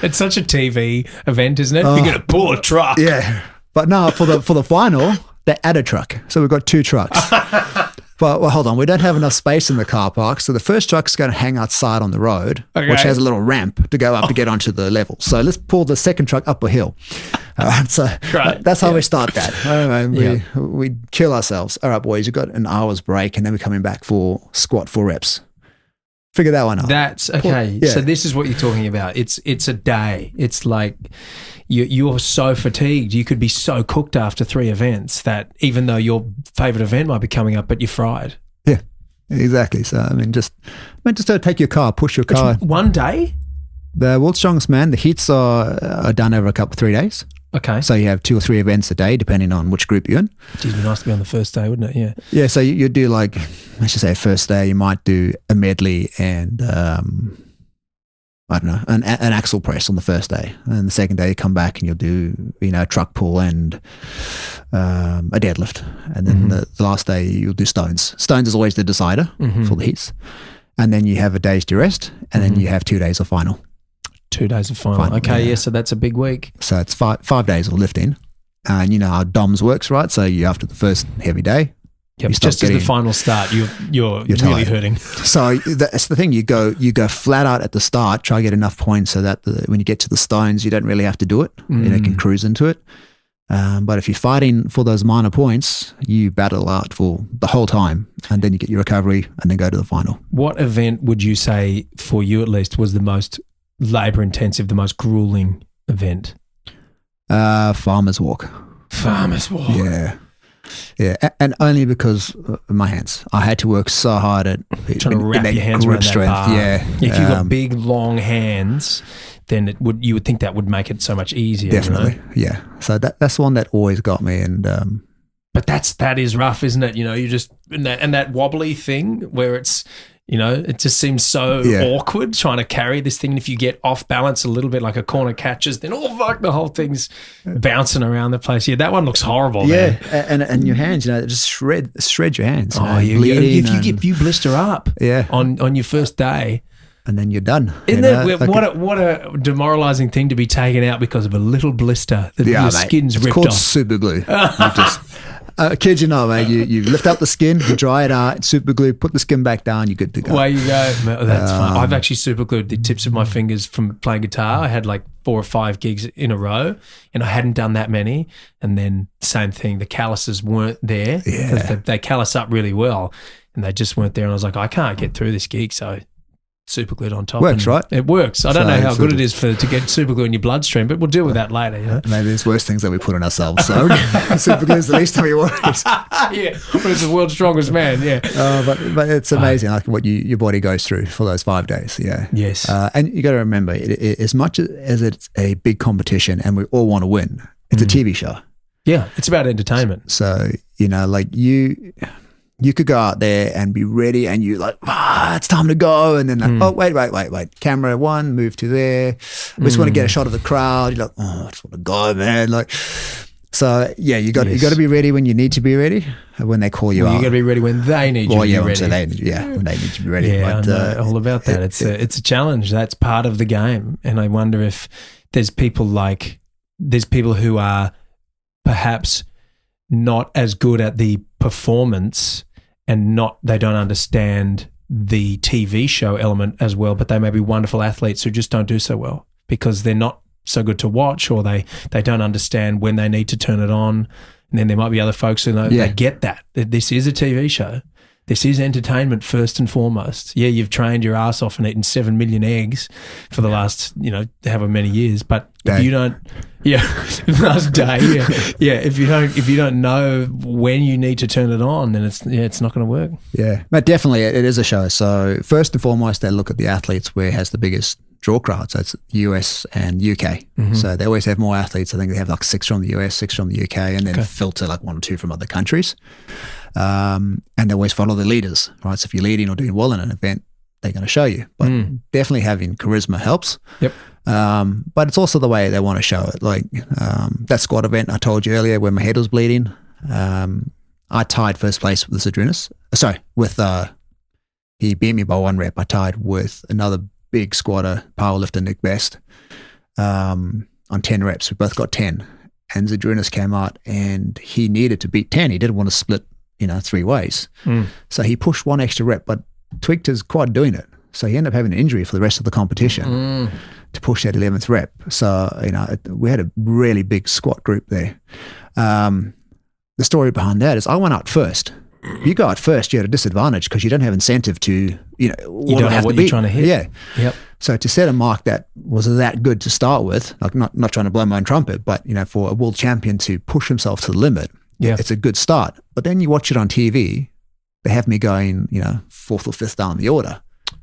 It's such a TV event, isn't it? You're going to pull a truck. Yeah. But no, for the final, they add a truck. So we've got 2 trucks. But hold on, we don't have enough space in the car park. So the first truck's going to hang outside on the road, which has a little ramp to go up to get onto the level. So let's pull the second truck up a hill. That's how we start that. We kill ourselves. All right, boys, you've got an hour's break, and then we're coming back for squat 4 reps. Figure that one out. That's okay. So this is what you're talking about. It's a day. It's like you're so fatigued. You could be so cooked after 3 events that even though your favorite event might be coming up, but you're fried. Yeah, exactly. So just take your car, push your car. It's one day? The World's Strongest Man, the heats are done over 3 days. Okay. So you have 2 or 3 events a day, depending on which group you're in. It'd be nice to be on the first day, wouldn't it? Yeah. Yeah. So you do let's just say first day, you might do a medley and I don't know, an axle press on the first day, and the second day you come back and you'll do a truck pull and a deadlift, and then the last day you'll do stones. Stones is always the decider for the heats, and then you have a day's to rest, and then you have 2 days of final. 2 days of final. Okay, yeah. So that's a big week. So it's 5 days of lifting, and you know how DOMS works, right? So you after the first heavy day, Yep. You start Just as the final start, you're really tired. hurting. So that's the thing. You go flat out at the start. Try to get enough points so that when you get to the stones, you don't really have to do it. You can cruise into it. But if you're fighting for those minor points, you battle out for the whole time, and then you get your recovery, and then go to the final. What event would you say, for you at least, was the most labour intensive, the most grueling event? Farmer's Walk. Farmer's Walk. Yeah, and only because of my hands. I had to work so hard at trying to wrap your hands around that bar. Yeah, if you've got big, long hands, then you would think that would make it so much easier. Definitely, yeah. So that's the one that always got me, and but that is rough, isn't it? You just and that wobbly thing where it's. It just seems so awkward trying to carry this thing. And if you get off balance a little bit, like a corner catches, then the whole thing's bouncing around the place. Yeah, that one looks horrible. Yeah, man. And your hands, just shred your hands. Oh, if you blister up, on your first day, and then you're done. What a demoralising thing to be taken out because of a little blister that your skin's ripped off. It's called super glue. Kid, mate, you lift up the skin, you dry it out, super glue, put the skin back down, you're good to go. Away you go. That's fun. I've actually super glued the tips of my fingers from playing guitar. I had like 4 or 5 gigs in a row, and I hadn't done that many. And then same thing, the calluses weren't there because they callus up really well, and they just weren't there. And I was like, I can't get through this gig, so super glued on top. Works, right? It works. I don't know how good it is to get super glue in your bloodstream, but we'll deal with that later. Maybe there's worse things that we put on ourselves. So super glue is the least of your worries. Yeah, but it's the world's strongest man. Yeah, but it's amazing like what your body goes through for those 5 days. Yeah. Yes. And you got to remember, as much as it's a big competition and we all want to win, it's a TV show. Yeah, it's about entertainment. So you could go out there and be ready, and you're like, it's time to go. And then wait. Camera 1, move to there. We just want to get a shot of the crowd. You're like, I just want to go, man. So yeah, you got to be ready when you need to be ready. When they call you out, you got to be ready when they need you to be ready. When they need to be ready. Yeah, but, I know all about that. It's a challenge. That's part of the game, and I wonder if there's people who are perhaps not as good at the performance, and they don't understand the TV show element as well, but they may be wonderful athletes who just don't do so well because they're not so good to watch, or they don't understand when they need to turn it on. And then there might be other folks who know they get that this is a TV show. This is entertainment first and foremost. Yeah, you've trained your ass off and eaten 7 million eggs for the last, however many years. But if you don't, last day, if you don't know when you need to turn it on, then it's not going to work. Yeah, but definitely it is a show. So first and foremost, they look at the athletes where it has the biggest draw crowd. So it's US and UK. Mm-hmm. So they always have more athletes. I think they have like 6 from the US, 6 from the UK, and then filter like 1 or 2 from other countries. And they always follow the leaders, right? So if you're leading or doing well in an event, they're going to show you. But definitely having charisma helps. Yep. But it's also the way they want to show it. Like that squad event I told you earlier where my head was bleeding, I tied first place with Zadrunas. He beat me by 1 rep. I tied with another big squatter, powerlifter, Nick Best, on 10 reps. We both got 10. And Zadrunas came out and he needed to beat 10. He didn't want to split 3 ways. So he pushed 1 extra rep, but tweaked his quad doing it. So he ended up having an injury for the rest of the competition to push that 11th rep. So, we had a really big squat group there. The story behind that is I went out first. You go out first, you're at a disadvantage because you don't have incentive to, you don't know what you're trying to hit. Yeah. Yep. So to set a mark that was that good to start with, like not trying to blow my own trumpet, but, for a world champion to push himself to the limit, it's a good start. But then you watch it on TV, they have me going, 4th or 5th down the order.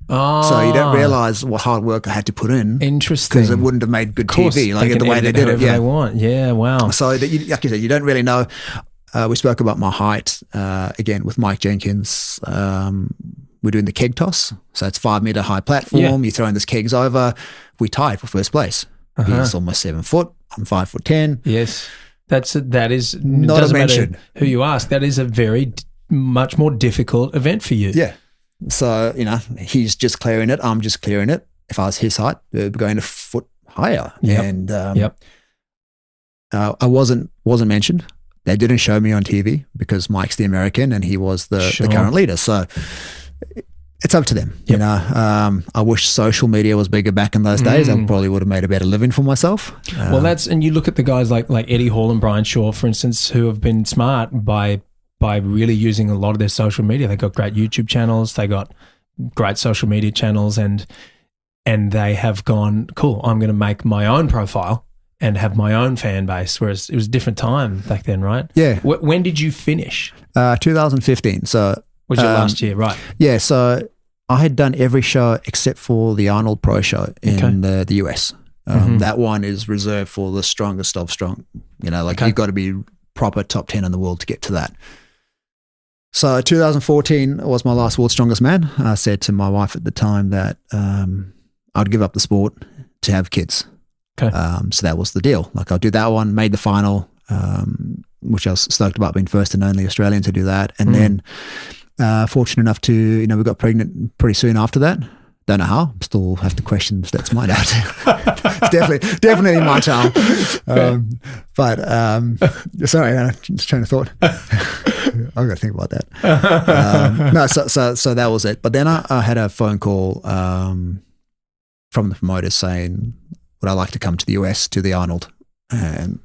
Oh. So you don't realize what hard work I had to put in. Interesting. Because it wouldn't have made good TV, like the way they did it. They want. Yeah, wow. So like you said, you don't really know. We spoke about my height, again, with Mike Jenkins. We're doing the keg toss. So it's 5 meter high platform. Yeah. You're throwing those kegs over. We tied for first place. He's almost 7 foot. I'm 5'10". Yes. That is not a mention. Who you ask. That is a very much more difficult event for you. Yeah. So, he's just clearing it. I'm just clearing it. If I was his height, we're going a foot higher. Yep. And I wasn't mentioned. They didn't show me on TV because Mike's the American and he was the current leader. So it's up to them. Yep. You know, I wish social media was bigger back in those days. I probably would have made a better living for myself. Well, and you look at the guys like Eddie Hall and Brian Shaw, for instance, who have been smart by really using a lot of their social media. They got great YouTube channels. They got great social media channels, and they have gone, cool, I'm going to make my own profile and have my own fan base, whereas it was a different time back then, right? Yeah. When did you finish? 2015. So was your last year, right? Yeah, so I had done every show except for the Arnold Pro show in the US. That one is reserved for the strongest of strong. You know, like you've got to be proper top 10 in the world to get to that. So 2014 was my last World's Strongest Man. I said to my wife at the time that I'd give up the sport to have kids. Okay. So that was the deal. Like I'll do that one, made the final, which I was stoked about, being first and only Australian to do that. And then fortunate enough to, you know, we got pregnant pretty soon after that. Don't know how. Still have to question if that's my dad. It's definitely my child. Sorry, I'm just trying to thought. I've got to think about that. No, so that was it. But then I had a phone call from the promoters saying, would I like to come to the US to the Arnold? And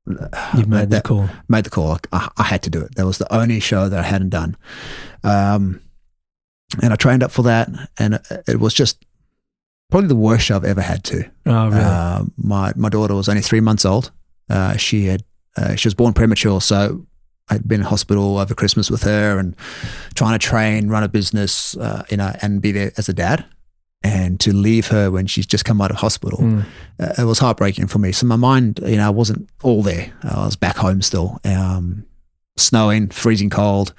you made the call. Made the call. I had to do it. That was the only show that I hadn't done. And I trained up for that, and it was just probably the worst show I've ever had to. Oh, really? My daughter was only 3 months old. She was born premature, so I'd been in hospital over Christmas with her and trying to train, run a business, and be there as a dad. And to leave her when she's just come out of hospital, it was heartbreaking for me. So my mind, I wasn't all there. I was back home still, snowing, freezing cold.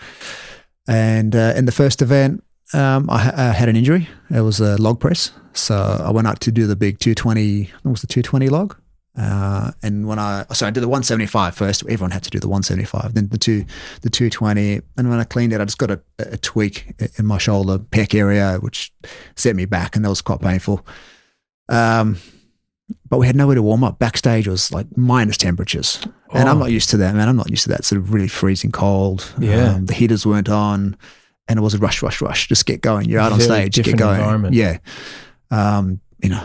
And in the first event, I had an injury. It was a log press. So I went out to do the big 220, I think it was the 220 log. And I did the 175 first. Everyone had to do the 175, then the 220. And when I cleaned it, I just got a tweak in my shoulder pec area, which set me back, and that was quite painful. But we had nowhere to warm up. Backstage was like minus temperatures. And I'm not used to that, man. I'm not used to that sort of really freezing cold. Yeah. The heaters weren't on, and it was a rush. Just get going. You're out on stage. Get going. Environment. Yeah.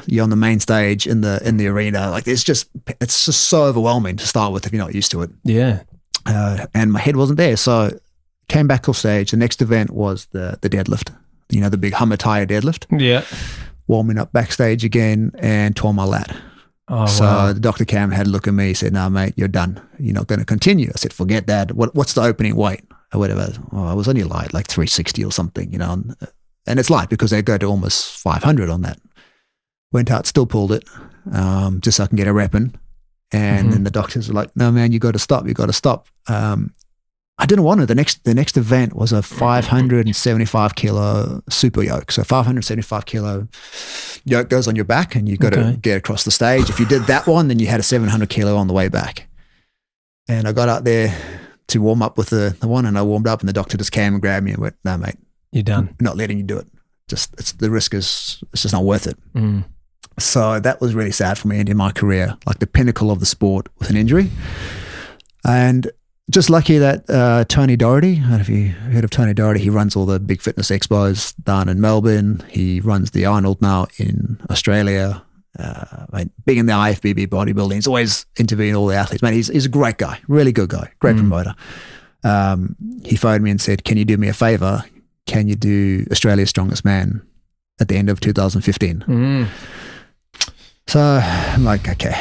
You're on the main stage in the arena. Like it's just so overwhelming to start with if you're not used to it. Yeah. And my head wasn't there. So came back off stage. The next event was the deadlift, the big Hummer tire deadlift. Yeah. Warming up backstage again and tore my lat. Oh, so wow. Dr. Cam had a look at me, said, "No, mate, you're done. You're not going to continue." I said, "Forget that. What's the opening weight?" Or whatever. Oh, I was only light, like 360 or something, and it's light because they go to almost 500 on that. Went out, still pulled it, just so I can get a rep in. And then the doctors were like, "No, man, you got to stop. You got to stop." I didn't want to. The next event was a 575 kilo super yoke. So 575 kilo yoke goes on your back, and you got to get across the stage. If you did that one, then you had a 700 kilo on the way back. And I got out there to warm up with the one, and I warmed up, and the doctor just came and grabbed me and went, "No, mate, you're done. I'm not letting you do it. The risk it's just not worth it." So that was really sad for me, ending my career, like the pinnacle of the sport, with an injury. And just lucky that Tony Doherty, I don't know if you heard of Tony Doherty, he runs all the big fitness expos down in Melbourne. He runs the Arnold now in Australia. Big in the IFBB bodybuilding. He's always interviewing all the athletes. Man, he's a great guy, really good guy, great promoter. He phoned me and said, "Can you do me a favor? Can you do Australia's Strongest Man at the end of 2015? So I'm like, okay.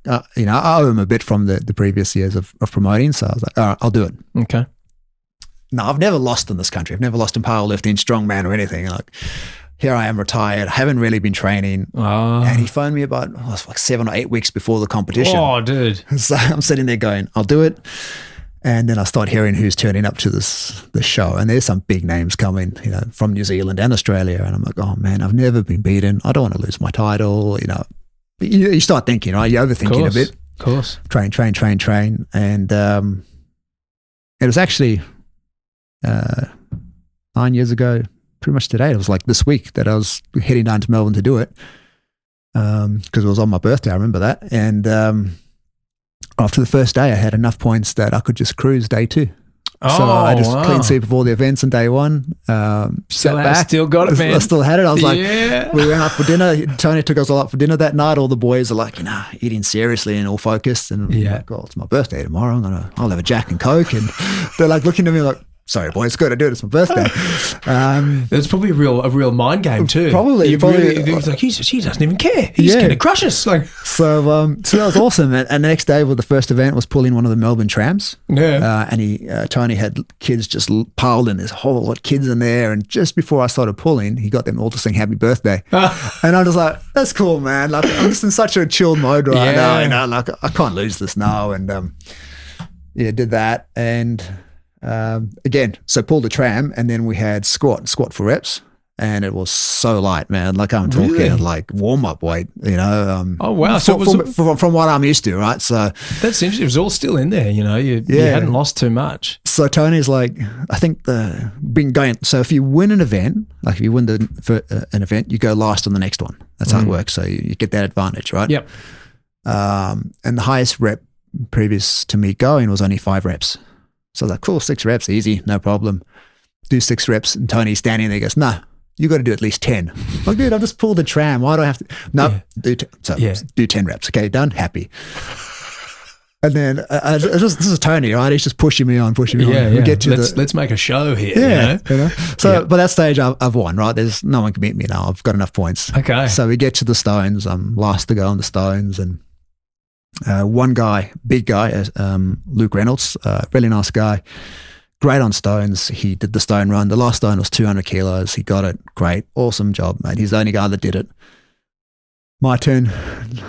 I owe him a bit from the previous years of promoting. So I was like, all right, I'll do it. Okay. No, I've never lost in this country. I've never lost in powerlifting, strongman or anything. Like, here I am retired. I haven't really been training. And he phoned me about, it was like 7 or 8 weeks before the competition. Oh, dude. So I'm sitting there going, I'll do it. And then I start hearing who's turning up to this show. And there's some big names coming, from New Zealand and Australia. And I'm like, oh man, I've never been beaten. I don't want to lose my title. You start thinking, right? You're overthinking a bit. Of course. Train. And it was actually 9 years ago, pretty much today. It was like this week that I was heading down to Melbourne to do it because it was on my birthday. I remember that. And after the first day, I had enough points that I could just cruise day 2. So I just clean sweep of all the events on day 1. Sat back. Still got it, man. I still had it. I was like, we went out for dinner. Tony took us all out for dinner that night. All the boys are like, eating seriously and all focused. And I'm like, oh, it's my birthday tomorrow. I'll have a Jack and Coke. And they're like looking at me like, sorry, boys, got to do it. It's my birthday. It's probably a real mind game too. Probably. It's like, he doesn't even care. He's going to crush us. Like, so that was awesome. And the next day, the first event was pulling one of the Melbourne trams. Yeah. And Tony had kids just piled in. There's a whole lot of kids in there. And just before I started pulling, he got them all to sing happy birthday. And I'm just like, that's cool, man. Like, I'm just in such a chill mode right now. Like, I can't lose this now. And did that. And again, so pulled the tram, and then we had squat for reps, and it was so light, man. Like, I'm talking like warm up weight, oh wow! So from what I'm used to, right? So that's interesting. It was all still in there, you hadn't lost too much. So Tony's like, I think been going. So if you win an event, like if you win an event, you go last on the next one. That's how it works. So you get that advantage, right? Yep. And the highest rep previous to me going was only 5 reps. So I was like, cool, 6 reps, easy, no problem. Do 6 reps, and Tony's standing there, he goes, no, you got to do at least 10. I'm like, dude, I've just pulled the tram. Why do I have to? No, do 10 reps. Okay, done, happy. And then this is Tony, right? He's just pushing me on. Yeah. We get to let's make a show here. Yeah. So by that stage, I've won, right? There's no one can beat me now. I've got enough points. Okay. So we get to the stones. I'm last to go on the stones, and one guy, big guy, Luke Reynolds, really nice guy, great on stones. He did the stone run. The last stone was 200 kilos. He got it. Great. Awesome job, mate. He's the only guy that did it. My turn.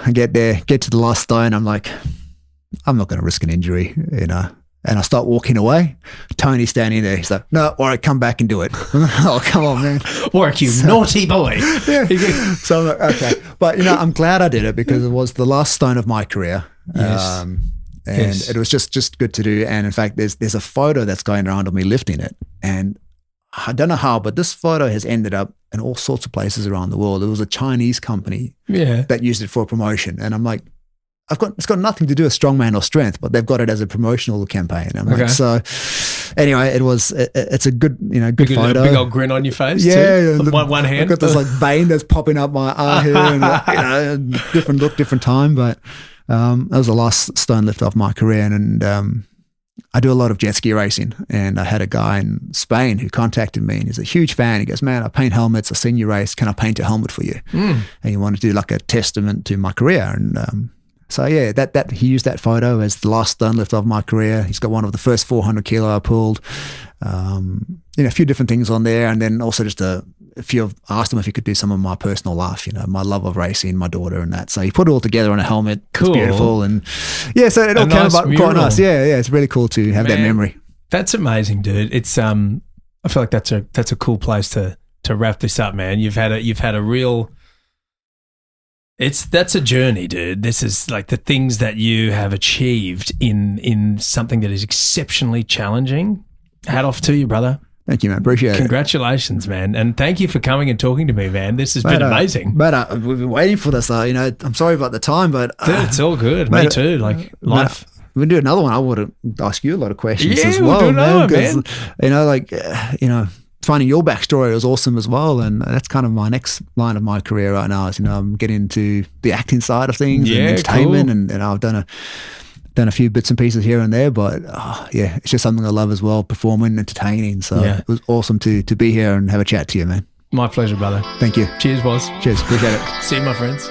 I get to the last stone. I'm like, I'm not going to risk an injury, And I start walking away. Tony's standing there. He's like, no, Warrick, come back and do it. Oh, come on, man. Warrick, you naughty boy. Yeah. So I'm like, okay. But, I'm glad I did it because it was the last stone of my career. Yes. And it was just good to do. And in fact, there's a photo that's going around of me lifting it. And I don't know how, but this photo has ended up in all sorts of places around the world. It was a Chinese company that used it for a promotion. And I'm like, it's got nothing to do with strongman or strength, but they've got it as a promotional campaign. I'm like, so anyway, it's a good, good photo. Big old grin on your face. Yeah. Too. One hand. I've got this like vein that's popping up my eye here, and different look, different time. But that was the last stone lift off my career. And I do a lot of jet ski racing, and I had a guy in Spain who contacted me, and he's a huge fan. He goes, man, I paint helmets. I've seen you race. Can I paint a helmet for you? And he wanted to do like a testament to my career. And so yeah, that he used that photo as the last stone lift of my career. He's got one of the first 400 kilo I pulled. A few different things on there, and then also just asked him if he could do some of my personal life. My love of racing, my daughter, and that. So he put it all together on a helmet. Cool. It's beautiful, and so it all came about quite nice. Yeah, it's really cool to have that memory. That's amazing, dude. It's I feel like that's a cool place to wrap this up, man. You've had a real. That's a journey, dude. This is like the things that you have achieved in something that is exceptionally challenging. Hat off to you, brother. Thank you, man. Appreciate it. Congratulations, man. And thank you for coming and talking to me, man. This has been amazing. But we've been waiting for this. I'm sorry about the time, but dude, it's all good. Me too. Like life. We can do another one. I would ask you a lot of questions as well, we'll do another, man. Finding your backstory was awesome as well, and that's kind of my next line of my career right now. Is I'm getting into the acting side of things and entertainment, cool. and I've done a few bits and pieces here and there, but it's just something I love as well, performing, entertaining. So it was awesome to be here and have a chat to you, man. My pleasure, brother. Thank you. Cheers, boss. Cheers. Appreciate it. See you, my friends.